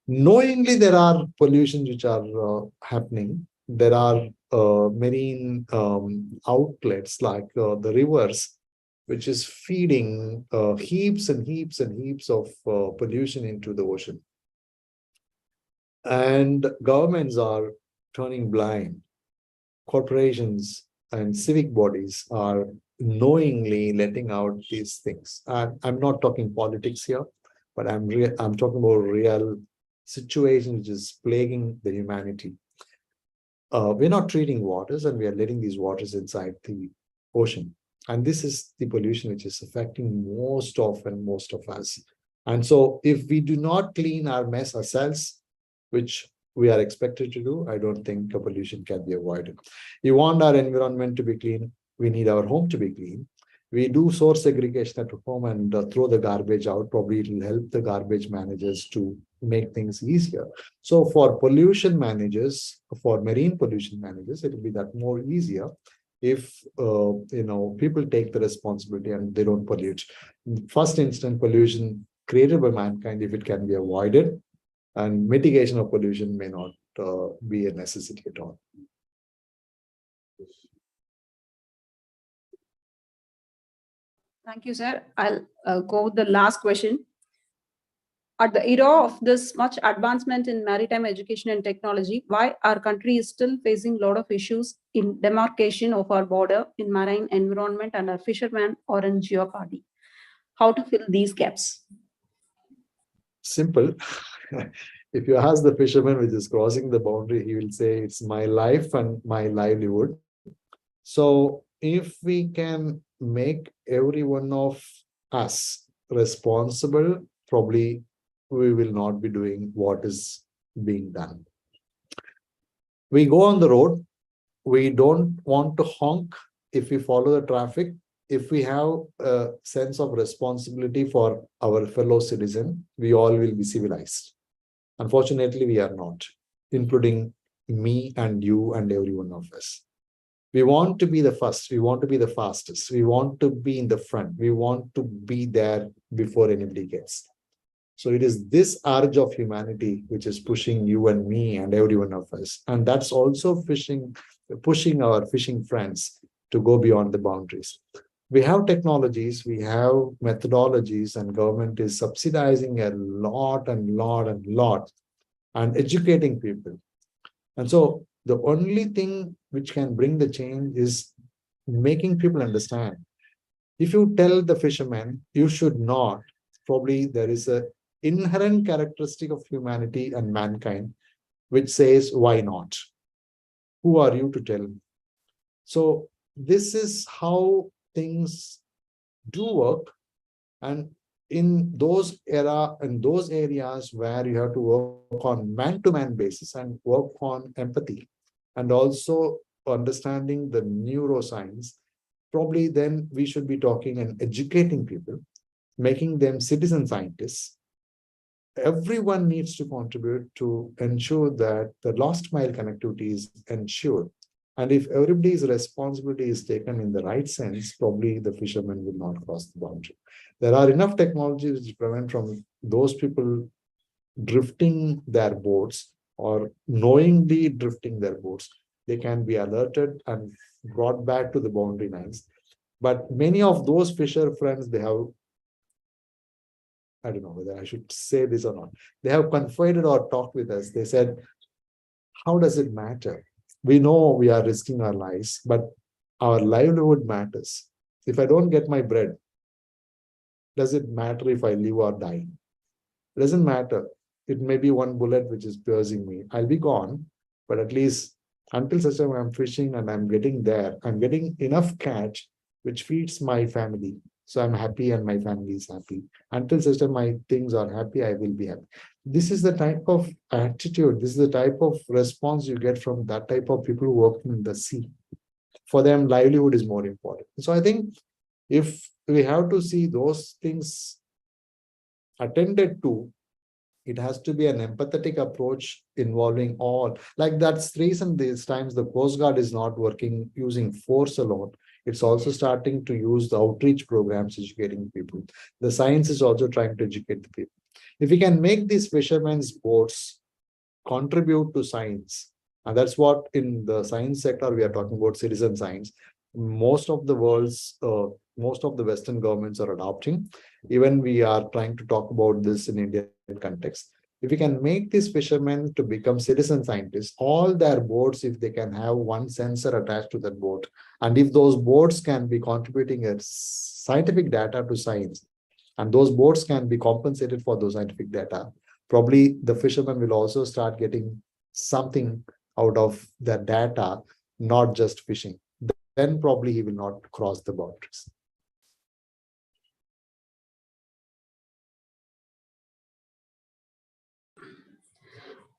Knowingly, there are pollutions which are happening. There are marine outlets like the rivers, which is feeding heaps and heaps and heaps of pollution into the ocean. And governments are turning blind. Corporations and civic bodies are knowingly letting out these things. I'm not talking politics here, but I'm talking about real situation which is plaguing the humanity. We're not treating waters, and we are letting these waters inside the ocean. And this is the pollution which is affecting most of us. And so if we do not clean our mess ourselves, which we are expected to do, I don't think a pollution can be avoided. You want our environment to be clean, we need our home to be clean. We do source segregation at home and throw the garbage out. Probably it will help the garbage managers to make things easier. So for pollution managers, for marine pollution managers, it will be that more easier if people take the responsibility and they don't pollute. First instance, pollution created by mankind, if it can be avoided, and mitigation of pollution may not be a necessity at all. Thank you, sir. I'll go with the last question. At the era of this much advancement in maritime education and technology, why our country is still facing a lot of issues in demarcation of our border in marine environment and our fishermen are in jeopardy? How to fill these gaps? Simple. If you ask the fisherman which is crossing the boundary, he will say, it's my life and my livelihood. So if we can make every one of us responsible, probably we will not be doing what is being done. We go on the road, we don't want to honk if we follow the traffic. If we have a sense of responsibility for our fellow citizen, we all will be civilized. Unfortunately, we are not, including me and you and every one of us. We want to be the first, we want to be the fastest, we want to be in the front, we want to be there before anybody gets. So it is this urge of humanity which is pushing you and me and every one of us. And that's also pushing our fishing friends to go beyond the boundaries. We have technologies, we have methodologies, and government is subsidizing a lot and educating people. And so the only thing which can bring the change is making people understand. If you tell the fishermen, you should not, probably there is an inherent characteristic of humanity and mankind which says, why not? Who are you to tell? So this is how things do work. And in those areas where you have to work on man-to-man basis and work on empathy and also understanding the neuroscience, probably then we should be talking and educating people, making them citizen scientists, everyone needs to contribute to ensure that the last mile connectivity is ensured. And if everybody's responsibility is taken in the right sense, probably the fishermen will not cross the boundary. There are enough technologies which prevent from those people drifting their boats or knowingly drifting their boats. They can be alerted and brought back to the boundary lines. But many of those fisher friends, they have, I don't know whether I should say this or not, they have confided or talked with us. They said, how does it matter? We know we are risking our lives, but our livelihood matters. If I don't get my bread, does it matter if I live or die? It doesn't matter. It may be one bullet which is piercing me. I'll be gone, but at least until such time I'm fishing and I'm getting there, I'm getting enough catch which feeds my family. So I'm happy and my family is happy. Until such time my things are happy, I will be happy. This is the type of attitude, this is the type of response you get from that type of people who work in the sea. For them, livelihood is more important. So I think if we have to see those things attended to, it has to be an empathetic approach involving all. Like that's the reason these times the Coast Guard is not working using force alone. It's also starting to use the outreach programs, educating people. The science is also trying to educate the people. If we can make these fishermen's boats contribute to science, and that's what in the science sector we are talking about citizen science. Most of the Western governments are adopting. Even we are trying to talk about this in Indian context. If we can make these fishermen to become citizen scientists, all their boats, if they can have one sensor attached to that boat, and if those boats can be contributing a scientific data to science, and those boats can be compensated for those scientific data, probably the fishermen will also start getting something out of the data, not just fishing. Then probably he will not cross the boundaries.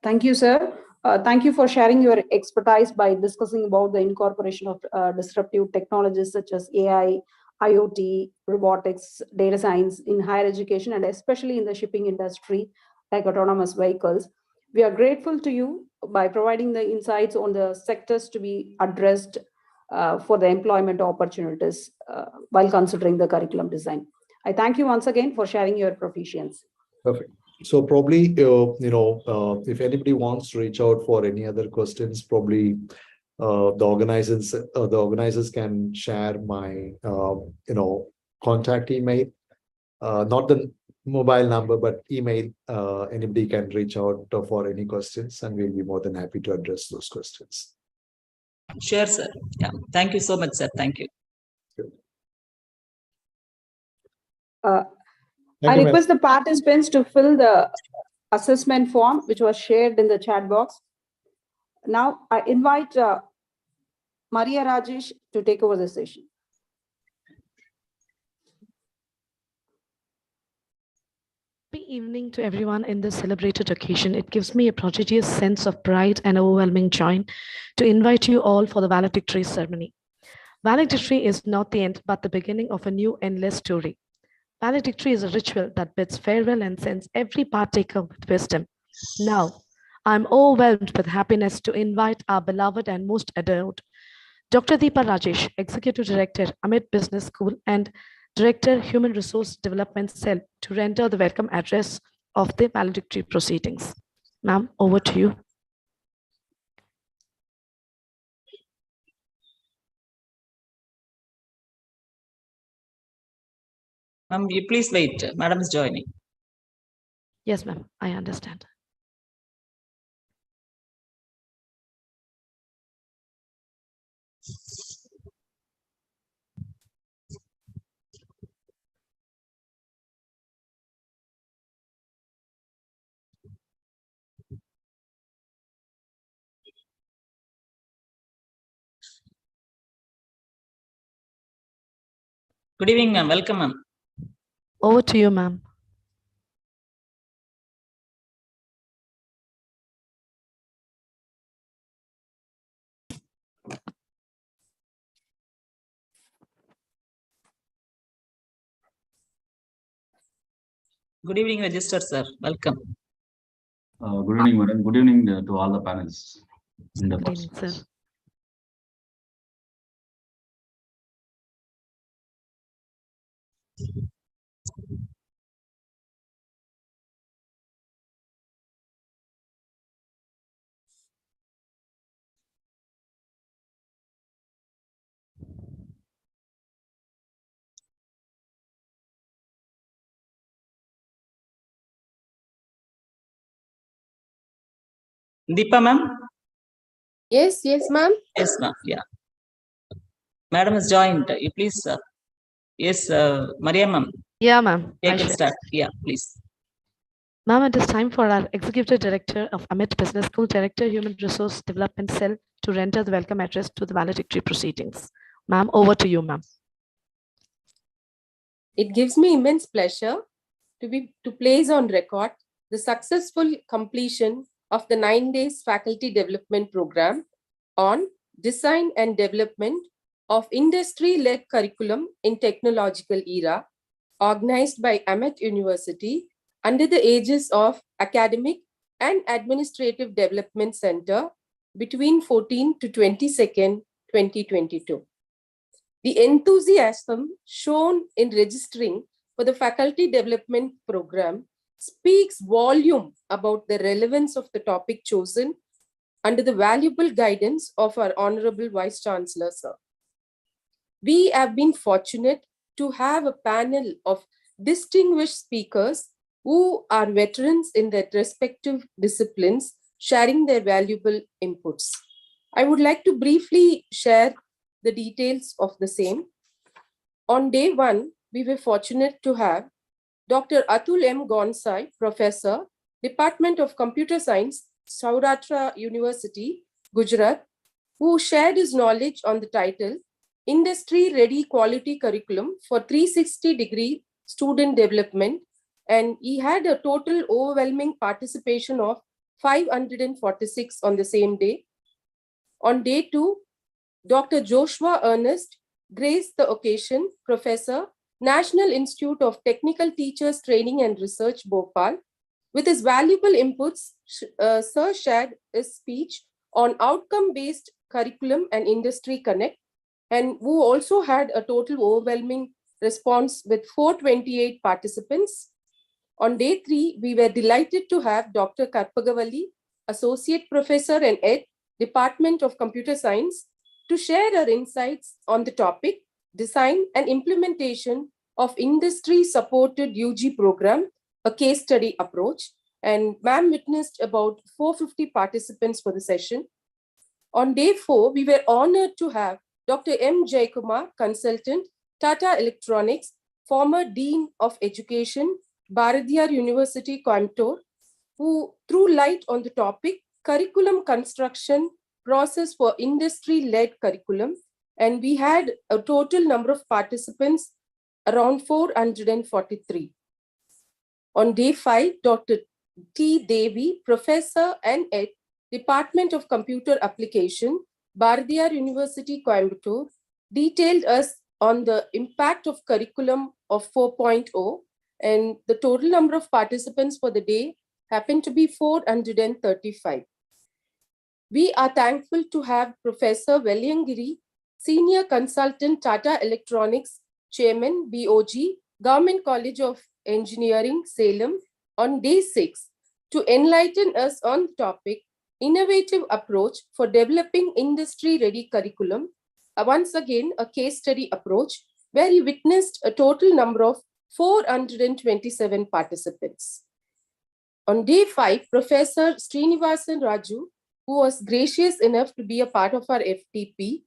Thank you, sir. Thank you for sharing your expertise by discussing about the incorporation of disruptive technologies such as AI, IoT, robotics, data science in higher education, and especially in the shipping industry, like autonomous vehicles. We are grateful to you by providing the insights on the sectors to be addressed for the employment opportunities while considering the curriculum design. I thank you once again for sharing your proficiency. Perfect. So probably, if anybody wants to reach out for any other questions, probably the organizers can share my, contact email, not the mobile number, but email. Anybody can reach out for any questions, and we'll be more than happy to address those questions. Sure, sir. Yeah. Thank you so much, sir. Thank you. I request the participants to fill the assessment form, which was shared in the chat box. Now, I invite Maria Rajesh to take over the session. Happy evening to everyone in this celebrated occasion. It gives me a prodigious sense of pride and overwhelming joy to invite you all for the valedictory ceremony. Valedictory is not the end, but the beginning of a new endless story. Valedictory is a ritual that bids farewell and sends every partaker with wisdom. Now, I'm overwhelmed with happiness to invite our beloved and most adored Dr. Deepa Rajesh, Executive Director, Amit Business School, and Director, Human Resource Development Cell, to render the welcome address of the valedictory proceedings. Ma'am, over to you. Ma'am, you please wait. Madam is joining. Yes, ma'am, I understand. Good evening, ma'am. Welcome, ma'am. Over to you, ma'am. Good evening, Register sir. Welcome. Good evening, madam. Good evening to all the panelists. In the Good evening, sir. Deepa ma'am? Yes, ma'am. Yes, ma'am. Yeah. Madam has joined. You please. Yes, Maria ma'am. Yeah, ma'am. I Take it shall. start. Yeah, please. Ma'am, it is time for our Executive Director of Amit Business School, Director, Human Resource Development Cell, to render the welcome address to the valedictory proceedings. Ma'am, over to you, ma'am. It gives me immense pleasure to place on record the successful completion of the 9 days faculty development program on design and development of industry-led curriculum in technological era, organized by Amit University under the aegis of Academic and Administrative Development Center between 14 to 22nd, 2022. The enthusiasm shown in registering for the faculty development program speaks volume about the relevance of the topic chosen under the valuable guidance of our Honorable Vice Chancellor, sir. We have been fortunate to have a panel of distinguished speakers who are veterans in their respective disciplines, sharing their valuable inputs. I would like to briefly share the details of the same. On day one, we were fortunate to have Dr. Atul M. Gonsai, Professor, Department of Computer Science, Saurashtra University, Gujarat, who shared his knowledge on the title Industry Ready Quality Curriculum for 360-degree Student Development, and he had a total overwhelming participation of 546 on the same day. On day two, Dr. Joshua Ernest graced the occasion, Professor, National Institute of Technical Teachers Training and Research, Bhopal. With his valuable inputs, Sir shared his speech on outcome-based curriculum and industry connect, and who also had a total overwhelming response with 428 participants. On day three, we were delighted to have Dr. Karpagavalli, Associate Professor and Ed, Department of Computer Science, to share her insights on the topic, design and implementation of industry-supported UG program, a case study approach. And ma'am witnessed about 450 participants for the session. On day four, we were honored to have Dr. M. Jaikumar, Consultant, Tata Electronics, former Dean of Education, Bharatiyar University, Coimbatore, who threw light on the topic, curriculum construction process for industry-led curriculum. And we had a total number of participants around 443. On day five, Dr. T. Devi, Professor and Ed, Department of Computer Application, Bharatiyar University, Coimbatore, detailed us on the impact of curriculum of 4.0, and the total number of participants for the day happened to be 435. We are thankful to have Professor Velliyangiri, Senior Consultant, Tata Electronics, Chairman, BOG, Government College of Engineering, Salem, on day 6 to enlighten us on the topic, innovative approach for developing industry-ready curriculum. Once again, a case study approach where he witnessed a total number of 427 participants. On day 5, Professor Srinivasan Raju, who was gracious enough to be a part of our FTP,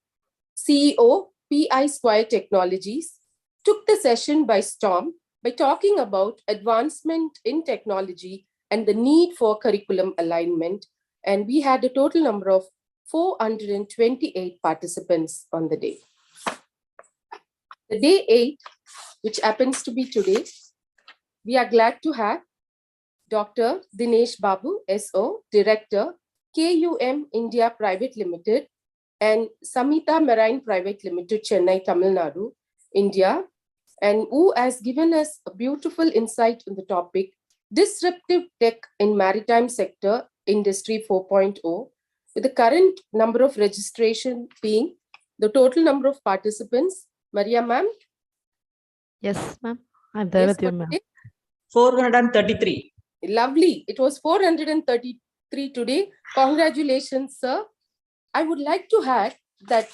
CEO, PI Square Technologies, took the session by storm by talking about advancement in technology and the need for curriculum alignment. And we had a total number of 428 participants on the day. The day 8, which happens to be today, we are glad to have Dr. Dinesh Babu, SO, Director, KUM India Private Limited, and Samita Marine Private Limited, Chennai, Tamil Nadu, India. and who has given us a beautiful insight on the topic, Disruptive Tech in Maritime Sector Industry 4.0, with the current number of registration being the total number of participants. Maria ma'am? Yes, ma'am. I'm there Yes, with you, for ma'am. today? 433. Lovely. It was 433 today. Congratulations, sir. I would like to add that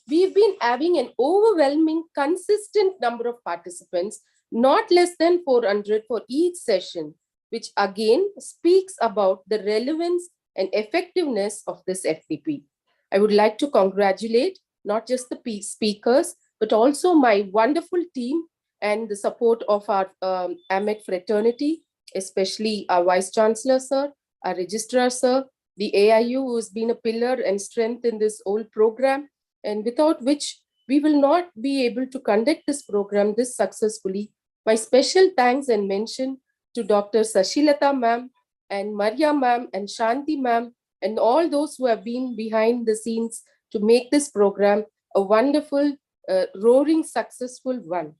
we've been having an overwhelming, consistent number of participants, not less than 400 for each session, which again speaks about the relevance and effectiveness of this FTP. I would like to congratulate not just the speakers, but also my wonderful team and the support of our AMEC fraternity, especially our Vice Chancellor, sir, our Registrar, sir, the AIU, who has been a pillar and strength in this whole program, and without which we will not be able to conduct this program this successfully. My special thanks and mention to Dr. Sashilata ma'am and Maria ma'am and Shanti ma'am and all those who have been behind the scenes to make this program a wonderful, roaring, successful one.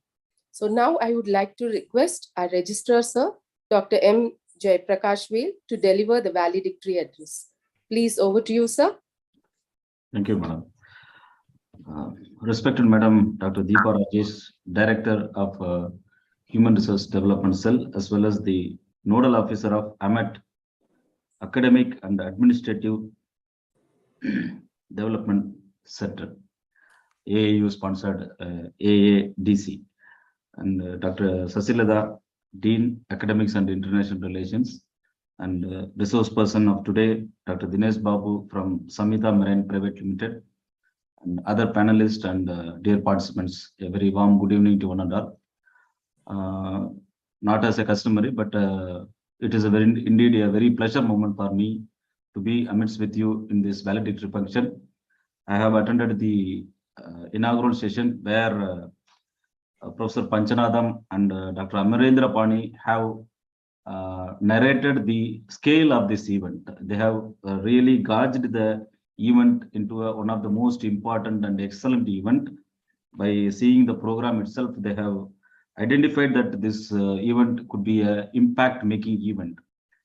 So now I would like to request our Registrar, sir, Dr. M. Jayaprakash Vel, to deliver the valedictory address. Please, over to you, sir. Thank you, Madam. Respected Madam Dr. Deepa Rajesh, Director of Human Resource Development Cell, as well as the Nodal Officer of AMET Academic and Administrative Development Center, AAU sponsored AADC, and Dr. Sasilada, Dean, Academics and International Relations, and resource person of today, Dr. Dinesh Babu from Samhita Marine Private Limited, and other panelists and dear participants, a very warm good evening to one and all. Not as a customary, but it is indeed a very pleasure moment for me to be amidst with you in this valedictory function. I have attended the inaugural session where Professor Panchanadam and Dr. Amarendra Pani have narrated the scale of this event. They have really gauged the event into one of the most important and excellent event. By seeing the program itself, they have identified that this event could be an impact-making event.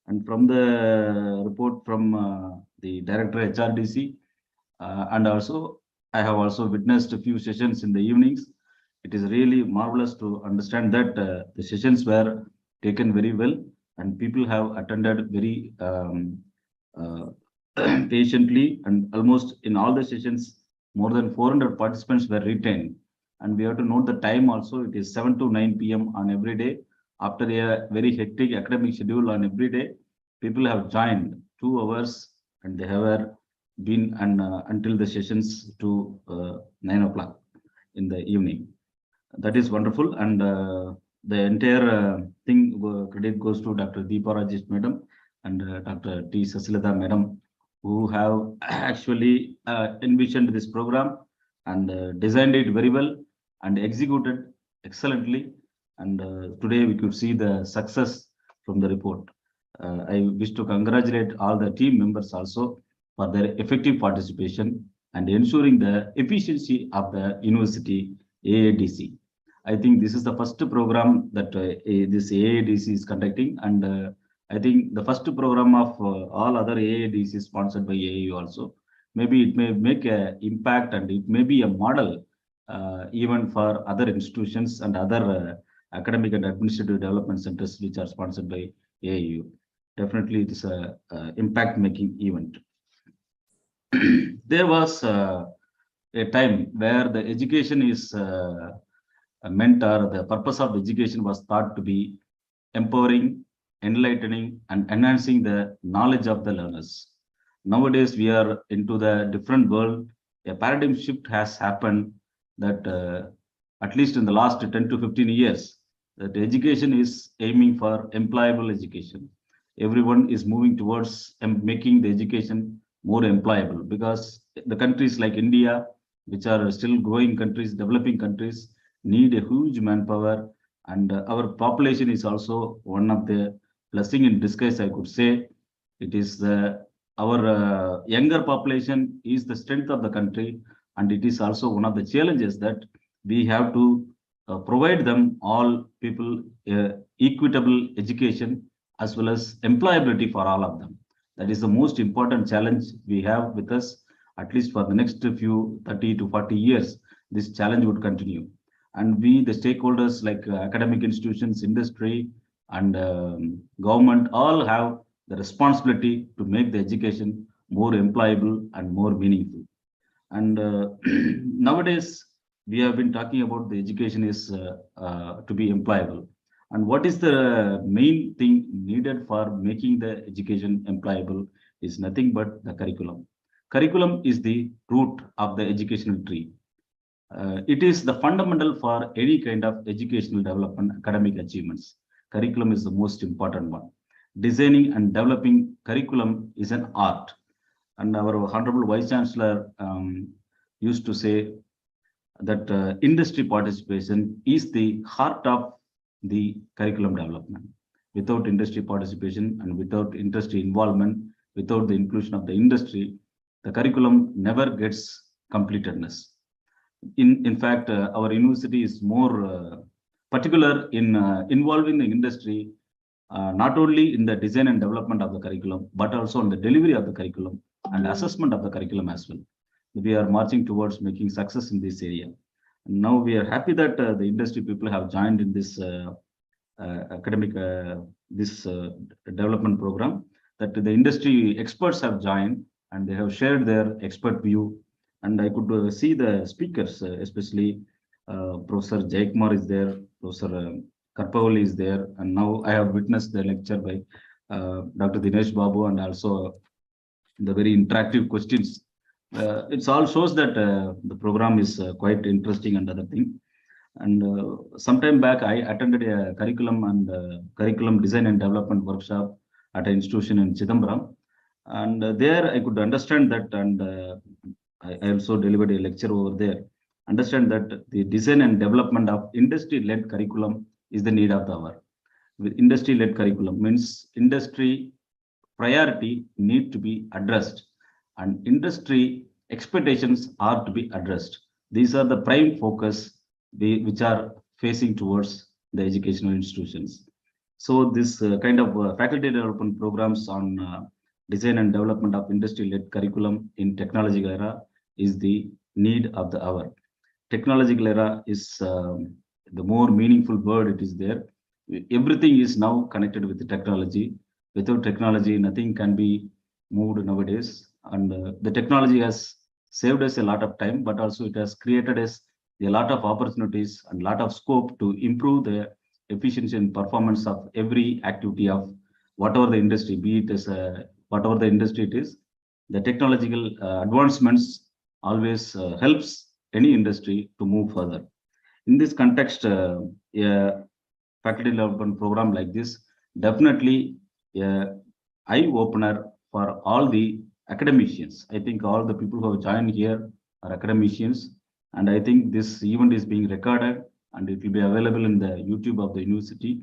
And from the report from the Director HRDC, and also I have also witnessed a few sessions in the evenings. It is really marvelous to understand that the sessions were taken very well and people have attended very patiently, and almost in all the sessions, more than 400 participants were retained. And we have to note the time also, it is 7 to 9 p.m. on every day. After a very hectic academic schedule on every day, people have joined 2 hours and they have been until the sessions to 9 o'clock in the evening. That is wonderful, and the entire credit goes to Dr. Deepa Rajesh Madam and Dr. T. Sasilata Madam, who have actually envisioned this program and designed it very well and executed excellently. And today we could see the success from the report. I wish to congratulate all the team members also for their effective participation and ensuring the efficiency of the university AADC. I think this is the first program that this AADC is conducting, and I think the first program of all other AADC sponsored by AAU also. Maybe it may make an impact and it may be a model even for other institutions and other academic and administrative development centers which are sponsored by AAU. Definitely it is a impact-making event. There was a time where the education is meant, or the purpose of education was thought to be empowering, enlightening, and enhancing the knowledge of the learners. Nowadays, we are into the different world. A paradigm shift has happened that at least in the last 10 to 15 years, that education is aiming for employable education. Everyone is moving towards making the education more employable, because the countries like India, which are still growing countries, developing countries, need a huge manpower, and our population is also one of the blessing in disguise, I could say. It is our younger population is the strength of the country, and it is also one of the challenges that we have to provide them all people equitable education as well as employability for all of them. That is the most important challenge we have with us, at least for the next few 30 to 40 years. This challenge would continue. And we, the stakeholders like academic institutions, industry, and government all have the responsibility to make the education more employable and more meaningful. And nowadays, we have been talking about the education is to be employable. And what is the main thing needed for making the education employable is nothing but the curriculum. Curriculum is the root of the educational tree. It is the fundamental for any kind of educational development, academic achievements. Curriculum is the most important one. Designing and developing curriculum is an art. And our Honorable Vice Chancellor used to say that industry participation is the heart of the curriculum development. Without industry participation and without industry involvement, without the inclusion of the industry, the curriculum never gets completedness. In fact, our university is more particular in involving the industry, not only in the design and development of the curriculum, but also in the delivery of the curriculum and assessment of the curriculum as well. We are marching towards making success in this area. Now we are happy that the industry people have joined in this academic development program, that the industry experts have joined and they have shared their expert view. And I could see the speakers, especially Professor Jaykumar is there, Professor Karpavali is there, and now I have witnessed the lecture by Dr. Dinesh Babu, and also the very interactive questions. It all shows that the program is quite interesting and other thing. And some time back, I attended a curriculum and curriculum design and development workshop at an institution in Chidambaram. And there I could understand that, and I also delivered a lecture over there. Understand that the design and development of industry-led curriculum is the need of the hour. With industry-led curriculum means industry priority need to be addressed, and industry expectations are to be addressed. These are the prime focus which are facing towards the educational institutions. So this kind of faculty development programs on design and development of industry-led curriculum in technological era is the need of the hour. Technological era is the more meaningful word it is there. Everything is now connected with the technology. Without technology, nothing can be moved nowadays. And the technology has saved us a lot of time, but also it has created us a lot of opportunities and a lot of scope to improve the efficiency and performance of every activity of whatever the industry, be it as whatever the industry it is. The technological advancements always helps any industry to move further. In this context, a faculty development program like this definitely an eye-opener for all the academicians. I think all the people who have joined here are academicians, and I think this event is being recorded and it will be available in the YouTube of the university.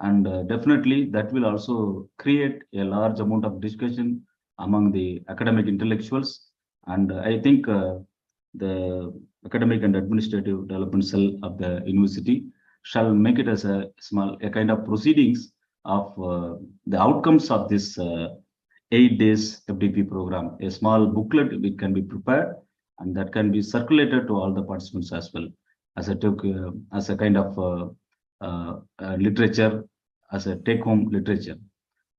And definitely that will also create a large amount of discussion among the academic intellectuals. And I think the academic and administrative development cell of the university shall make it as a kind of proceedings of the outcomes of this 8 days FDP program. A small booklet which can be prepared and that can be circulated to all the participants as well as a kind of literature, as a take-home literature.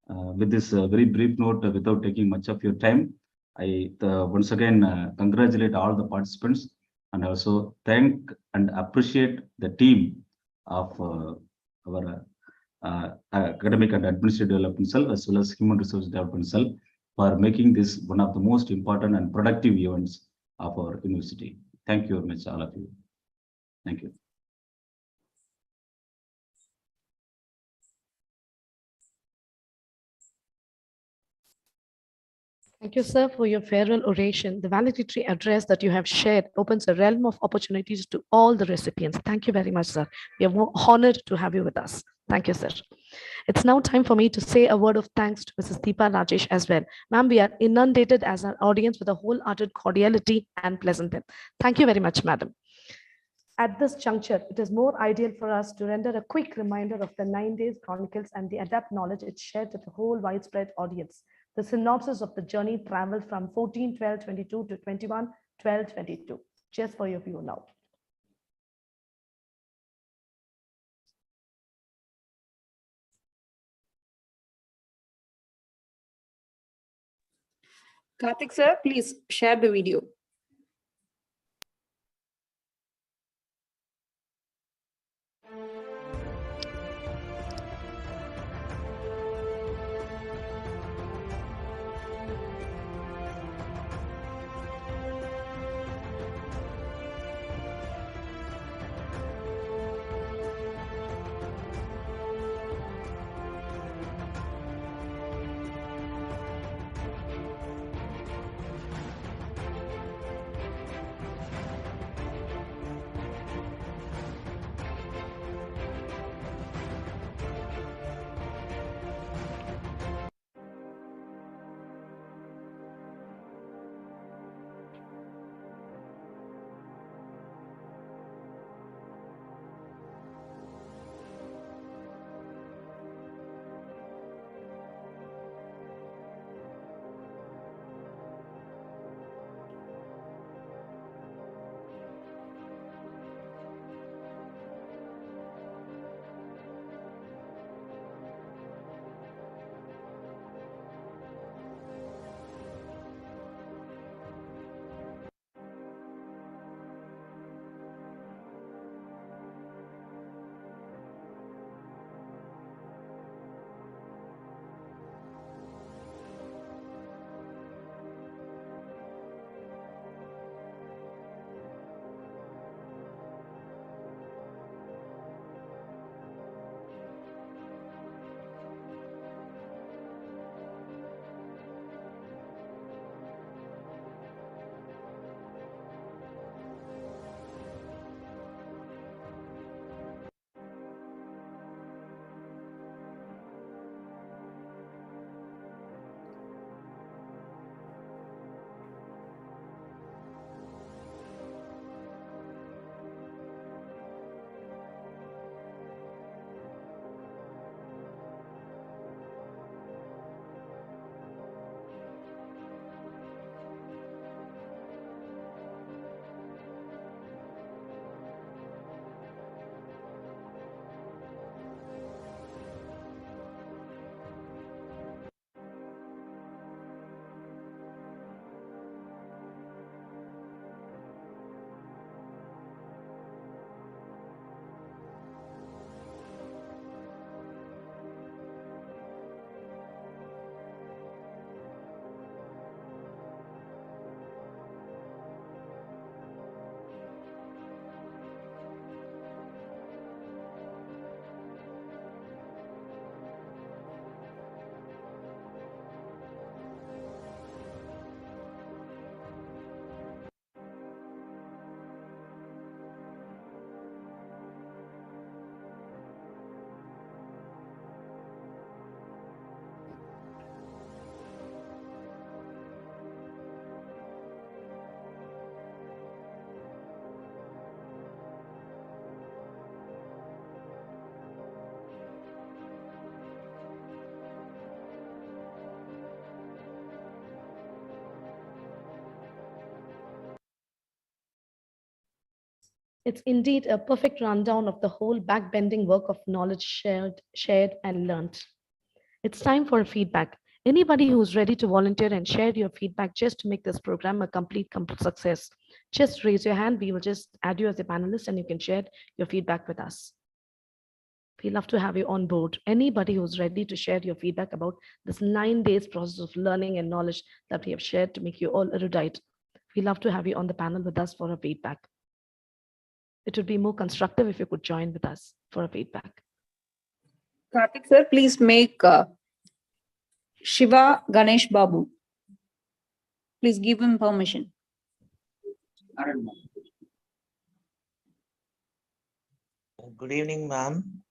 With this very brief note, without taking much of your time, I once again congratulate all the participants and also thank and appreciate the team of our academic and administrative development cell as well as human resource development cell for making this one of the most important and productive events of our university. Thank you very much, all of you. Thank you. Thank you, sir, for your farewell oration. The valedictory address that you have shared opens a realm of opportunities to all the recipients. Thank you very much, sir. We are more honored to have you with us. Thank you, sir. It's now time for me to say a word of thanks to Mrs. Deepa Rajesh as well. Ma'am, we are inundated as an audience with a wholehearted cordiality and pleasantness. Thank you very much, madam. At this juncture, it is more ideal for us to render a quick reminder of the 9 days chronicles and the adapt knowledge it shared with the whole widespread audience. The synopsis of the journey traveled from 14/12/22 to 21/12/22. Just for your view now. Karthik sir, please share the video. It's indeed a perfect rundown of the whole backbending work of knowledge shared and learned. It's time for feedback. Anybody who's ready to volunteer and share your feedback just to make this program a complete success, just raise your hand. We will just add you as a panelist and you can share your feedback with us. We love to have you on board. Anybody who's ready to share your feedback about this 9 days process of learning and knowledge that we have shared to make you all erudite. We love to have you on the panel with us for a feedback. It would be more constructive if you could join with us for a feedback. Karthik sir, please make Shiva Ganesh Babu. Please give him permission. Good evening, ma'am.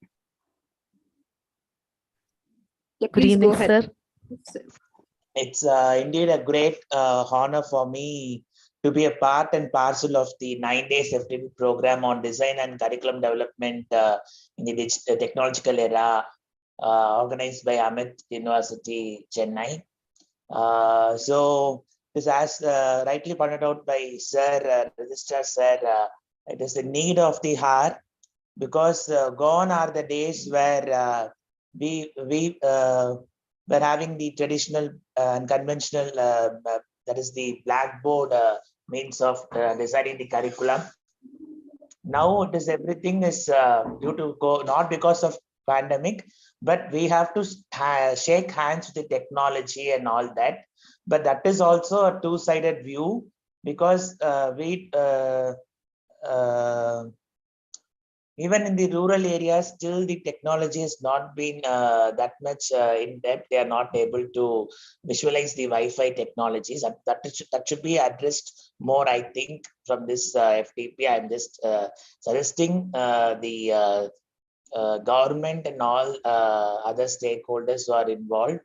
Yeah, Good evening, sir. It's indeed a great honor for me to be a part and parcel of the 9 days FTP program on design and curriculum development in the technological era, organized by Amit University, Chennai. So this, as rightly pointed out by Sir, Registrar Sir, it is the need of the hour, because gone are the days where we were having the traditional and conventional, that is the blackboard means of deciding the curriculum. Now it is, everything is due to go, not because of pandemic, but we have to shake hands with the technology and all that. But that is also a two-sided view, because even in the rural areas, still the technology has not been that much in depth. They are not able to visualize the Wi-Fi technologies. That should be addressed more, I think, from this FTP. I'm just suggesting the government and all other stakeholders who are involved.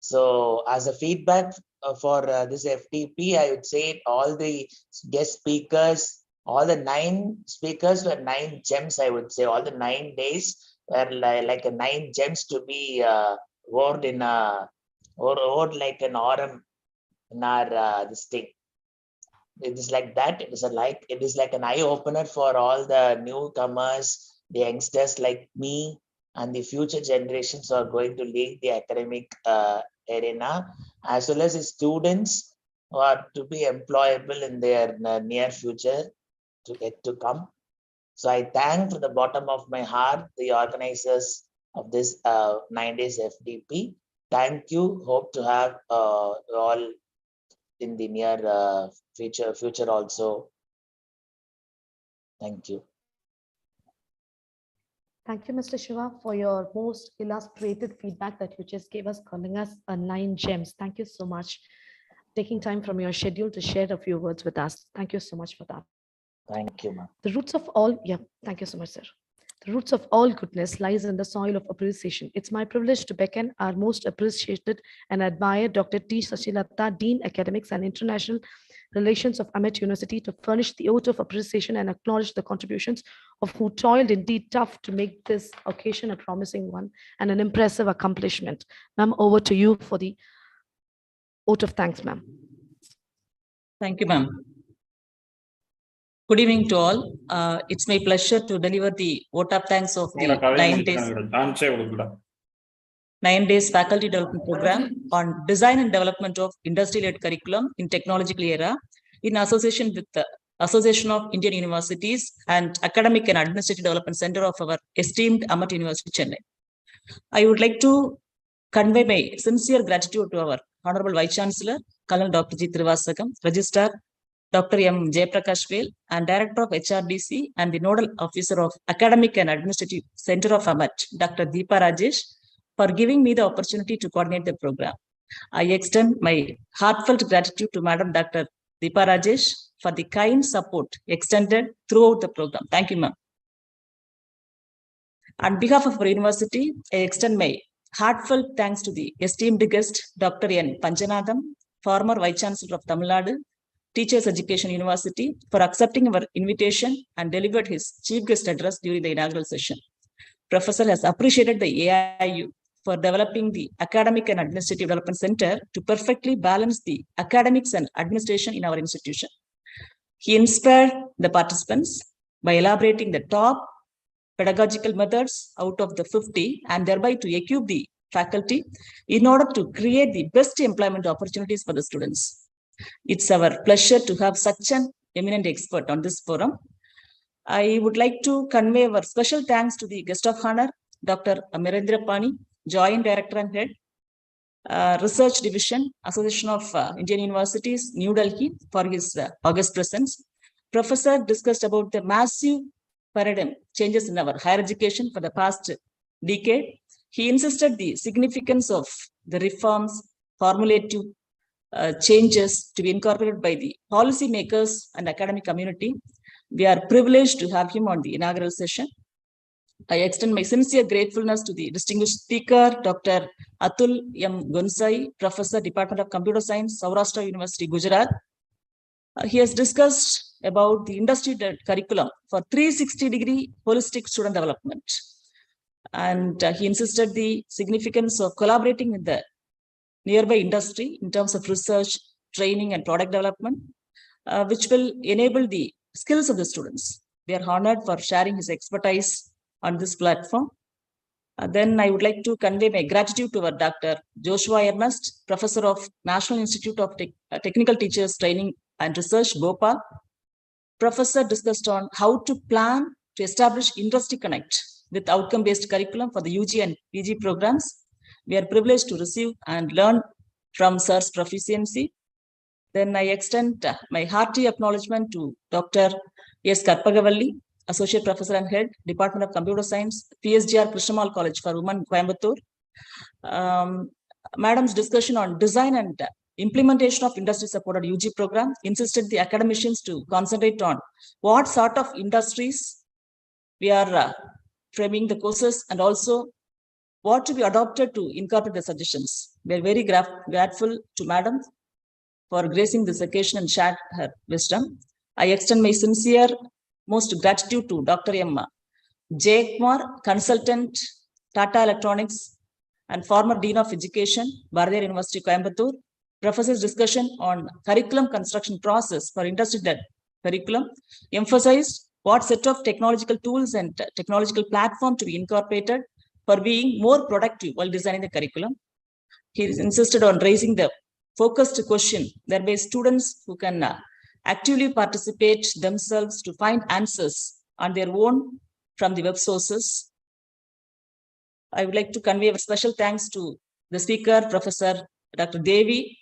So as a feedback for this FTP, I would say all the guest speakers, all the 9 speakers were 9 gems, I would say. All the 9 days were like a 9 gems to be word in a, or like an aurum in our this thing. It is like that. It is like an eye opener for all the newcomers, the youngsters like me, and the future generations are going to lead the academic arena, as well as the students who are to be employable in their near future to get to come. So I thank from the bottom of my heart the organizers of this 9 days FTP. Thank you. Hope to have all in the near future also. Thank you. Thank you, Mr. Shiva, for your most illustrated feedback that you just gave us, calling us 9 gems. Thank you so much. Taking time from your schedule to share a few words with us. Thank you so much for that. Thank you, ma'am. The roots of all, thank you so much, sir. The roots of all goodness lies in the soil of appreciation. It's my privilege to beckon our most appreciated and admired Dr. T. Sachilata, Dean, Academics and International Relations of Amit University, to furnish the oath of appreciation and acknowledge the contributions of who toiled indeed tough to make this occasion a promising one and an impressive accomplishment. Ma'am, over to you for the oath of thanks, ma'am. Thank you, ma'am. Good evening to all. It's my pleasure to deliver the vote of thanks of the 9 days faculty development program on design and development of industry-led curriculum in technological era, in association with the Association of Indian Universities and Academic and Administrative Development Center of our esteemed Amit University, Chennai. I would like to convey my sincere gratitude to our Honorable Vice Chancellor, Colonel Dr. G. Trivasagam, Registrar Dr. M. Jayaprakash Vel, and Director of HRDC and the Nodal Officer of Academic and Administrative Center of Amit, Dr. Deepa Rajesh, for giving me the opportunity to coordinate the program. I extend my heartfelt gratitude to Madam Dr. Deepa Rajesh for the kind support extended throughout the program. Thank you, ma'am. On behalf of our university, I extend my heartfelt thanks to the esteemed guest, Dr. N. Panjanadam, former Vice Chancellor of Tamil Nadu Teachers Education University, for accepting our invitation and delivered his chief guest address during the inaugural session. Professor has appreciated the AIU for developing the Academic and Administrative Development Center to perfectly balance the academics and administration in our institution. He inspired the participants by elaborating the top pedagogical methods out of the 50 and thereby to equip the faculty in order to create the best employment opportunities for the students. It's our pleasure to have such an eminent expert on this forum. I would like to convey our special thanks to the guest of honor, Dr. Amirendra Pani, Joint Director and Head, Research Division, Association of Indian Universities, New Delhi, for his august presence. Professor discussed about the massive paradigm changes in our higher education for the past decade. He insisted the significance of the reforms, formulative changes to be incorporated by the policymakers and academic community. We are privileged to have him on the inaugural session. I extend my sincere gratefulness to the distinguished speaker, Dr. Atul M. Gunsai, Professor, Department of Computer Science, Saurashtra University, Gujarat, He has discussed about the industry curriculum for 360-degree holistic student development. And he insisted the significance of collaborating with the nearby industry in terms of research, training, and product development, which will enable the skills of the students. We are honored for sharing his expertise on this platform. Then I would like to convey my gratitude to our Dr. Joshua Ernest, Professor of National Institute of Technical Teachers Training and Research, Bhopal. Professor discussed on how to plan to establish industry connect with outcome-based curriculum for the UG and PG programs. We are privileged to receive and learn from Sir's proficiency. Then I extend my hearty acknowledgement to Dr. S. Karpagavalli, Associate Professor and Head, Department of Computer Science, PSGR Krishnamal College for Women, Coimbatore. Madam's discussion on design and implementation of industry-supported UG program insisted the academicians to concentrate on what sort of industries we are framing the courses and also what to be adopted to incorporate the suggestions. We are very grateful to Madam for gracing this occasion and shared her wisdom. I extend my sincere most gratitude to Dr. M. Jaykumar, Consultant, Tata Electronics, and former Dean of Education, Bharathiar University, Coimbatore. Professor's discussion on curriculum construction process for industry-led curriculum emphasized what set of technological tools and technological platform to be incorporated for being more productive while designing the curriculum. He insisted on raising the focused question, thereby students who can actively participate themselves to find answers on their own from the web sources. I would like to convey a special thanks to the speaker, Professor Dr. Devi.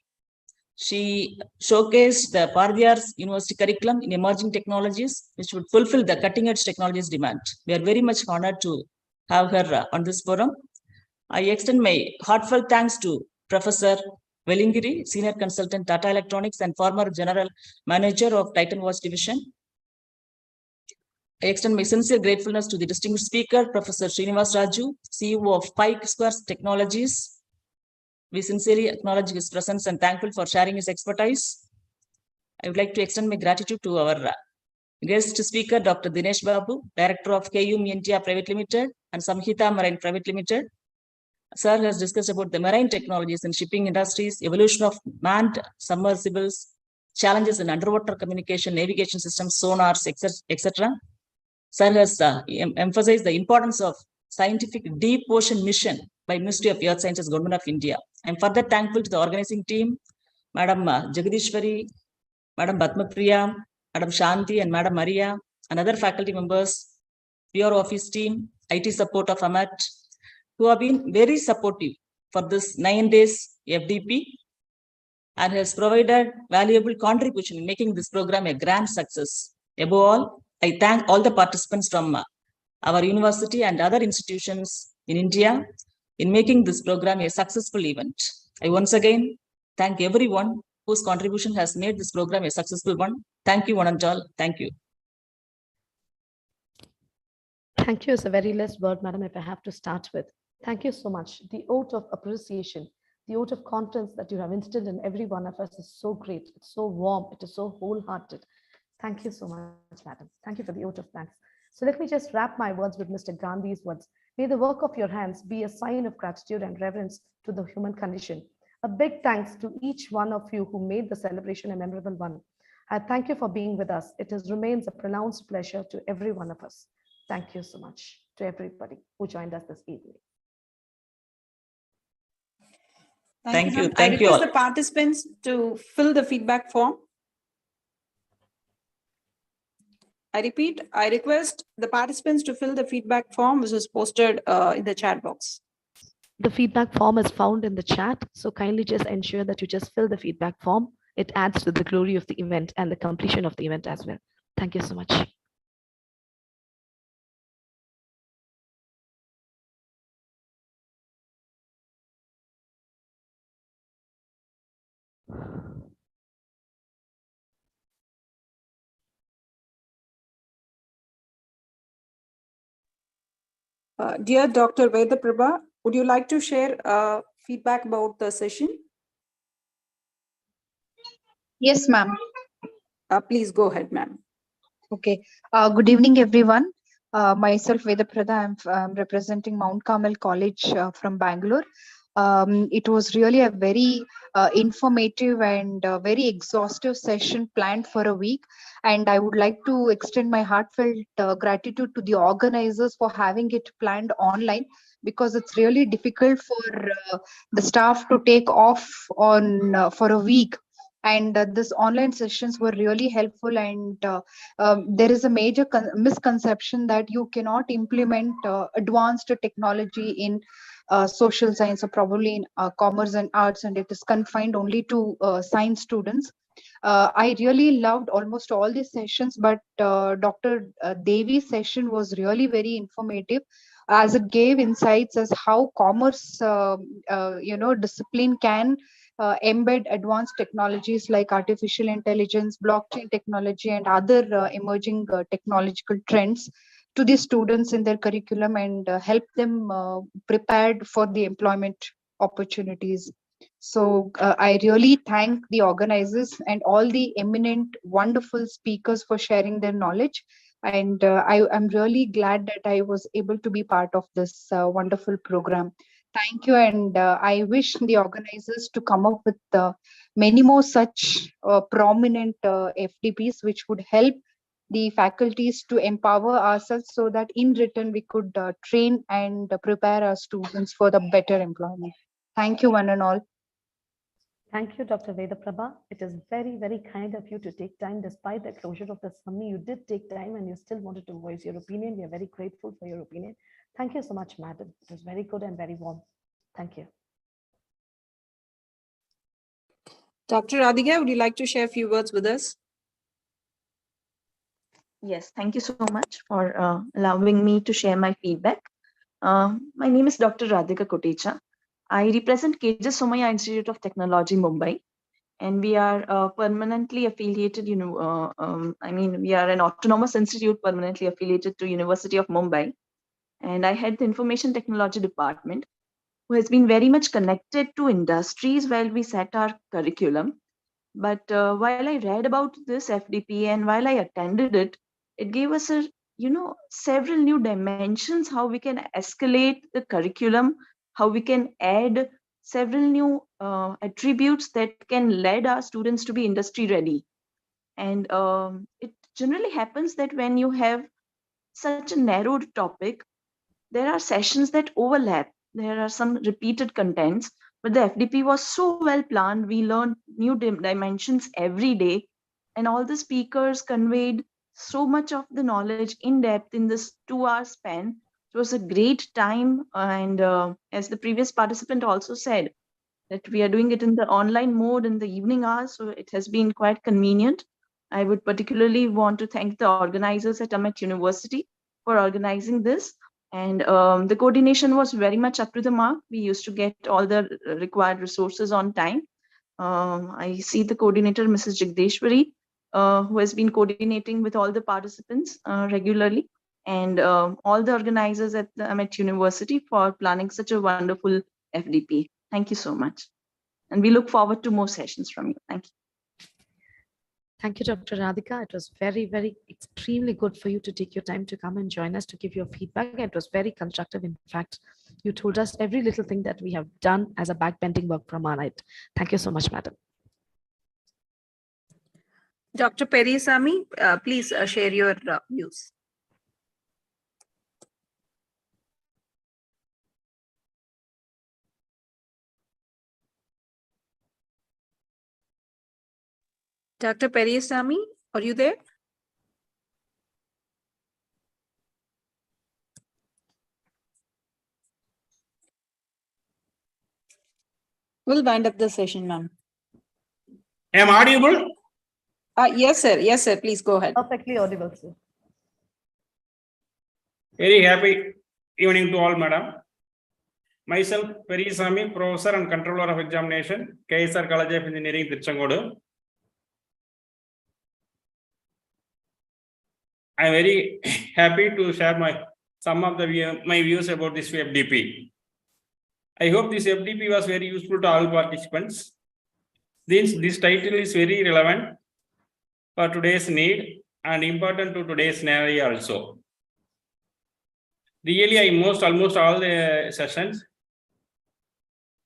She showcased the Bharathiar's University curriculum in emerging technologies, which would fulfill the cutting-edge technologies demand. We are very much honored to have her on this forum. I extend my heartfelt thanks to Professor Velingiri, Senior Consultant, Tata Electronics, and former General Manager of Titan Watch Division. I extend my sincere gratefulness to the distinguished speaker, Professor Srinivas Raju, CEO of Pike Squares Technologies. We sincerely acknowledge his presence and thankful for sharing his expertise. I would like to extend my gratitude to our guest speaker, Dr. Dinesh Babu, Director of KU India Private Limited and Samhita Marine Private Limited. Sir has discussed about the marine technologies and shipping industries, evolution of manned submersibles, challenges in underwater communication, navigation systems, sonars, etc. Sir has emphasized the importance of scientific deep ocean mission by Ministry of Earth Sciences, Government of India. I am further thankful to the organizing team, Madam Jagadishwari, Madam Padmapriya, Madam Shanti, and Madam Maria, and other faculty members, Bureau Office team, IT support of AMAT, who have been very supportive for this 9 days FDP and has provided valuable contribution in making this program a grand success. Above all, I thank all the participants from our university and other institutions in India in making this program a successful event. I once again thank everyone whose contribution has made this program a successful one. Thank you, one and all. Thank you. Thank you is a very less word, Madam, if I have to start with. Thank you so much. The oath of appreciation, the oath of confidence that you have instilled in every one of us is so great. It's so warm. It is so wholehearted. Thank you so much, Madam. Thank you for the oath of thanks. So let me just wrap my words with Mr. Gandhi's words. May the work of your hands be a sign of gratitude and reverence to the human condition. A big thanks to each one of you who made the celebration a memorable one. I thank you for being with us. It remains a pronounced pleasure to every one of us. Thank you so much to everybody who joined us this evening. Thank you. I request the participants to fill the feedback form. I repeat, I request the participants to fill the feedback form which is posted in the chat box. The feedback form is found in the chat, so kindly just ensure that you just fill the feedback form. It adds to the glory of the event and the completion of the event as well. Thank you so much. Dear Dr. Vedaprabha, would you like to share feedback about the session? Yes, ma'am. Please go ahead, ma'am. Okay. Good evening, everyone. Myself, Vedaprada. I'm representing Mount Carmel College from Bangalore. It was really a very informative and very exhaustive session planned for a week. And I would like to extend my heartfelt gratitude to the organizers for having it planned online, because it's really difficult for the staff to take off on for a week. And this online sessions were really helpful. And there is a major misconception that you cannot implement advanced technology in social science, or probably in commerce and arts, and it is confined only to science students. I really loved almost all these sessions, but Dr. Devi's session was really very informative, as it gave insights as how commerce, discipline can embed advanced technologies like artificial intelligence, blockchain technology, and other emerging technological trends to the students in their curriculum, and help them prepared for the employment opportunities. So I really thank the organizers and all the eminent, wonderful speakers for sharing their knowledge. And I am really glad that I was able to be part of this wonderful program. Thank you. And I wish the organizers to come up with many more such prominent FDPs, which would help the faculties to empower ourselves, so that in return we could train and prepare our students for the better employment. Thank you, one and all. Thank you, Dr. Vedaprabha. It is very, very kind of you to take time. Despite the closure of the summit, you did take time and you still wanted to voice your opinion. We are very grateful for your opinion. Thank you so much, madam. It was very good and very warm. Thank you. Dr. Radhika, would you like to share a few words with us? Yes, thank you so much for allowing me to share my feedback. My name is Dr. Radhika Kotecha. I represent KJ Somaiya Institute of Technology, Mumbai, and we are permanently affiliated. We are an autonomous institute permanently affiliated to University of Mumbai, and I head the Information Technology Department, who has been very much connected to industries while we set our curriculum. But while I read about this FDP and while I attended it, it gave us several new dimensions, how we can escalate the curriculum, how we can add several new attributes that can lead our students to be industry ready. And it generally happens that when you have such a narrowed topic, there are sessions that overlap. There are some repeated contents, but the FDP was so well planned. We learned new dimensions every day, and all the speakers conveyed so much of the knowledge in depth in this 2-hour span. It was a great time. And as the previous participant also said, that we are doing it in the online mode in the evening hours, so it has been quite convenient. I would particularly want to thank the organizers at Amit University for organizing this. And the coordination was very much up to the mark. We used to get all the required resources on time. I see the coordinator, Mrs. Jagdeshwari, who has been coordinating with all the participants regularly, and all the organizers at the Amit University for planning such a wonderful FDP. Thank you so much. And we look forward to more sessions from you. Thank you. Thank you, Dr. Radhika. It was very, very extremely good for you to take your time to come and join us to give your feedback. It was very constructive. In fact, you told us every little thing that we have done as a backbending work from our night. Thank you so much, madam. Dr. Perisami, please share your views. Dr. Perisami, are you there? We'll wind up the session, ma'am. Am I audible? Yes, sir. Yes, sir. Please go ahead. Perfectly audible, sir. Very happy evening to all, madam. Myself, Perisami, Professor and Controller of Examination, KSR College of Engineering, Tiruchengodu. I am very happy to share some of my views about this FDP. I hope this FDP was very useful to all participants. This title is very relevant for today's need and important to today's scenario also. Really, I almost all the sessions,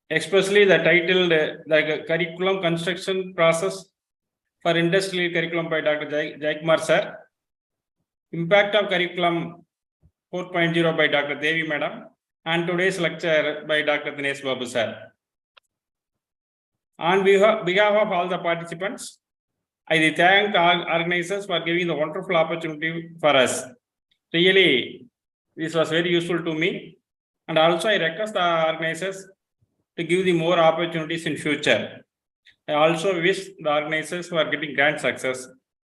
especially the titled the curriculum construction process for industrial curriculum by Dr. Jaikumar sir, impact of curriculum 4.0 by Dr. Devi madam, and today's lecture by Dr. Dinesh Babu sir. On behalf of all the participants, I thank all organizers for giving the wonderful opportunity for us. Really, this was very useful to me, and also I request the organizers to give the more opportunities in future. I also wish the organizers for getting grand success.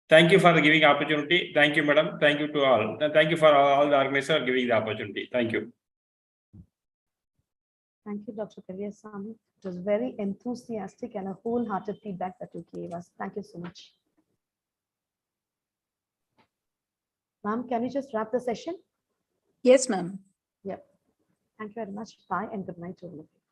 Thank you for the giving opportunity. Thank you, madam. Thank you to all. And thank you for all the organizers giving the opportunity. Thank you. Thank you, Dr. Peரியasamy. It was very enthusiastic and a wholehearted feedback that you gave us. Thank you so much. Ma'am, can you just wrap the session? Yes, ma'am. Yep. Thank you very much. Bye and good night to all of you.